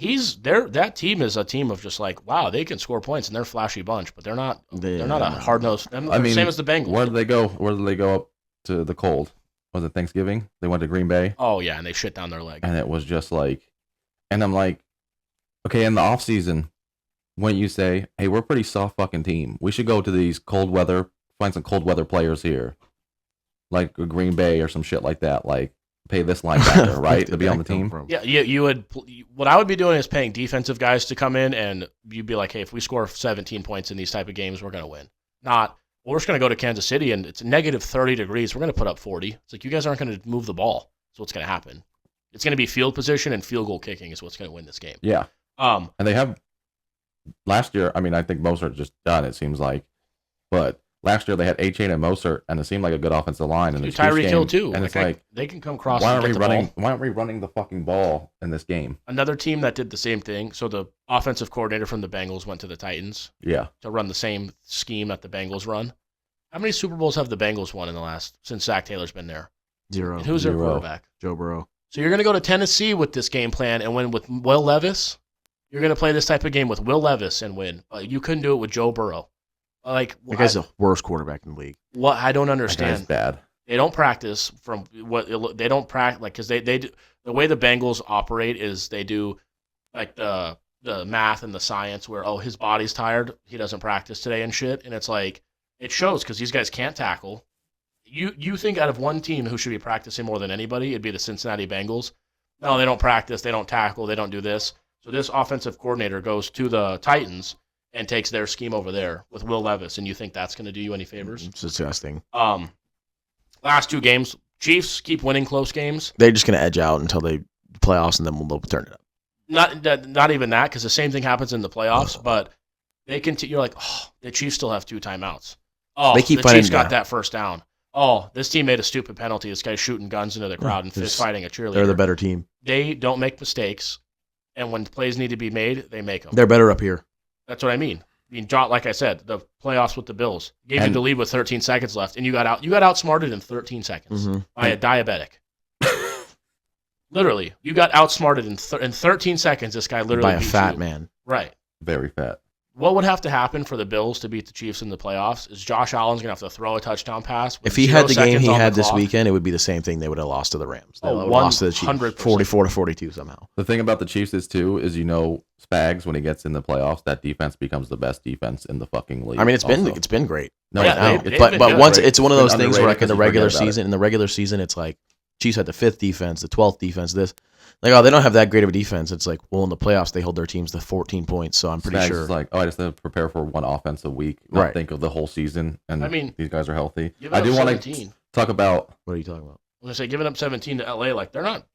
Speaker 2: That team is a team of just like, wow, they can score points and they're a flashy bunch, but they're not a hard nosed.
Speaker 3: I mean,
Speaker 2: same as the Bengals.
Speaker 3: Where did they go? Where did they go up to the cold? Was it Thanksgiving? They went to Green Bay.
Speaker 2: Oh yeah, and they shit down their leg.
Speaker 3: And it was just like, and I'm like, okay, in the off season, when you say, hey, we're a pretty soft fucking team, we should go to these cold weather, find some cold weather players here, like a Green Bay or some shit like that, like pay this linebacker, right, to be on the team.
Speaker 2: Yeah, you would. What I would be doing is paying defensive guys to come in, and you'd be like, hey, if we score 17 points in these type of games, we're gonna win. Not, well, we're just gonna go to Kansas City and it's negative 30 degrees. We're gonna put up 40. It's like you guys aren't gonna move the ball. So what's gonna happen? It's gonna be field position and field goal kicking is what's gonna win this game.
Speaker 3: Yeah. And they have last year. I mean, I think Mostert just done. It seems like, but last year they had A-Chain and Mostert, and it seemed like a good offensive line. And
Speaker 2: Tyreek Hill too.
Speaker 3: And it's like
Speaker 2: they can come cross.
Speaker 3: Why
Speaker 2: and
Speaker 3: aren't we
Speaker 2: get the
Speaker 3: running?
Speaker 2: ball.
Speaker 3: Why aren't we running the fucking ball in this game?
Speaker 2: Another team that did the same thing. So the offensive coordinator from the Bengals went to the Titans
Speaker 3: Yeah.
Speaker 2: to run the same scheme that the Bengals run. How many Super Bowls have the Bengals won since Zach Taylor's been there?
Speaker 1: 0.
Speaker 2: And who's their
Speaker 3: 0.
Speaker 2: quarterback?
Speaker 1: Joe Burrow.
Speaker 2: So you're going to go to Tennessee with this game plan and win with Will Levis? You're going to play this type of game with Will Levis and win. You couldn't do it with Joe Burrow. Like,
Speaker 1: That guy's the worst quarterback in the league.
Speaker 2: what I don't
Speaker 3: That
Speaker 2: understand.
Speaker 3: guy's bad.
Speaker 2: They don't practice from what they don't practice, like, because they do, the way the Bengals operate is they do like the math and the science where, oh, his body's tired, he doesn't practice today and shit, and it's like it shows because these guys can't tackle. You think out of one team who should be practicing more than anybody, it'd be the Cincinnati Bengals. No, they don't practice, they don't tackle, they don't do this. So this offensive coordinator goes to the Titans and takes their scheme over there with Will Levis, and you think that's going to do you any favors?
Speaker 1: It's disgusting.
Speaker 2: Last 2 games, Chiefs keep winning close games.
Speaker 1: They're just going to edge out until they playoffs, and then we'll turn it up.
Speaker 2: Not even that, because the same thing happens in the playoffs. But they continue. You're like, oh, the Chiefs still have 2 timeouts. Oh,
Speaker 1: They keep
Speaker 2: the
Speaker 1: fighting
Speaker 2: Chiefs got
Speaker 1: down.
Speaker 2: that first down. Oh, this team made a stupid penalty. This guy's shooting guns into the crowd and fist fighting a cheerleader.
Speaker 1: They're the better team.
Speaker 2: They don't make mistakes, and when plays need to be made, they make them.
Speaker 1: They're better up here.
Speaker 2: That's what I mean. John, like I said, the playoffs with the Bills gave you the lead with 13 seconds left, and you got outsmarted in 13 seconds by a diabetic. Literally, you got outsmarted in 13 seconds. This guy literally
Speaker 1: By a
Speaker 2: beat
Speaker 1: fat
Speaker 2: you.
Speaker 1: man.
Speaker 2: Right.
Speaker 3: Very fat.
Speaker 2: What would have to happen for the Bills to beat the Chiefs in the playoffs is Josh Allen's going to have to throw a touchdown pass. With
Speaker 1: If he
Speaker 2: 0
Speaker 1: had the game
Speaker 2: seconds
Speaker 1: he
Speaker 2: on the
Speaker 1: had this
Speaker 2: clock.
Speaker 1: weekend, it would be the same thing. They would have lost to the Rams. They
Speaker 2: Oh,
Speaker 1: would have lost to the Chiefs
Speaker 2: 100%.
Speaker 1: 44-42 somehow.
Speaker 3: The thing about the Chiefs is too is Spags when he gets in the playoffs, that defense becomes the best defense in the fucking league.
Speaker 1: I mean, it's
Speaker 3: also.
Speaker 1: been great.
Speaker 3: No,
Speaker 2: Yeah,
Speaker 3: it's
Speaker 2: they've
Speaker 1: but
Speaker 2: been
Speaker 1: once
Speaker 2: great.
Speaker 1: it's one of
Speaker 3: It's
Speaker 1: those
Speaker 3: been
Speaker 1: things where like
Speaker 3: underrated
Speaker 1: in the
Speaker 3: 'cause you forget
Speaker 1: regular
Speaker 3: about it.
Speaker 1: season, it's like Chiefs had the 5th defense, the 12th defense. This, like, oh, they don't have that great of a defense. It's like, well, in the playoffs, they hold their teams to 14 points. So I'm pretty
Speaker 3: Spags
Speaker 1: sure.
Speaker 3: is like, oh, I just have to prepare for one offense a week, not
Speaker 1: Right.
Speaker 3: think of the whole season. And
Speaker 2: I mean,
Speaker 3: these guys are healthy.
Speaker 2: I do
Speaker 3: want to talk about.
Speaker 1: What are you talking about?
Speaker 2: I was gonna say giving up 17 to LA, like they're not,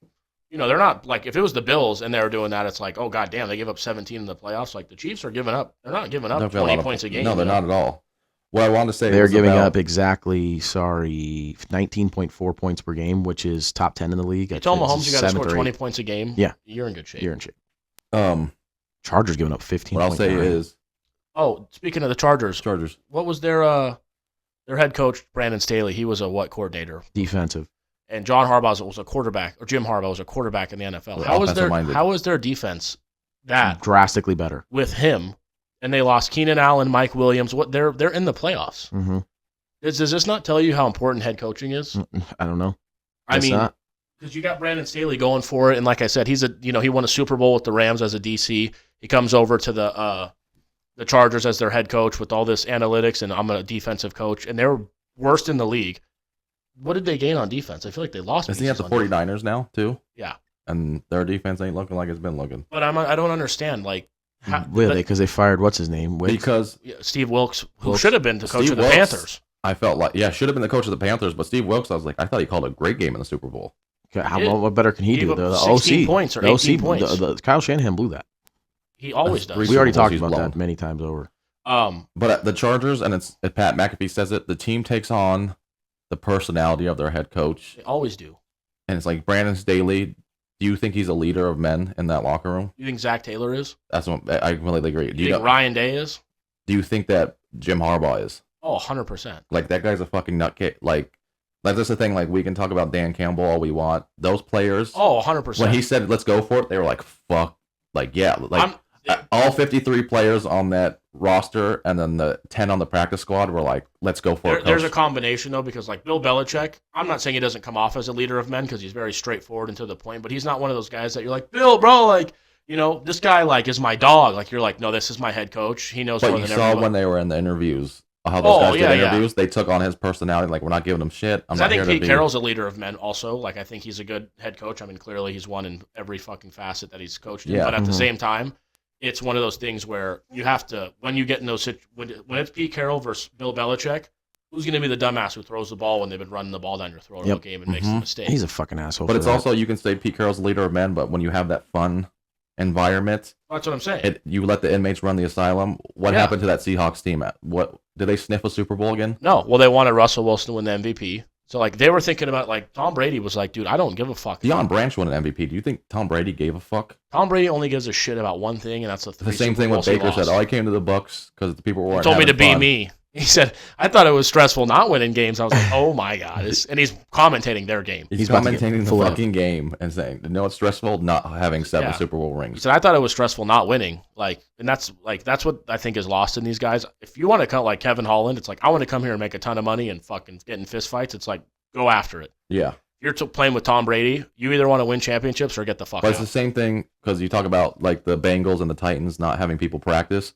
Speaker 2: they're not like if it was the Bills and they were doing that, it's like, oh god damn, they give up 17 in the playoffs. Like the Chiefs are giving up, they're not giving up 20 points a game.
Speaker 3: No, they're not at all. What I wanted to say,
Speaker 1: they're giving up exactly 19.4 points per game, which is top 10 in the league.
Speaker 2: You tell Mahomes you got to score 20 points a game.
Speaker 1: Yeah,
Speaker 2: you're in good shape.
Speaker 1: You're in shape. Chargers giving up 15.
Speaker 3: What I'll say is,
Speaker 2: speaking of the Chargers, what was their head coach Brandon Staley? He was a what coordinator?
Speaker 1: Defensive.
Speaker 2: And John Harbaugh was a quarterback, or Jim Harbaugh was a quarterback in the NFL. How was their defense that
Speaker 1: drastically better
Speaker 2: with him? And they lost Keenan Allen, Mike Williams. What they're in the playoffs.
Speaker 1: Mm-hmm.
Speaker 2: Does this not tell you how important head coaching is?
Speaker 1: I don't know.
Speaker 2: I mean, because you got Brandon Staley going for it, and like I said, he's he won a Super Bowl with the Rams as a DC. He comes over to the Chargers as their head coach with all this analytics, and I'm a defensive coach, and they're worst in the league. What did they gain on defense? I feel like they lost.
Speaker 3: Isn't he at the 49ers now too?
Speaker 2: Yeah,
Speaker 3: and their defense ain't looking like it's been looking.
Speaker 2: But I don't understand
Speaker 1: really, because they fired what's his name?
Speaker 3: Because
Speaker 2: Steve Wilkes, who should have been the coach of the Panthers.
Speaker 3: I felt like should have been the coach of the Panthers, but Steve Wilkes, I thought he called a great game in the Super Bowl.
Speaker 1: What better can he do? The
Speaker 2: 16 points or 18 points.
Speaker 1: Kyle Shanahan blew that.
Speaker 2: He always does.
Speaker 1: We already talked about that many times over.
Speaker 3: But at the Chargers, and it's Pat McAfee says it, the team takes on the personality of their head coach.
Speaker 2: They always do.
Speaker 3: And it's like Brandon Staley. Do you think he's a leader of men in that locker room?
Speaker 2: You think Zach Taylor is?
Speaker 3: That's what I completely agree.
Speaker 2: Do you think Ryan Day is?
Speaker 3: Do you think that Jim Harbaugh is?
Speaker 2: Oh, 100%.
Speaker 3: Like, that guy's a fucking nutcase. Like that's the thing. Like, we can talk about Dan Campbell all we want. Those players.
Speaker 2: Oh, 100%.
Speaker 3: When he said, let's go for it, they were like, fuck. Like, yeah. Like, all 53 players on that roster and then the 10 on the practice squad were like, let's go for it.
Speaker 2: There's a combination, though, because like Bill Belichick, I'm not saying he doesn't come off as a leader of men because he's very straightforward and to the point, but he's not one of those guys that you're like, Bill, bro, like, this guy like is my dog. Like, you're like, no, this is my head coach. He knows more than everyone. But you saw
Speaker 3: when they were in the interviews, how those guys did interviews, they took on his personality. Like, we're not giving him shit.
Speaker 2: I think Pete Carroll's a leader of men also. Like, I think he's a good head coach. I mean, clearly he's won in every fucking facet that he's coached in. But at the same time, it's one of those things where you have to, when you get in those when it's Pete Carroll versus Bill Belichick, who's going to be the dumbass who throws the ball when they've been running the ball down your throat all game and makes a mistake?
Speaker 1: He's a fucking asshole.
Speaker 3: But it's also, you can say Pete Carroll's the leader of men, but when you have that fun environment,
Speaker 2: that's what I'm saying.
Speaker 3: You let the inmates run the asylum. What happened to that Seahawks team? What did they sniff a Super Bowl again?
Speaker 2: No. Well, they wanted Russell Wilson to win the MVP. So, like, they were thinking about, like, Tom Brady was like, dude, I don't give a fuck.
Speaker 3: Deion Branch won an MVP. Do you think Tom Brady gave a fuck?
Speaker 2: Tom Brady only gives a shit about one thing, and that's the
Speaker 3: same thing with Baker said. Oh, I came to the Bucks because the people were
Speaker 2: told me to be me. He said, I thought it was stressful not winning games. I was like, oh my God. And he's commentating their game.
Speaker 3: He's commentating the fucking game and saying, it's stressful not having 7 Super Bowl rings.
Speaker 2: He said, I thought it was stressful not winning. And that's what I think is lost in these guys. If you want to cut like Kevin Holland, it's like, I want to come here and make a ton of money and fucking get in fist fights. It's like, go after it.
Speaker 3: Yeah.
Speaker 2: You're playing with Tom Brady. You either want to win championships or get the fuck out.
Speaker 3: It's the same thing because you talk about like the Bengals and the Titans not having people practice.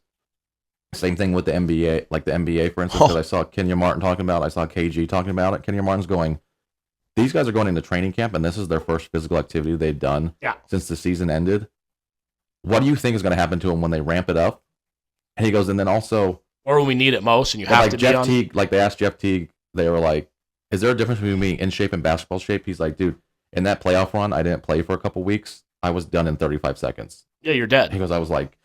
Speaker 3: Same thing with the NBA, like the NBA, for instance, that I saw Kenya Martin talking about. I saw KG talking about it. Kenya Martin's going, these guys are going into training camp, and this is their first physical activity they've done since the season ended. What do you think is going to happen to them when they ramp it up? And he goes, and then also...
Speaker 2: Or when we need it most, and you have to be
Speaker 3: Jeff Teague, like they asked Jeff Teague, they were like, is there a difference between being in shape and basketball shape? He's like, dude, in that playoff run, I didn't play for a couple weeks. I was done in 35 seconds.
Speaker 2: Yeah, you're dead.
Speaker 3: He goes, I was like,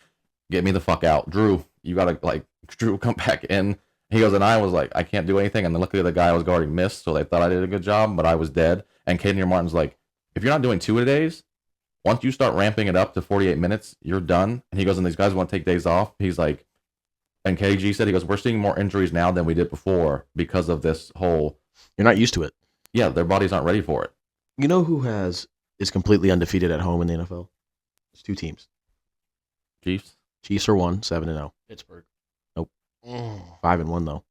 Speaker 3: get me the fuck out. Drew, you got to, Drew, come back in. He goes, and I was like, I can't do anything. And then luckily the guy I was guarding missed, so they thought I did a good job, but I was dead. And Kenya Martin's like, if you're not doing 2-a-days, once you start ramping it up to 48 minutes, you're done. And he goes, and these guys want to take days off. He's like, and KG said, he goes, we're seeing more injuries now than we did before because of this whole...
Speaker 1: You're not used to it.
Speaker 3: Yeah, their bodies aren't ready for it.
Speaker 1: You know who is completely undefeated at home in the NFL? It's 2 teams.
Speaker 3: Chiefs?
Speaker 1: Chiefs are 7-0.
Speaker 2: Pittsburgh.
Speaker 1: Nope. 5-1 though.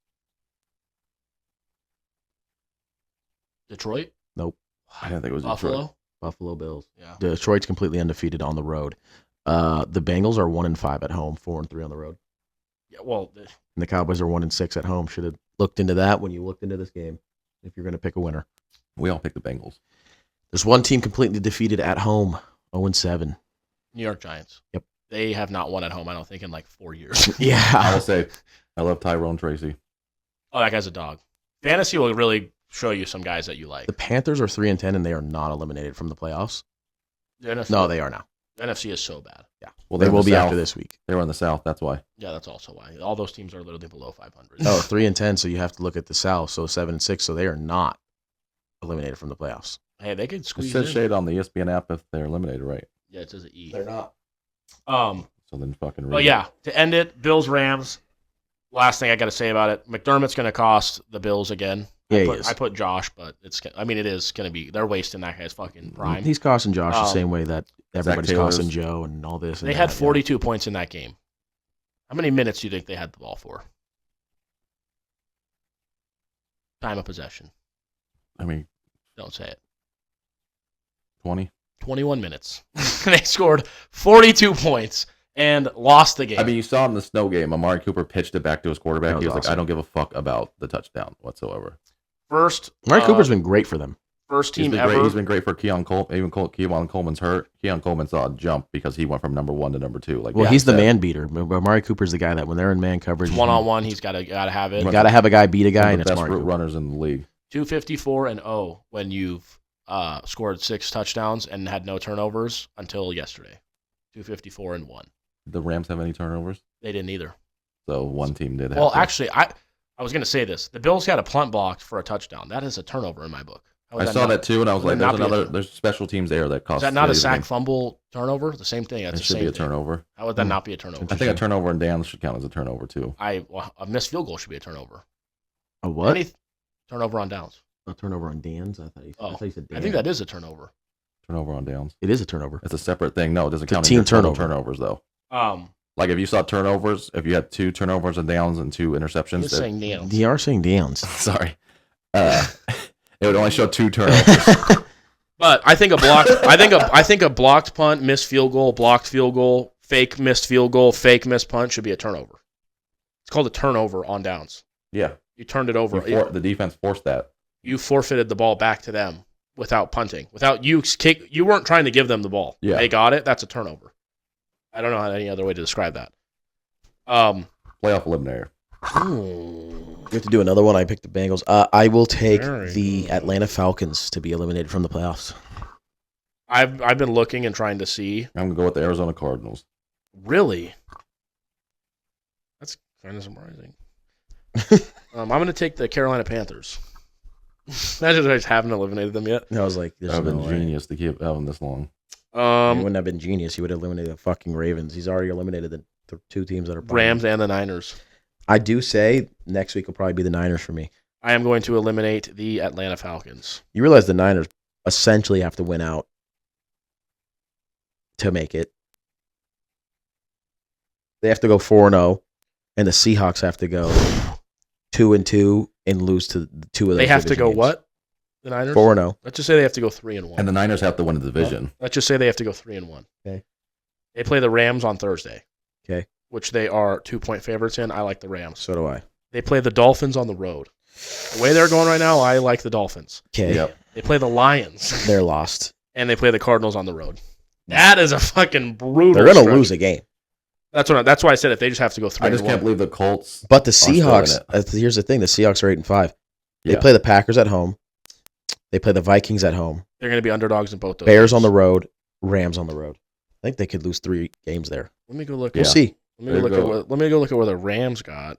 Speaker 2: Detroit?
Speaker 1: Nope.
Speaker 3: I didn't think it was
Speaker 2: Buffalo?
Speaker 3: Detroit.
Speaker 1: Buffalo Bills.
Speaker 2: Yeah.
Speaker 1: Detroit's completely undefeated on the road. The Bengals are 1-5 at home, 4-3 on the road.
Speaker 2: Yeah, well,
Speaker 1: and the Cowboys are 1-6 at home. Should have looked into that when you looked into this game. If you're going to pick a winner,
Speaker 3: we all picked the Bengals.
Speaker 1: There's one team completely defeated at home, 0-7.
Speaker 2: New York Giants.
Speaker 1: Yep.
Speaker 2: They have not won at home, I don't think, in like 4 years.
Speaker 3: I
Speaker 1: Yeah.
Speaker 3: will say, I love Tyrone Tracy.
Speaker 2: Oh, that guy's a dog. Fantasy will really show you some guys that you like.
Speaker 1: The Panthers are 3-10, and they are not eliminated from the playoffs.
Speaker 2: The NFC,
Speaker 1: No, they are now.
Speaker 2: The NFC is so bad.
Speaker 1: Yeah.
Speaker 3: Well,
Speaker 1: They
Speaker 3: they're in
Speaker 1: will
Speaker 3: the
Speaker 1: be
Speaker 3: South.
Speaker 1: after this week.
Speaker 3: They were in the South. That's why.
Speaker 2: Yeah, that's also why. All those teams are literally below 500.
Speaker 1: Oh, 3-10, so you have to look at the South. So 7-6, so they are not eliminated from the playoffs.
Speaker 2: Hey, they could
Speaker 3: It
Speaker 2: squeeze
Speaker 3: says
Speaker 2: in.
Speaker 3: shade on the ESPN app if they're eliminated, right?
Speaker 2: Yeah, it says an E.
Speaker 1: not.
Speaker 3: So then fucking read
Speaker 2: But
Speaker 3: it.
Speaker 2: yeah, to end it, Bills Rams. Last thing I got to say about it, McDermott's going to cost the Bills again.
Speaker 1: Yeah,
Speaker 2: I
Speaker 1: he
Speaker 2: put,
Speaker 1: is.
Speaker 2: I put Josh, but it is going to be. They're wasting that guy's fucking prime.
Speaker 1: He's costing Josh the
Speaker 2: Um,
Speaker 1: same way that everybody's
Speaker 3: Taylor's-
Speaker 1: costing Joe and all this. And
Speaker 2: They had
Speaker 1: that,
Speaker 2: 42 points in that game. How many minutes do you think they had the ball for? Time of possession.
Speaker 3: I mean,
Speaker 2: Don't say it.
Speaker 3: 20.
Speaker 2: 21 minutes. They scored 42 points and lost the game.
Speaker 3: I mean, you saw in the snow game, Amari Cooper pitched it back to his quarterback.
Speaker 1: That
Speaker 3: He
Speaker 1: was
Speaker 3: was like,
Speaker 1: awesome.
Speaker 3: I don't give a fuck about the touchdown whatsoever.
Speaker 2: First,
Speaker 1: Amari Cooper's been great for them.
Speaker 2: first
Speaker 3: He's
Speaker 2: team
Speaker 3: been
Speaker 2: ever.
Speaker 3: great. He's been great for Keon Cole. Even Keon Coleman's hurt. Keon Coleman saw a jump because he went from number 1 to number 2. Like,
Speaker 1: Well,
Speaker 3: yeah,
Speaker 1: he's the
Speaker 3: said.
Speaker 1: man beater. Amari Cooper's the guy that when they're in man coverage,
Speaker 2: One-on-one, he's got to have it.
Speaker 1: you got to have a guy beat a guy,
Speaker 3: One
Speaker 1: and
Speaker 3: of the
Speaker 1: it's
Speaker 3: best
Speaker 1: Amari
Speaker 3: route
Speaker 1: Cooper.
Speaker 3: runners in the league.
Speaker 2: 254-0 when you've scored 6 touchdowns and had no turnovers until yesterday. 254-1.
Speaker 3: Did the Rams have any turnovers?
Speaker 2: They didn't either.
Speaker 3: So one team did.
Speaker 2: Well,
Speaker 3: have to.
Speaker 2: actually, I was going to say this. The Bills had a punt blocked for a touchdown. That is a turnover in my book. How is
Speaker 3: I saw that too, and I was
Speaker 2: would
Speaker 3: like,
Speaker 2: that
Speaker 3: "There's
Speaker 2: not be
Speaker 3: there's special teams there that cost."
Speaker 2: Is that not a
Speaker 3: Philly the
Speaker 2: sack
Speaker 3: game.
Speaker 2: fumble turnover? The same thing. That's
Speaker 3: It
Speaker 2: the
Speaker 3: should
Speaker 2: same
Speaker 3: be a
Speaker 2: thing.
Speaker 3: turnover.
Speaker 2: How would that not be a turnover?
Speaker 3: I think a turnover and downs should count as a turnover too.
Speaker 2: A missed field goal should be a turnover.
Speaker 1: A what?
Speaker 2: Any turnover on downs.
Speaker 1: A turnover on Dan's? I thought you said Dan.
Speaker 2: I think that is a turnover.
Speaker 3: Turnover on downs.
Speaker 1: It is a turnover.
Speaker 3: It's a separate thing. No, it doesn't
Speaker 1: It's a
Speaker 3: count.
Speaker 1: team
Speaker 3: in your total
Speaker 1: turnover.
Speaker 3: turnovers though.
Speaker 2: Um,
Speaker 3: Like if you saw turnovers, if you had 2 turnovers and downs and 2 interceptions,
Speaker 2: just saying nails.
Speaker 1: You are saying Dan's.
Speaker 3: sorry, it would only show 2 turnovers.
Speaker 2: But I think I think a blocked punt, missed field goal, blocked field goal, fake missed field goal, fake missed punt should be a turnover. It's called a turnover on downs.
Speaker 3: Yeah,
Speaker 2: You turned it over.
Speaker 3: the defense forced that.
Speaker 2: You forfeited the ball back to them without punting. Without you kick, you weren't trying to give them the ball.
Speaker 3: Yeah.
Speaker 2: They got it. That's a turnover. I don't know any other way to describe that.
Speaker 3: Playoff eliminator.
Speaker 1: We have to do another one. I picked the Bengals. I will take
Speaker 2: Very
Speaker 1: the
Speaker 2: good.
Speaker 1: Atlanta Falcons to be eliminated from the playoffs.
Speaker 2: I've been looking and trying to see.
Speaker 3: I'm gonna go with the Arizona Cardinals.
Speaker 2: Really? That's kind of surprising. I'm going to take the Carolina Panthers. Imagine I just haven't eliminated them yet.
Speaker 1: And I was like, "There's
Speaker 3: That would
Speaker 1: no
Speaker 3: have been
Speaker 1: way."
Speaker 3: genius to keep having this long.
Speaker 1: It wouldn't have been genius. He would have eliminated the fucking Ravens. He's already eliminated the 2 teams that are playing.
Speaker 2: Rams and the Niners.
Speaker 1: I do say next week will probably be the Niners for me.
Speaker 2: I am going to eliminate the Atlanta Falcons.
Speaker 1: You realize the Niners essentially have to win out to make it. They have to go 4-0, and the Seahawks have to go 2-2 and lose to 2 of those.
Speaker 2: They have to
Speaker 1: division
Speaker 2: go
Speaker 1: games.
Speaker 2: what? The Niners?
Speaker 1: 4-0.
Speaker 2: Let's just say they have to go 3-1.
Speaker 3: And the Niners have to win the division.
Speaker 2: Let's just say they have to go 3-1.
Speaker 1: Okay.
Speaker 2: They play the Rams on Thursday.
Speaker 1: Okay.
Speaker 2: Which they are 2-point favorites in. I like the Rams.
Speaker 1: So do I.
Speaker 2: They play the Dolphins on the road. The way they're going right now, I like the Dolphins.
Speaker 1: Okay.
Speaker 3: Yep.
Speaker 2: They play the Lions,
Speaker 1: They're lost.
Speaker 2: and they play the Cardinals on the road. That is a fucking brutal.
Speaker 1: They're going to
Speaker 2: stretch.
Speaker 1: lose a game.
Speaker 2: That's why I said if they just have to go 3-1.
Speaker 3: I just can't believe the Colts.
Speaker 1: But the
Speaker 3: still in
Speaker 1: Seahawks, here's the thing, the Seahawks are 8-5. They
Speaker 3: Yeah.
Speaker 1: play the Packers at home. They play the Vikings at home.
Speaker 2: They're going to be underdogs in both those.
Speaker 1: Bears
Speaker 2: games.
Speaker 1: on the road, Rams on the road. I think they could lose 3 games there.
Speaker 2: Let me go look.
Speaker 1: We'll
Speaker 3: Yeah.
Speaker 1: see.
Speaker 2: Let me go look
Speaker 3: There
Speaker 2: at
Speaker 3: you go.
Speaker 2: what. Let me go look at where the Rams got.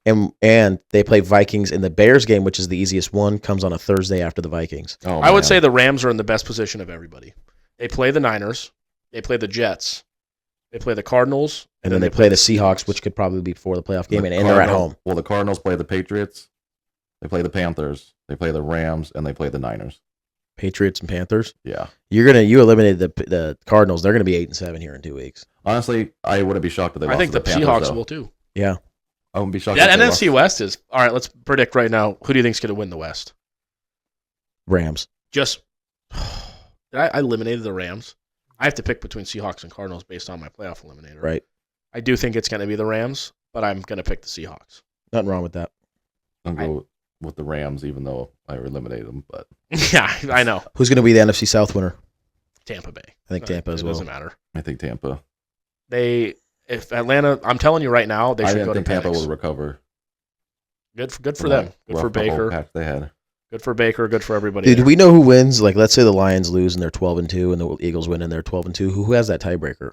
Speaker 1: And they play Vikings in the Bears game, which is the easiest one, comes on a Thursday after the Vikings.
Speaker 3: Oh,
Speaker 2: I would
Speaker 3: man.
Speaker 2: say the Rams are in the best position of everybody. They play the Niners. They play the Jets. They play the Cardinals.
Speaker 1: And then they play the Seahawks, which could probably be before the playoff game,
Speaker 3: The
Speaker 1: and they're at
Speaker 3: Cardinals-
Speaker 1: home.
Speaker 3: Well, the Cardinals play the Patriots. They play the Panthers. They play the Rams, and they play the Niners.
Speaker 1: Patriots and Panthers.
Speaker 3: Yeah.
Speaker 1: You eliminated the Cardinals. They're gonna be 8-7 here in 2 weeks.
Speaker 3: Honestly, I wouldn't be shocked if they
Speaker 2: I
Speaker 3: lost
Speaker 2: think
Speaker 3: to
Speaker 2: the
Speaker 3: Panthers,
Speaker 2: Seahawks
Speaker 3: though.
Speaker 2: will too.
Speaker 1: Yeah.
Speaker 3: I wouldn't be shocked.
Speaker 2: That
Speaker 3: if they
Speaker 2: NFC
Speaker 3: lost.
Speaker 2: West is all right. Let's predict right now. Who do you think's going to win the West?
Speaker 1: Rams.
Speaker 2: Just I eliminated the Rams. I have to pick between Seahawks and Cardinals based on my playoff eliminator.
Speaker 1: Right.
Speaker 2: I do think it's going to be the Rams, but I'm going to pick the Seahawks.
Speaker 1: Nothing wrong with that.
Speaker 3: I'll go with the Rams, even though I eliminated them. But
Speaker 2: Yeah, I know.
Speaker 1: Who's going to be the NFC South winner?
Speaker 2: Tampa Bay.
Speaker 1: I think Tampa as
Speaker 2: It
Speaker 1: well.
Speaker 2: doesn't matter.
Speaker 3: I think Tampa.
Speaker 2: If Atlanta, I'm telling you right now, they
Speaker 3: I
Speaker 2: should
Speaker 3: didn't
Speaker 2: go to
Speaker 3: think Tampa
Speaker 2: Penix.
Speaker 3: would recover.
Speaker 2: Good for
Speaker 3: from
Speaker 2: them.
Speaker 3: that
Speaker 2: Good
Speaker 3: rough
Speaker 2: for
Speaker 3: couple
Speaker 2: Baker.
Speaker 3: patch they had.
Speaker 2: Good for Baker. Good for everybody.
Speaker 1: Dude, do
Speaker 2: there.
Speaker 1: we know who wins? Like, let's say the Lions lose and they're 12-2, and the Eagles win and they're 12-2. Who has that tiebreaker?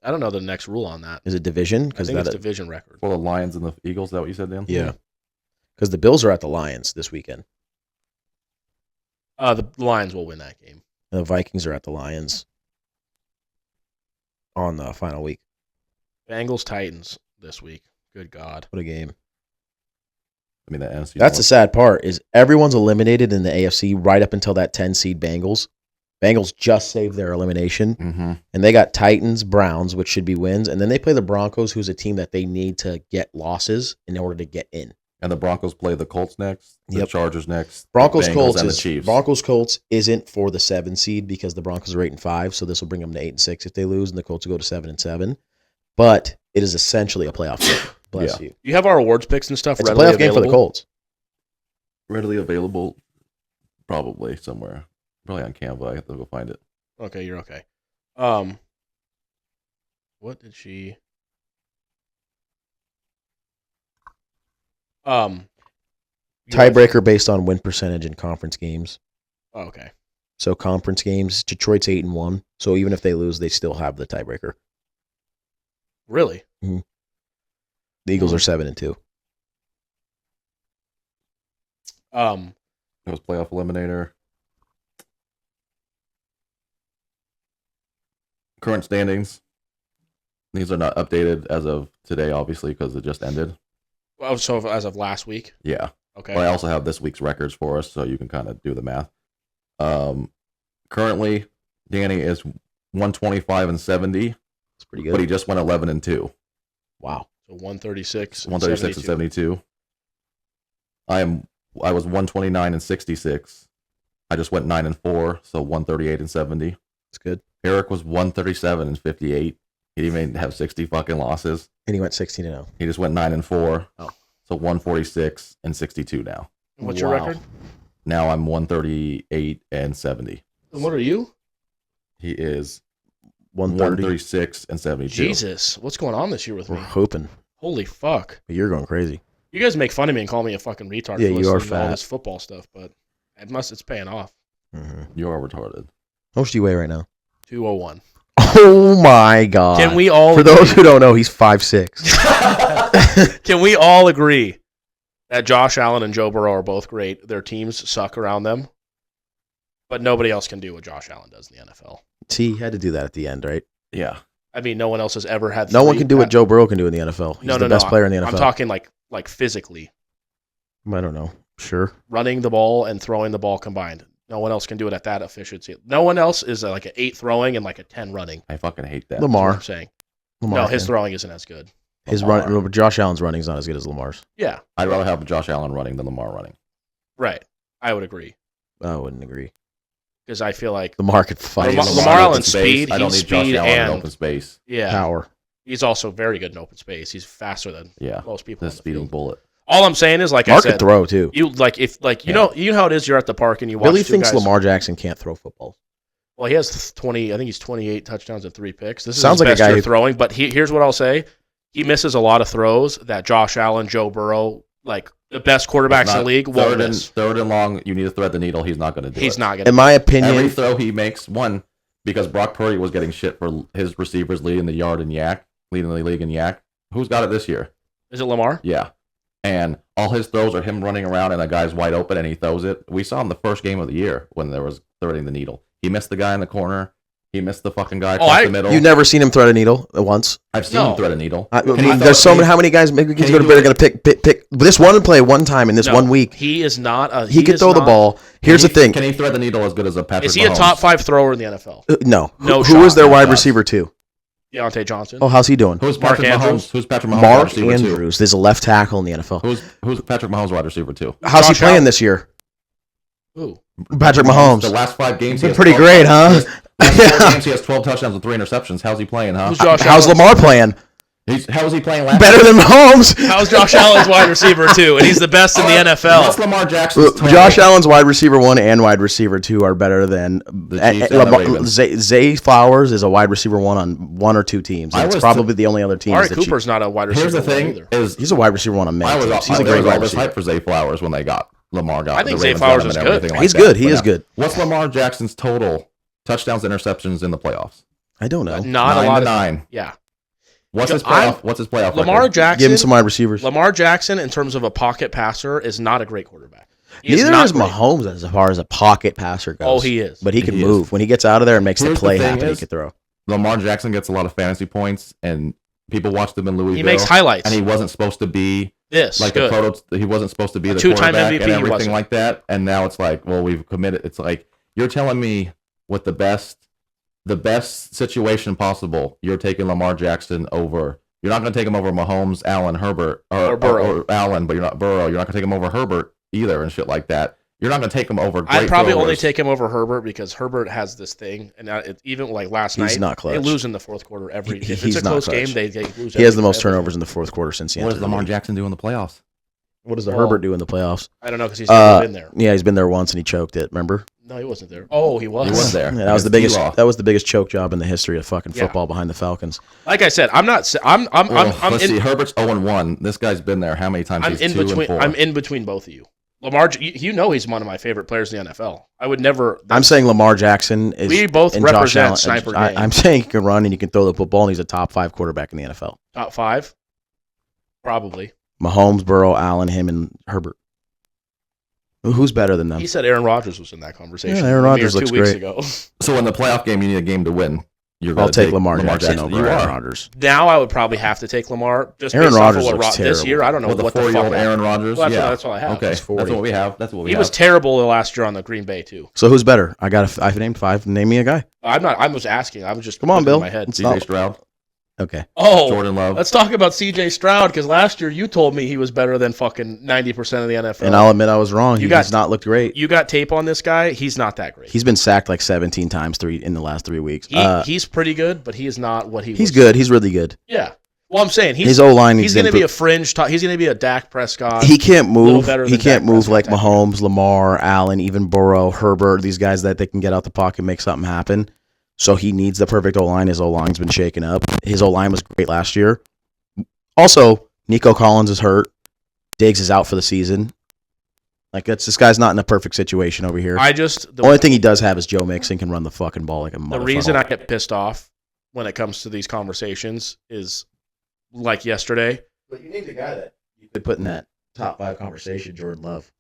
Speaker 2: I don't know the next rule on that.
Speaker 1: Is it division?
Speaker 2: I think it's division record.
Speaker 3: Well, the Lions and the Eagles. Is that what you said, Dan?
Speaker 1: Yeah, because the Bills are at the Lions this weekend.
Speaker 2: The Lions will win that game.
Speaker 1: And the Vikings are at the Lions on the final week.
Speaker 2: Bengals Titans this week. Good God.
Speaker 1: What a game!
Speaker 3: I mean, the NFC.
Speaker 1: That's the sad part is everyone's eliminated in the AFC right up until that 10 seed Bengals. Bengals just saved their elimination,
Speaker 3: Mm-hmm.
Speaker 1: and they got Titans, Browns, which should be wins, and then they play the Broncos, who's a team that they need to get losses in order to get in.
Speaker 3: And the Broncos play the Colts next. The
Speaker 1: Yep.
Speaker 3: Chargers next.
Speaker 1: Broncos
Speaker 3: the Bengals
Speaker 1: Colts
Speaker 3: and
Speaker 1: is
Speaker 3: the Chiefs.
Speaker 1: Broncos Colts isn't for the 7 seed because the Broncos are 8-5, so this will bring them to 8-6 if they lose, and the Colts will go to 7-7. But it is essentially a playoff game. Bless you.
Speaker 2: You have our awards picks and stuff
Speaker 1: It's a
Speaker 2: readily
Speaker 1: playoff game for the
Speaker 2: available?
Speaker 1: Colts.
Speaker 3: Readily available, probably somewhere. Probably on Canva. I have to go find it.
Speaker 2: Okay, you're okay. What did she?
Speaker 1: Tiebreaker based on win percentage in conference games.
Speaker 2: Oh, okay.
Speaker 1: So conference games, Detroit's 8-1. So even if they lose, they still have the tiebreaker.
Speaker 2: Really?
Speaker 1: The Eagles are 7-2.
Speaker 3: It was playoff eliminator. Current standings. These are not updated as of today, obviously, because it just ended.
Speaker 2: Oh, so as of last week?
Speaker 3: Yeah.
Speaker 2: Okay.
Speaker 3: But I also have this week's records for us, so you can kind of do the math. Currently, Danny is 125-70,
Speaker 1: It's pretty
Speaker 3: but he
Speaker 1: good.
Speaker 3: just went 11-2.
Speaker 1: Wow.
Speaker 2: So 136.
Speaker 3: 136 and 72. I was 129-66. I just went 9-4, so 138-70.
Speaker 1: It's good.
Speaker 3: Eric was 137-58. He didn't even have 60 fucking losses.
Speaker 1: And he went 16-0.
Speaker 3: He just went 9-4.
Speaker 1: Oh.
Speaker 3: So 146-62 now.
Speaker 2: What's your
Speaker 1: Wow.
Speaker 2: record?
Speaker 3: Now I'm 138-70.
Speaker 2: And what are you?
Speaker 3: He is
Speaker 1: 130.
Speaker 3: 136-72.
Speaker 2: Jesus. What's going on this year with
Speaker 1: We're
Speaker 2: me?
Speaker 1: hoping.
Speaker 2: Holy fuck.
Speaker 1: But you're going crazy.
Speaker 2: You guys make fun of me and call me a fucking retard
Speaker 1: Yeah,
Speaker 2: for
Speaker 1: you are
Speaker 2: listening to all
Speaker 1: fat.
Speaker 2: this football stuff, but it's paying off.
Speaker 3: You are retarded.
Speaker 1: How much do you weigh right now?
Speaker 2: 201.
Speaker 1: Oh my God.
Speaker 2: Can we all
Speaker 1: For those who don't know, he's 5'6".
Speaker 2: Can we all agree that Josh Allen and Joe Burrow are both great? Their teams suck around them, but nobody else can do what Josh Allen does in the NFL.
Speaker 1: See, he had to do that at the end, right?
Speaker 3: Yeah.
Speaker 2: I mean, no one else has ever had.
Speaker 1: No one can do what Joe Burrow can do in the NFL. He's the best player in the NFL.
Speaker 2: I'm talking like physically,
Speaker 1: I don't know. Sure.
Speaker 2: running the ball and throwing the ball combined. No one else can do it at that efficiency. No one else is like an 8 throwing and like a 10 running.
Speaker 3: I fucking hate that.
Speaker 2: That's what
Speaker 1: Lamar.
Speaker 2: I'm saying.
Speaker 1: Lamar
Speaker 2: No, his
Speaker 1: can.
Speaker 2: throwing isn't as good.
Speaker 1: His
Speaker 3: Lamar.
Speaker 1: run. Josh Allen's running is not as good as Lamar's.
Speaker 2: Yeah,
Speaker 3: I'd rather have Josh Allen running than Lamar running.
Speaker 2: right. I would agree
Speaker 1: I wouldn't agree.
Speaker 2: because I feel like
Speaker 1: Lamar could fight.
Speaker 2: Lamar-
Speaker 3: in
Speaker 2: Lamar
Speaker 3: open
Speaker 2: Allen's
Speaker 3: space.
Speaker 2: speed,
Speaker 3: I don't
Speaker 2: he's
Speaker 3: need Josh
Speaker 2: speed
Speaker 3: Allen in
Speaker 2: and-
Speaker 3: open space.
Speaker 2: yeah,
Speaker 1: Power.
Speaker 2: he's also very good in open space. He's faster than
Speaker 3: Yeah.
Speaker 2: most people.
Speaker 3: The
Speaker 2: on the
Speaker 3: speeding
Speaker 2: field.
Speaker 3: bullet.
Speaker 2: All I'm saying is, like
Speaker 1: Mark
Speaker 2: I said,
Speaker 1: could throw too.
Speaker 2: you like if like you know how it is. You're at the park and you watch
Speaker 1: Billy
Speaker 2: two
Speaker 1: thinks
Speaker 2: guys.
Speaker 1: Lamar Jackson can't throw footballs.
Speaker 2: Well, he has 20. I think he's 28 touchdowns and 3 picks. This is
Speaker 1: Sounds
Speaker 2: his
Speaker 1: like a
Speaker 2: best
Speaker 1: guy
Speaker 2: year
Speaker 1: who-
Speaker 2: throwing. But here's what I'll say: he misses a lot of throws that Josh Allen, Joe Burrow, like the best quarterbacks in the league, won't miss.
Speaker 3: Third and long, you need to thread the needle. He's not going to do it.
Speaker 2: He's not
Speaker 1: In
Speaker 2: gonna.
Speaker 1: my
Speaker 3: Every
Speaker 1: opinion,
Speaker 3: throw he makes, one, because Brock Purdy was getting shit for his receivers leading the yard in yak, leading the league in yak. Who's got it this year?
Speaker 2: Is it Lamar?
Speaker 3: Yeah. And all his throws are him running around and a guy's wide open and he throws it. We saw him the first game of the year when there was threading the needle. He missed the guy in the corner. He missed the fucking guy across the middle.
Speaker 1: you've never seen him thread a needle once.
Speaker 3: I've seen him thread a needle.
Speaker 1: There's so many. How many guys? Maybe he's going to pick this one play one time in this
Speaker 2: No,
Speaker 1: 1 week.
Speaker 2: He is not.
Speaker 1: He could throw the ball. Here's the thing.
Speaker 3: Can he thread the needle as good as a Patrick
Speaker 2: Is he a
Speaker 3: Mahomes?
Speaker 2: top 5 thrower in the NFL?
Speaker 1: No.
Speaker 2: No
Speaker 1: Who is
Speaker 2: shot.
Speaker 1: their wide
Speaker 3: Yes.
Speaker 1: receiver too?
Speaker 2: Deontay Johnson.
Speaker 1: Oh, how's he doing?
Speaker 3: Who's
Speaker 2: Mark
Speaker 3: Patrick
Speaker 2: Andrews?
Speaker 3: Mahomes? Who's Patrick Mahomes wide
Speaker 1: Mark
Speaker 3: receiver
Speaker 1: Andrews. There's a left tackle in the NFL.
Speaker 3: two? Who's Patrick Mahomes wide receiver two?
Speaker 1: How's he
Speaker 2: Josh
Speaker 1: playing
Speaker 2: Allen.
Speaker 1: this year?
Speaker 2: Ooh.
Speaker 1: Patrick Mahomes.
Speaker 3: The last 5 games,
Speaker 1: Been
Speaker 3: he has
Speaker 1: pretty
Speaker 3: 12
Speaker 1: great, huh?
Speaker 3: Last 4 games, he has 12 touchdowns and 3 interceptions. How's he playing, huh?
Speaker 2: Who's Josh
Speaker 1: How's
Speaker 2: Allen?
Speaker 1: Lamar playing?
Speaker 3: How was he playing last
Speaker 1: Better
Speaker 3: year?
Speaker 1: than Mahomes.
Speaker 2: How's Josh Allen's wide receiver 2? And he's the best in the
Speaker 3: What's
Speaker 2: NFL.
Speaker 3: Lamar Jackson's total?
Speaker 1: Josh Allen's wide receiver 1 and wide receiver 2 are better than
Speaker 3: The Chiefs and the Ravens.
Speaker 1: Zay Flowers is a wide receiver 1 on 1 or 2 teams. And it's probably the only other team.
Speaker 2: Amari Cooper's not a wide receiver.
Speaker 3: Here's the thing:
Speaker 2: either.
Speaker 3: is
Speaker 1: He's a wide receiver 1 on many teams. He's a
Speaker 3: there
Speaker 1: great
Speaker 3: was
Speaker 1: wide
Speaker 3: all this
Speaker 1: receiver.
Speaker 3: hype for Zay Flowers when they got Lamar.
Speaker 2: I think
Speaker 3: the
Speaker 2: Zay
Speaker 3: Ravens
Speaker 2: Flowers
Speaker 3: got him
Speaker 2: is
Speaker 3: and
Speaker 2: good.
Speaker 3: everything like
Speaker 1: He's
Speaker 3: that.
Speaker 1: good. He
Speaker 3: But
Speaker 1: is
Speaker 3: now,
Speaker 1: good.
Speaker 3: What's Lamar Jackson's total touchdowns, interceptions in the playoffs?
Speaker 1: I don't know.
Speaker 2: Not
Speaker 3: 9
Speaker 2: a lot
Speaker 3: to
Speaker 2: of
Speaker 3: 9.
Speaker 2: Yeah.
Speaker 3: What's his playoff?
Speaker 2: Lamar
Speaker 3: record?
Speaker 2: Jackson.
Speaker 1: Give him some wide receivers.
Speaker 2: Lamar Jackson, in terms of a pocket passer, is not a great quarterback. He is
Speaker 1: Neither
Speaker 2: not
Speaker 1: is
Speaker 2: great.
Speaker 1: Mahomes as far as a pocket passer goes.
Speaker 2: Oh, he is.
Speaker 1: But he can
Speaker 3: He is.
Speaker 1: move. When he gets out of there and makes
Speaker 3: Here's
Speaker 1: the play
Speaker 3: the thing
Speaker 1: happen, he
Speaker 3: is-
Speaker 1: can throw.
Speaker 3: Lamar Jackson gets a lot of fantasy points, and people watched him in Louisville.
Speaker 2: He makes highlights.
Speaker 3: and he wasn't supposed to be
Speaker 2: This
Speaker 3: like
Speaker 2: good.
Speaker 3: the photos. He wasn't supposed to be the
Speaker 2: two-time
Speaker 3: quarterback
Speaker 2: MVP,
Speaker 3: and
Speaker 2: he
Speaker 3: everything
Speaker 2: wasn't.
Speaker 3: like that. And now it's like, well, we've committed. It's like you're telling me with the best situation possible, you're taking Lamar Jackson over. You're not going to take him over Mahomes, Allen, Herbert,
Speaker 2: Or Burrow.
Speaker 3: or Allen, but you're not Burrow. You're not going to take him over Herbert either, and shit like that. You're not going to take him over. Great
Speaker 2: I'd probably only
Speaker 3: throwers.
Speaker 2: take him over Herbert because Herbert has this thing, and even like last
Speaker 1: He's
Speaker 2: night,
Speaker 1: not clutch.
Speaker 2: they lose in the fourth quarter every. If
Speaker 1: He's
Speaker 2: it's a
Speaker 1: not
Speaker 2: close
Speaker 1: clutch.
Speaker 2: game, they lose.
Speaker 1: He has the most
Speaker 2: every-
Speaker 1: turnovers in the fourth quarter since he
Speaker 3: What
Speaker 1: entered
Speaker 3: does
Speaker 1: the
Speaker 3: Lamar
Speaker 1: league.
Speaker 3: Jackson do in the playoffs?
Speaker 1: What does the
Speaker 2: Well,
Speaker 1: Herbert do in the playoffs?
Speaker 2: I don't know because he's never been there.
Speaker 1: Yeah, he's been there once and he choked it. Remember?
Speaker 2: No, he wasn't there. Oh, he was.
Speaker 3: He was there.
Speaker 1: Yeah, that was the
Speaker 3: Against
Speaker 1: biggest.
Speaker 3: T-Law.
Speaker 1: That was the biggest choke job in the history of fucking
Speaker 2: Yeah.
Speaker 1: football behind the Falcons.
Speaker 2: Like I said, I'm not. I'm
Speaker 3: Let's see.
Speaker 2: in,
Speaker 3: Herbert's 0-1. This guy's been there how many times?
Speaker 2: I'm
Speaker 3: He's
Speaker 2: in
Speaker 3: 2 and
Speaker 2: between.
Speaker 3: 4.
Speaker 2: I'm in between both of you. Lamar, you know he's one of my favorite players in the NFL. I would never.
Speaker 1: I'm saying Lamar Jackson is.
Speaker 2: We both
Speaker 1: and Josh
Speaker 2: represent
Speaker 1: Allen-
Speaker 2: sniper game.
Speaker 1: I'm saying he can run and he can throw the football and he's a top 5 quarterback in the NFL.
Speaker 2: Top 5, probably.
Speaker 1: Mahomes, Burrow, Allen, him, and Herbert. Who's better than them?
Speaker 2: He said Aaron Rodgers was in that conversation.
Speaker 1: Yeah, Aaron
Speaker 2: a mere
Speaker 1: Rodgers looks
Speaker 2: 2 weeks
Speaker 1: great.
Speaker 2: ago.
Speaker 3: So in the playoff game, you need a game to win. You're
Speaker 1: I'll
Speaker 3: gonna
Speaker 1: take Lamar Jackson over
Speaker 3: You
Speaker 1: Aaron
Speaker 3: are.
Speaker 1: Rodgers.
Speaker 2: Now I would probably have to take Lamar. Just
Speaker 1: Aaron
Speaker 2: based off
Speaker 1: Rodgers
Speaker 2: of what
Speaker 1: looks
Speaker 2: this year,
Speaker 1: terrible.
Speaker 2: I don't know
Speaker 3: With the
Speaker 2: what the
Speaker 3: 4-year-old
Speaker 2: fuck.
Speaker 3: Aaron Rodgers.
Speaker 2: Well,
Speaker 3: yeah,
Speaker 2: that's what I have.
Speaker 3: Okay,
Speaker 1: He's 40.
Speaker 3: that's what we have. That's what we
Speaker 2: He
Speaker 3: have.
Speaker 2: was terrible last year on the Green Bay too.
Speaker 1: So who's better? I've named 5. Name me a guy.
Speaker 2: I'm not. I was asking. I was just
Speaker 1: Come on,
Speaker 2: putting it in
Speaker 1: Bill.
Speaker 2: my head.
Speaker 1: It's
Speaker 3: CJ Stroud,
Speaker 1: Okay.
Speaker 2: Oh,
Speaker 3: Jordan Love.
Speaker 2: let's talk about CJ Stroud because last year you told me he was better than fucking 90% of the NFL.
Speaker 1: And I'll admit I was wrong.
Speaker 2: You
Speaker 1: He's
Speaker 2: got-
Speaker 1: not looked great.
Speaker 2: You got tape on this guy. He's not that great.
Speaker 1: He's been sacked like 17 times in the last 3 weeks.
Speaker 2: He's pretty good, but he is not what he was.
Speaker 1: He's good. He's really good.
Speaker 2: Yeah. Well, I'm saying
Speaker 1: His O-line
Speaker 2: he's
Speaker 1: needs
Speaker 2: going to be a
Speaker 1: improve.
Speaker 2: fringe top. He's going to be a Dak Prescott.
Speaker 1: He can't
Speaker 2: little
Speaker 1: move.
Speaker 2: better
Speaker 1: He
Speaker 2: than
Speaker 1: can't
Speaker 2: Dak
Speaker 1: move like
Speaker 2: Prescott type.
Speaker 1: Mahomes, Lamar, Allen, even Burrow, Herbert. These guys that they can get out the pocket and make something happen. So he needs the perfect O-line. His O-line's been shaken up. His O-line was great last year. Also, Nico Collins is hurt. Diggs is out for the season. Like this guy's not in a perfect situation over here.
Speaker 2: the
Speaker 1: Only thing he does have is Joe Mixon can run the fucking ball like a motherfucker.
Speaker 2: The reason I get pissed off when it comes to these conversations is like yesterday.
Speaker 1: But you need the guy that you could put in that top 5 conversation, Jordan Love.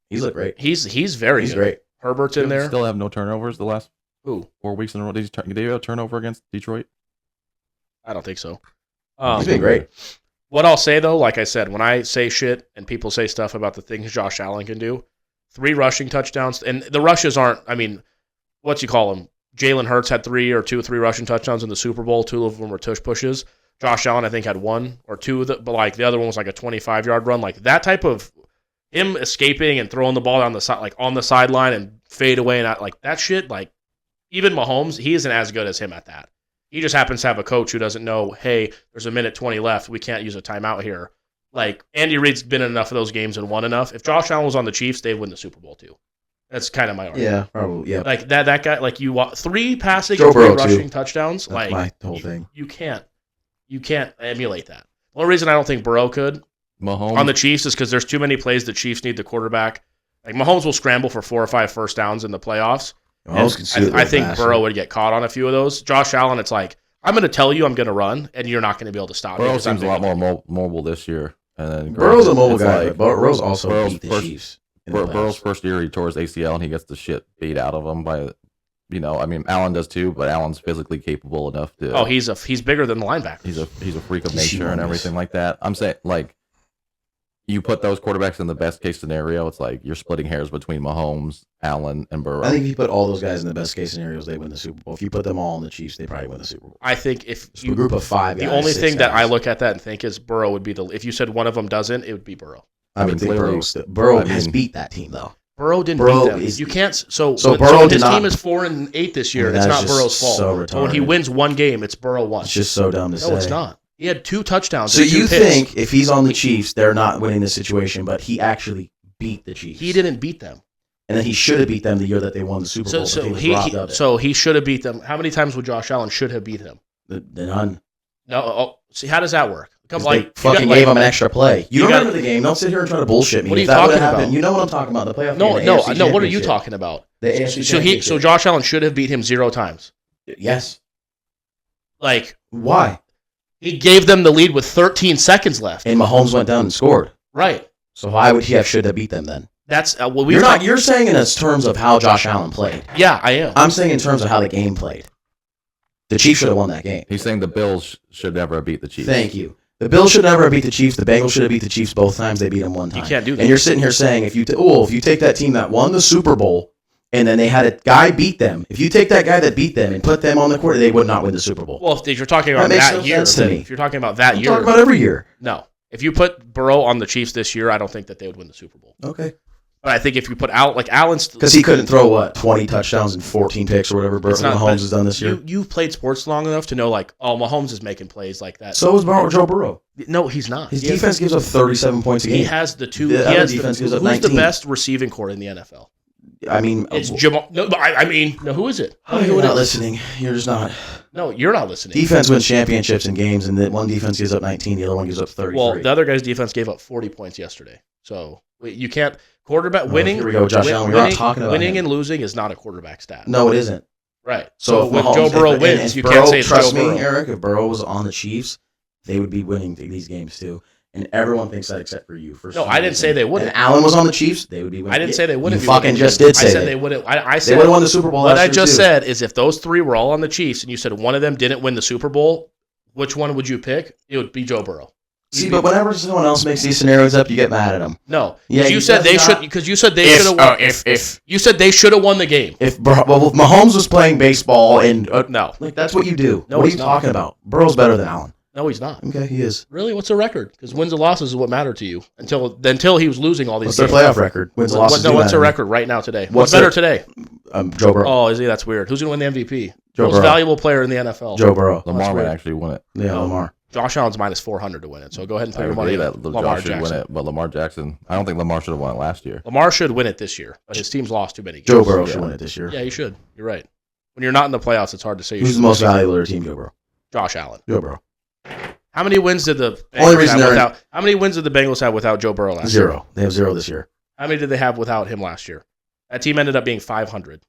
Speaker 1: He's looked great.
Speaker 2: He's very
Speaker 1: He's
Speaker 2: good.
Speaker 1: great.
Speaker 2: Herbert's in there.
Speaker 3: Still have no turnovers the last
Speaker 2: Who?
Speaker 3: 4 weeks in a row. Did he have a turnover against Detroit?
Speaker 2: I don't think so.
Speaker 1: He's been great.
Speaker 2: What I'll say though, like I said, when I say shit and people say stuff about the things Josh Allen can do, 3 rushing touchdowns, and the rushes aren't. I mean, what's you call them? Jalen Hurts had 3 rushing touchdowns in the Super Bowl. 2 of them were tush pushes. Josh Allen, I think, had 1 or 2, but like the other one was like a 25-yard run. Like that type of him escaping and throwing the ball down the side, like on the sideline and fade away, and like that shit. Like even Mahomes, he isn't as good as him at that. He just happens to have a coach who doesn't know, hey, there's a minute 20 left. We can't use a timeout here. Like, Andy Reid's been in enough of those games and won enough. If Josh Allen was on the Chiefs, they'd win the Super Bowl too. That's kind of my argument.
Speaker 1: Yeah, probably. Yeah.
Speaker 2: Like, that guy, like, 3 passing
Speaker 1: Joe
Speaker 2: and 3
Speaker 1: Burrow,
Speaker 2: rushing
Speaker 1: too.
Speaker 2: touchdowns.
Speaker 1: That's
Speaker 2: Like,
Speaker 1: my whole thing.
Speaker 2: You can't emulate that. The only reason I don't think Burrow could
Speaker 3: Mahomes
Speaker 2: on the Chiefs is because there's too many plays the Chiefs need the quarterback. Like, Mahomes will scramble for 4 or 5 first downs in the playoffs.
Speaker 1: Mahomes can see it a
Speaker 2: I
Speaker 1: little
Speaker 2: think
Speaker 1: faster.
Speaker 2: Burrow would get caught on a few of those. Josh Allen, it's like, I'm going to tell you I'm going to run, and you're not going to be able to stop me.
Speaker 3: Burrow
Speaker 2: 'cause I'm
Speaker 3: seems a lot
Speaker 2: bigger.
Speaker 3: more mobile this year. And then
Speaker 1: Burrow's a mobile
Speaker 3: it's
Speaker 1: guy,
Speaker 3: like-
Speaker 1: but Burrow's also
Speaker 3: Burrow's
Speaker 1: beat the
Speaker 3: first-
Speaker 1: Chiefs. in the
Speaker 3: Burrow's
Speaker 1: playoffs.
Speaker 3: first year, he tore his ACL and he gets the shit beat out of him by, I mean, Allen does too, but Allen's physically capable enough to.
Speaker 2: Oh, he's bigger than the linebackers.
Speaker 3: he's a freak of
Speaker 1: He's
Speaker 3: nature and
Speaker 1: humongous.
Speaker 3: everything like that. I'm saying, like, you put those quarterbacks in the best case scenario, it's like you're splitting hairs between Mahomes, Allen, and Burrow.
Speaker 1: I think if you put all those guys in the best case scenarios, they win the Super Bowl. If you put them all in the Chiefs, they probably win the Super Bowl.
Speaker 2: I think if
Speaker 1: Just a group of 5
Speaker 2: the
Speaker 1: guys.
Speaker 2: only
Speaker 1: 6
Speaker 2: thing that I
Speaker 1: guys.
Speaker 2: look at that and think is Burrow would be if you said one of them doesn't, it would be Burrow.
Speaker 1: I would think
Speaker 3: clearly-
Speaker 1: Burrow
Speaker 3: I
Speaker 1: has
Speaker 3: mean-
Speaker 1: beat that team though.
Speaker 2: Burrow didn't
Speaker 1: Burrow
Speaker 2: beat them.
Speaker 1: is-
Speaker 2: You can't. So
Speaker 1: So Burrow did
Speaker 2: his
Speaker 1: not-
Speaker 2: team is 4-8 this year, and it's
Speaker 1: That's
Speaker 2: not
Speaker 1: just
Speaker 2: Burrow's fault.
Speaker 1: so
Speaker 2: But when he
Speaker 1: retarded.
Speaker 2: wins one game, it's Burrow won.
Speaker 1: It's just so dumb to say.
Speaker 2: No, it's not. He had 2 touchdowns.
Speaker 1: So
Speaker 2: and 2
Speaker 1: you
Speaker 2: picks.
Speaker 1: think if he's on the Chiefs, they're not winning the situation, but he actually beat the Chiefs.
Speaker 2: He didn't beat them.
Speaker 1: And then he should have beat them the year that they won the Super Bowl.
Speaker 2: So
Speaker 1: but he was robbed of it.
Speaker 2: so he should have beat them. How many times would Josh Allen should have beat him?
Speaker 1: None.
Speaker 2: No. See, how does that work?
Speaker 1: They fucking gave him an extra play. You don't remember the game. Don't sit here and try to bullshit me.
Speaker 2: What are you
Speaker 1: If that
Speaker 2: talking
Speaker 1: would have happened,
Speaker 2: about?
Speaker 1: you know what I'm talking about. The playoff
Speaker 2: No,
Speaker 1: game. The AFC
Speaker 2: no. What are you
Speaker 1: Championship.
Speaker 2: talking about?
Speaker 1: The AFC
Speaker 2: So Josh Allen should have beat him 0 times.
Speaker 1: Yes.
Speaker 2: Like,
Speaker 1: Why?
Speaker 2: he gave them the lead with 13 seconds left.
Speaker 1: And Mahomes went down and scored.
Speaker 2: Right.
Speaker 1: So why would he should have beat them then?
Speaker 2: That's what
Speaker 1: You're saying in terms of how Josh Allen played.
Speaker 2: Yeah, I am.
Speaker 1: I'm saying in terms of how the game played. The Chiefs should have won that game.
Speaker 3: He's saying the Bills should never have beat the Chiefs.
Speaker 1: Thank you. The Bills should never have beat the Chiefs. The Bengals should have beat the Chiefs both times. They beat them one time.
Speaker 2: You can't do that.
Speaker 1: And you're sitting here saying if you take that team that won the Super Bowl and then they had a guy beat them, if you take that guy that beat them and put them on the court, they would not win the Super Bowl.
Speaker 2: Well, if you're talking about
Speaker 1: makes
Speaker 2: that
Speaker 1: no
Speaker 2: year,
Speaker 1: sense to me.
Speaker 2: if you're talking about that
Speaker 1: I'm
Speaker 2: year,
Speaker 1: talking about every year.
Speaker 2: no. If you put Burrow on the Chiefs this year, I don't think that they would win the Super Bowl.
Speaker 1: Okay.
Speaker 2: But I think if you put out like Allen's,
Speaker 1: Because he couldn't throw 20 touchdowns and 14 picks or whatever Mahomes has done this year.
Speaker 2: You've played sports long enough to know like, oh, Mahomes is making plays like that.
Speaker 1: So is Joe Burrow.
Speaker 2: No, he's not.
Speaker 1: His defense gives up 37 points a game.
Speaker 2: He has the two.
Speaker 1: The
Speaker 2: he
Speaker 1: other
Speaker 2: has
Speaker 1: defense gives up
Speaker 2: who's
Speaker 1: 19.
Speaker 2: the best receiving core in the NFL?
Speaker 1: I mean,
Speaker 2: It's Jamal. No, but I mean, no. Who is it? Tell me who
Speaker 1: you're
Speaker 2: it
Speaker 1: not
Speaker 2: is.
Speaker 1: listening. You're just not.
Speaker 2: No, you're not listening.
Speaker 1: Defense wins championships in games, and then one defense gives up 19, the other one gives up 33.
Speaker 2: Well, the other guy's defense gave up 40 points yesterday. So you can't quarterback winning.
Speaker 1: Here we go, Josh Allen. We're not talking about
Speaker 2: winning
Speaker 1: him.
Speaker 2: and losing is not a quarterback stat.
Speaker 1: No, it isn't.
Speaker 2: Right.
Speaker 1: So
Speaker 2: So when
Speaker 1: Mahomes-
Speaker 2: Joe Burrow
Speaker 1: if
Speaker 2: wins, you
Speaker 1: Burrow,
Speaker 2: can't say it's
Speaker 1: trust
Speaker 2: Joe
Speaker 1: me,
Speaker 2: Burrow.
Speaker 1: Eric, if Burrow was on the Chiefs, they would be winning these games too. And everyone thinks that except for you. For
Speaker 2: No,
Speaker 1: some
Speaker 2: I didn't
Speaker 1: reason.
Speaker 2: say they wouldn't.
Speaker 1: And Allen was on the Chiefs, they would be winning.
Speaker 2: I didn't say they wouldn't.
Speaker 1: You
Speaker 2: be
Speaker 1: fucking
Speaker 2: winning.
Speaker 1: just did say
Speaker 2: I said
Speaker 1: that.
Speaker 2: they wouldn't. I
Speaker 1: They
Speaker 2: said
Speaker 1: would have won the Super Bowl
Speaker 2: what
Speaker 1: last
Speaker 2: I
Speaker 1: year,
Speaker 2: just
Speaker 1: too.
Speaker 2: said is if those 3 were all on the Chiefs and you said one of them didn't win the Super Bowl, which one would you pick? It would be Joe Burrow.
Speaker 1: See, but whenever someone else makes these scenarios up, you get mad at them.
Speaker 2: No,
Speaker 1: Yeah,
Speaker 2: you said they should because you said they should have won.
Speaker 1: if
Speaker 2: You said they should have won the game.
Speaker 1: if Mahomes was playing baseball and
Speaker 2: No,
Speaker 1: like that's what you do.
Speaker 2: No,
Speaker 1: What are
Speaker 2: he's
Speaker 1: you
Speaker 2: not.
Speaker 1: talking about? Burrow's better than Allen.
Speaker 2: no, he's not.
Speaker 1: Okay, he is.
Speaker 2: Really, what's the record? Because wins and losses is what matter to you until he was losing all these.
Speaker 1: What's their
Speaker 2: games.
Speaker 1: playoff record? Wins and losses.
Speaker 2: No,
Speaker 1: do
Speaker 2: what's the
Speaker 1: matter.
Speaker 2: record right now today?
Speaker 1: What's
Speaker 2: What's better today?
Speaker 1: Joe Burrow.
Speaker 2: Oh, is he? That's weird. Who's going to win the MVP?
Speaker 1: Joe
Speaker 2: Most
Speaker 1: Burrow.
Speaker 2: valuable player in the NFL.
Speaker 1: Joe Burrow.
Speaker 3: Lamar might
Speaker 2: weird.
Speaker 3: actually win it.
Speaker 1: Yeah, Lamar.
Speaker 2: Josh Allen's minus 400 to win it. So go ahead and put
Speaker 3: I
Speaker 2: your money
Speaker 3: agree
Speaker 2: on
Speaker 3: that
Speaker 2: Lamar
Speaker 3: Josh should win
Speaker 2: Jackson.
Speaker 3: it, but Lamar Jackson, I don't think Lamar should have won it last year.
Speaker 2: Lamar should win it this year, but his team's lost too many games.
Speaker 1: Joe Burrow
Speaker 3: Yeah.
Speaker 1: should win it this year.
Speaker 2: Yeah, you should. You're right. When you're not in the playoffs, it's hard to say. You
Speaker 1: Who's
Speaker 2: should
Speaker 1: the most
Speaker 2: win.
Speaker 1: valuable to their team? Joe Burrow.
Speaker 2: Josh Allen.
Speaker 1: Joe Burrow.
Speaker 2: How many wins did the
Speaker 1: Only
Speaker 2: Bengals
Speaker 1: reason
Speaker 2: have
Speaker 1: they're in-
Speaker 2: without? How many wins did the Bengals have without Joe Burrow last year?
Speaker 1: 0. They have 0 this year.
Speaker 2: How many did they have without him last year? That team ended up being 500,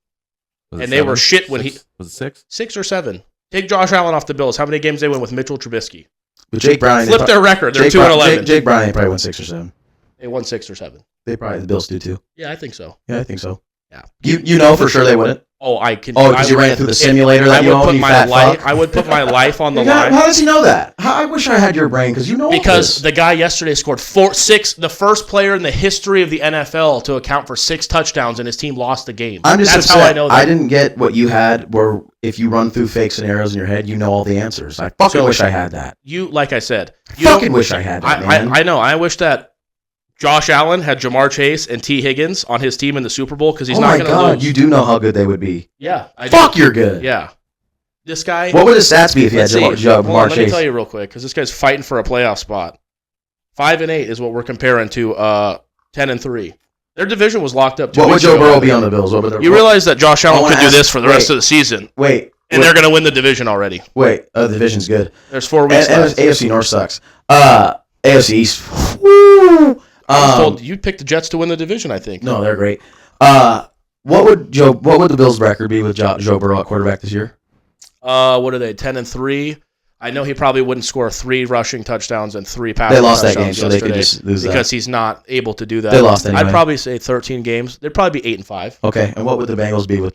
Speaker 3: Was it
Speaker 2: and they were
Speaker 3: 7?
Speaker 2: shit when
Speaker 3: 6? Was it 6?
Speaker 2: 6 or 7. Take Josh Allen off the Bills. How many games they win with Mitchell Trubisky?
Speaker 1: But Jake Browning.
Speaker 2: Flip their record. They're 2-11.
Speaker 1: Jake Browning probably won 6 or 7.
Speaker 2: They won 6 or 7.
Speaker 1: The Bills do too.
Speaker 2: Yeah, I think so.
Speaker 1: Yeah, I think so.
Speaker 2: Yeah.
Speaker 1: You know for sure they wouldn't.
Speaker 2: Oh, I can.
Speaker 1: Oh, because you ran it through the simulator that
Speaker 2: I
Speaker 1: you
Speaker 2: would
Speaker 1: own,
Speaker 2: put
Speaker 1: you
Speaker 2: my
Speaker 1: fat
Speaker 2: life.
Speaker 1: fuck.
Speaker 2: I would put my life on the
Speaker 1: How
Speaker 2: line
Speaker 1: does he know that? I wish I had your brain because you know
Speaker 2: because
Speaker 1: this.
Speaker 2: the guy yesterday scored 6. The first player in the history of the NFL to account for 6 touchdowns, and his team lost the game.
Speaker 1: I'm just
Speaker 2: That's
Speaker 1: upset.
Speaker 2: how I know that.
Speaker 1: I didn't get what you had. Where if you run through fake scenarios in your head, you know all the answers. I fucking wish I had that.
Speaker 2: You, like I said, you
Speaker 1: Fucking
Speaker 2: don't-
Speaker 1: wish I had that, man.
Speaker 2: I know. I wish that Josh Allen had Jamar Chase and T. Higgins on his team in the Super Bowl because he's
Speaker 1: oh
Speaker 2: not
Speaker 1: my
Speaker 2: going to
Speaker 1: god,
Speaker 2: lose.
Speaker 1: you do know how good they would be.
Speaker 2: Yeah. I do.
Speaker 1: Fuck, you're good.
Speaker 2: Yeah. This guy.
Speaker 1: What would his stats be if he had
Speaker 2: Let's see.
Speaker 1: Jamar
Speaker 2: Hold on, let me
Speaker 1: Chase?
Speaker 2: tell you real quick because this guy's fighting for a playoff spot. 5-8 is what we're comparing to 10-3. Their division was locked up. 2
Speaker 1: What would
Speaker 2: weeks
Speaker 1: Joe
Speaker 2: ago.
Speaker 1: Burrow be on the Bills? What would
Speaker 2: You realize that Josh
Speaker 1: I
Speaker 2: Allen
Speaker 1: wanna
Speaker 2: could do
Speaker 1: ask-
Speaker 2: this for the rest of the season,
Speaker 1: Wait,
Speaker 2: and they're going to win the division already.
Speaker 1: the division's good.
Speaker 2: There's 4 weeks
Speaker 1: And
Speaker 2: left.
Speaker 1: AFC North sucks. AFC East. Woo!
Speaker 2: I was told you picked the Jets to win the division. I think.
Speaker 1: No, they're great. What would the Bills' record be with Joe Burrow at quarterback this year?
Speaker 2: What are they? 10-3. I know he probably wouldn't score 3 rushing touchdowns and 3 passing
Speaker 1: They lost that
Speaker 2: touchdowns
Speaker 1: game, so they could
Speaker 2: yesterday
Speaker 1: just lose that.
Speaker 2: because he's not able to do that.
Speaker 1: They lost anyway.
Speaker 2: I'd probably say 13 games. They'd probably be 8-5.
Speaker 1: Okay, and what would the Bengals be with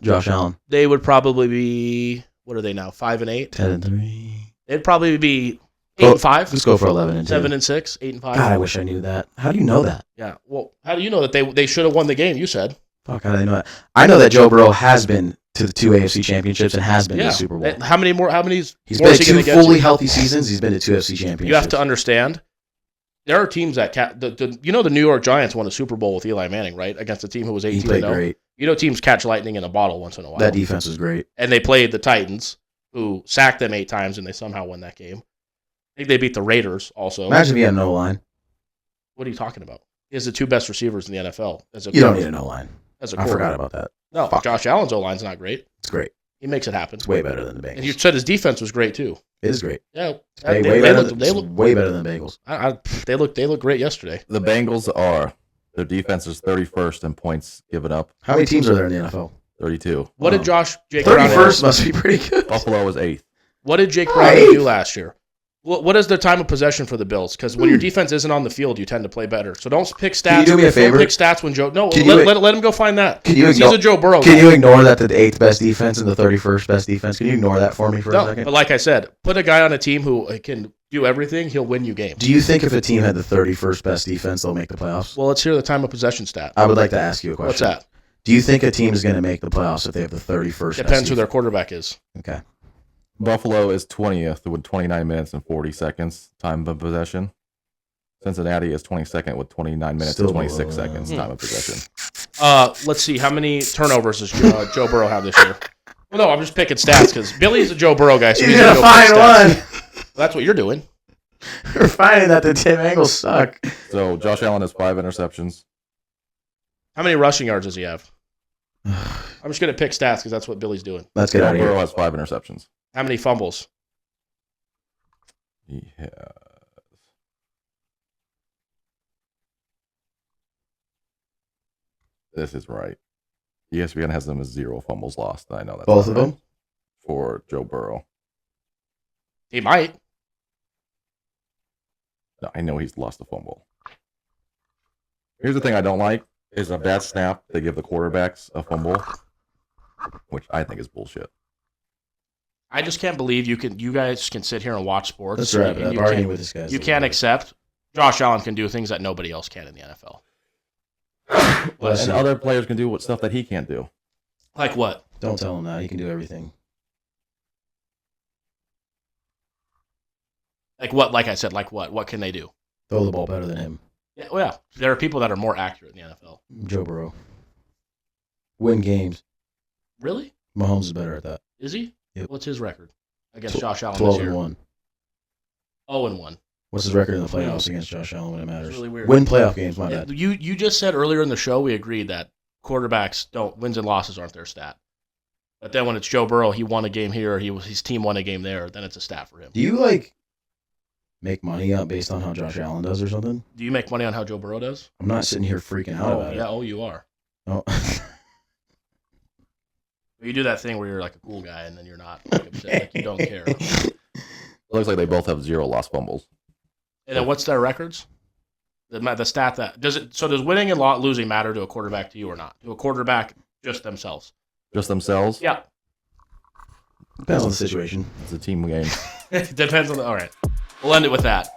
Speaker 1: Josh Allen?
Speaker 2: They would probably be, what are they now? 5-8.
Speaker 1: 10-3.
Speaker 2: They'd probably be
Speaker 1: Well,
Speaker 2: 8-5.
Speaker 1: Let's go for 11-2.
Speaker 2: 7-6. 8-5.
Speaker 1: God, I wish I knew that. How do you know that?
Speaker 2: Yeah. Well, how do you know that they should have won the game? You said.
Speaker 1: Fuck, how do I know that? I know that Joe Burrow has been to the 2 AFC championships and has been to the Super Bowl.
Speaker 2: How many more?
Speaker 1: He's
Speaker 2: more
Speaker 1: been
Speaker 2: is he
Speaker 1: to
Speaker 2: gonna
Speaker 1: 2
Speaker 2: get
Speaker 1: fully
Speaker 2: to?
Speaker 1: healthy seasons. He's been to 2 AFC championships.
Speaker 2: You have to understand. There are teams that the New York Giants won a Super Bowl with Eli Manning, right, against a team who was 18-0.
Speaker 1: He played great.
Speaker 2: You know, teams catch lightning in a bottle once in a while.
Speaker 1: That defense was great.
Speaker 2: And they played the Titans, who sacked them 8 times, and they somehow won that game. I think they beat the Raiders also.
Speaker 1: Imagine if he had no line.
Speaker 2: What are you talking about? He has the 2 best receivers in the NFL.
Speaker 1: You don't need a no line.
Speaker 2: As a
Speaker 1: I forgot about that.
Speaker 2: No,
Speaker 1: Fuck.
Speaker 2: Josh Allen's O-line's not great.
Speaker 1: It's great.
Speaker 2: He makes it happen.
Speaker 1: It's way better than the Bengals.
Speaker 2: And you said his defense was great too.
Speaker 1: It is great.
Speaker 2: Yeah,
Speaker 1: It's way better than the Bengals.
Speaker 2: They look great yesterday.
Speaker 3: The Bengals are. Their defense is 31st in points given up.
Speaker 1: How many teams are there in the NFL?
Speaker 3: 32.
Speaker 2: What did Jake Brown
Speaker 1: 31st must be pretty good.
Speaker 3: Buffalo is 8th.
Speaker 2: What did Jake Brown do last year? What is the time of possession for the Bills? Because when your defense isn't on the field, you tend to play better. So don't pick stats.
Speaker 1: Can you do me a favor?
Speaker 2: Don't pick stats when Joe. No, let him go find that.
Speaker 1: He's
Speaker 2: a Joe Burrow guy.
Speaker 1: Can you ignore that the 8th best defense and the 31st best defense? Can you ignore that for me for a second?
Speaker 2: But like I said, put a guy on a team who can do everything. He'll win you games.
Speaker 1: Do you think if a team had the 31st best defense, they'll make the playoffs?
Speaker 2: Well, let's hear the time of possession stat.
Speaker 1: I would like to ask you a question.
Speaker 2: What's that?
Speaker 1: Do you think a team is going to make the playoffs if they have the 31st?
Speaker 2: Depends who their quarterback is.
Speaker 1: Okay.
Speaker 3: Buffalo is 20th with 29 minutes and 40 seconds time of possession. Cincinnati is 22nd with 29 minutes and 26 seconds time of possession.
Speaker 2: Let's see. How many turnovers does Joe Burrow have this year? Well, no, I'm just picking stats because Billy's a Joe Burrow guy. So
Speaker 1: he's going to find one.
Speaker 2: That's what you're doing.
Speaker 1: We're finding that the Tim Angles suck.
Speaker 3: So Josh Allen has 5 interceptions.
Speaker 2: How many rushing yards does he have? I'm just going to pick stats because that's what Billy's doing.
Speaker 1: Let's get out of here.
Speaker 3: Burrow has 5 interceptions.
Speaker 2: How many fumbles?
Speaker 3: He has... This is right. ESPN has them as 0 fumbles lost. I know that.
Speaker 1: Both of them?
Speaker 3: For Joe Burrow.
Speaker 2: He might.
Speaker 3: No, I know he's lost a fumble. Here's the thing I don't like is a bad snap. They give the quarterbacks a fumble, which I think is bullshit.
Speaker 2: I just can't believe you guys can sit here and watch sports.
Speaker 1: That's right.
Speaker 2: And
Speaker 1: bargaining with this guy.
Speaker 2: You can't accept Josh Allen can do things that nobody else can in the NFL.
Speaker 3: And other players can do stuff that he can't do.
Speaker 2: Like what?
Speaker 1: Don't tell him that. He can do everything.
Speaker 2: Like what? Like I said, like what? What can they do?
Speaker 1: Throw the ball better than him.
Speaker 2: Yeah, well, yeah. There are people that are more accurate in the NFL.
Speaker 1: Joe Burrow. Win games.
Speaker 2: Really?
Speaker 1: Mahomes is better at that.
Speaker 2: Is he?
Speaker 1: Yep.
Speaker 2: What's his record against Josh Allen this year?
Speaker 1: 12-1.
Speaker 2: 0-1.
Speaker 1: What's his record in the playoffs against Josh Allen when it matters?
Speaker 2: It's really weird.
Speaker 1: Win playoff games, my bad.
Speaker 2: You just said earlier in the show we agreed that quarterbacks wins and losses aren't their stat. But then when it's Joe Burrow, he won a game here, his team won a game there, then it's a stat for him.
Speaker 1: Do you make money up based on how Josh Allen does or something?
Speaker 2: Do you make money on how Joe Burrow does?
Speaker 1: I'm not sitting here freaking out about it.
Speaker 2: Yeah, you are.
Speaker 1: Oh.
Speaker 2: You do that thing where you're like a cool guy and then you're not like upset, like you don't care.
Speaker 3: It looks like they both have 0 lost fumbles.
Speaker 2: And then what's their records? The stat that does winning and losing matter to a quarterback to you or not? To a quarterback, just themselves.
Speaker 3: Just themselves?
Speaker 2: Yeah.
Speaker 1: Depends on the situation.
Speaker 3: It's a team game.
Speaker 2: It depends on all right. We'll end it with that.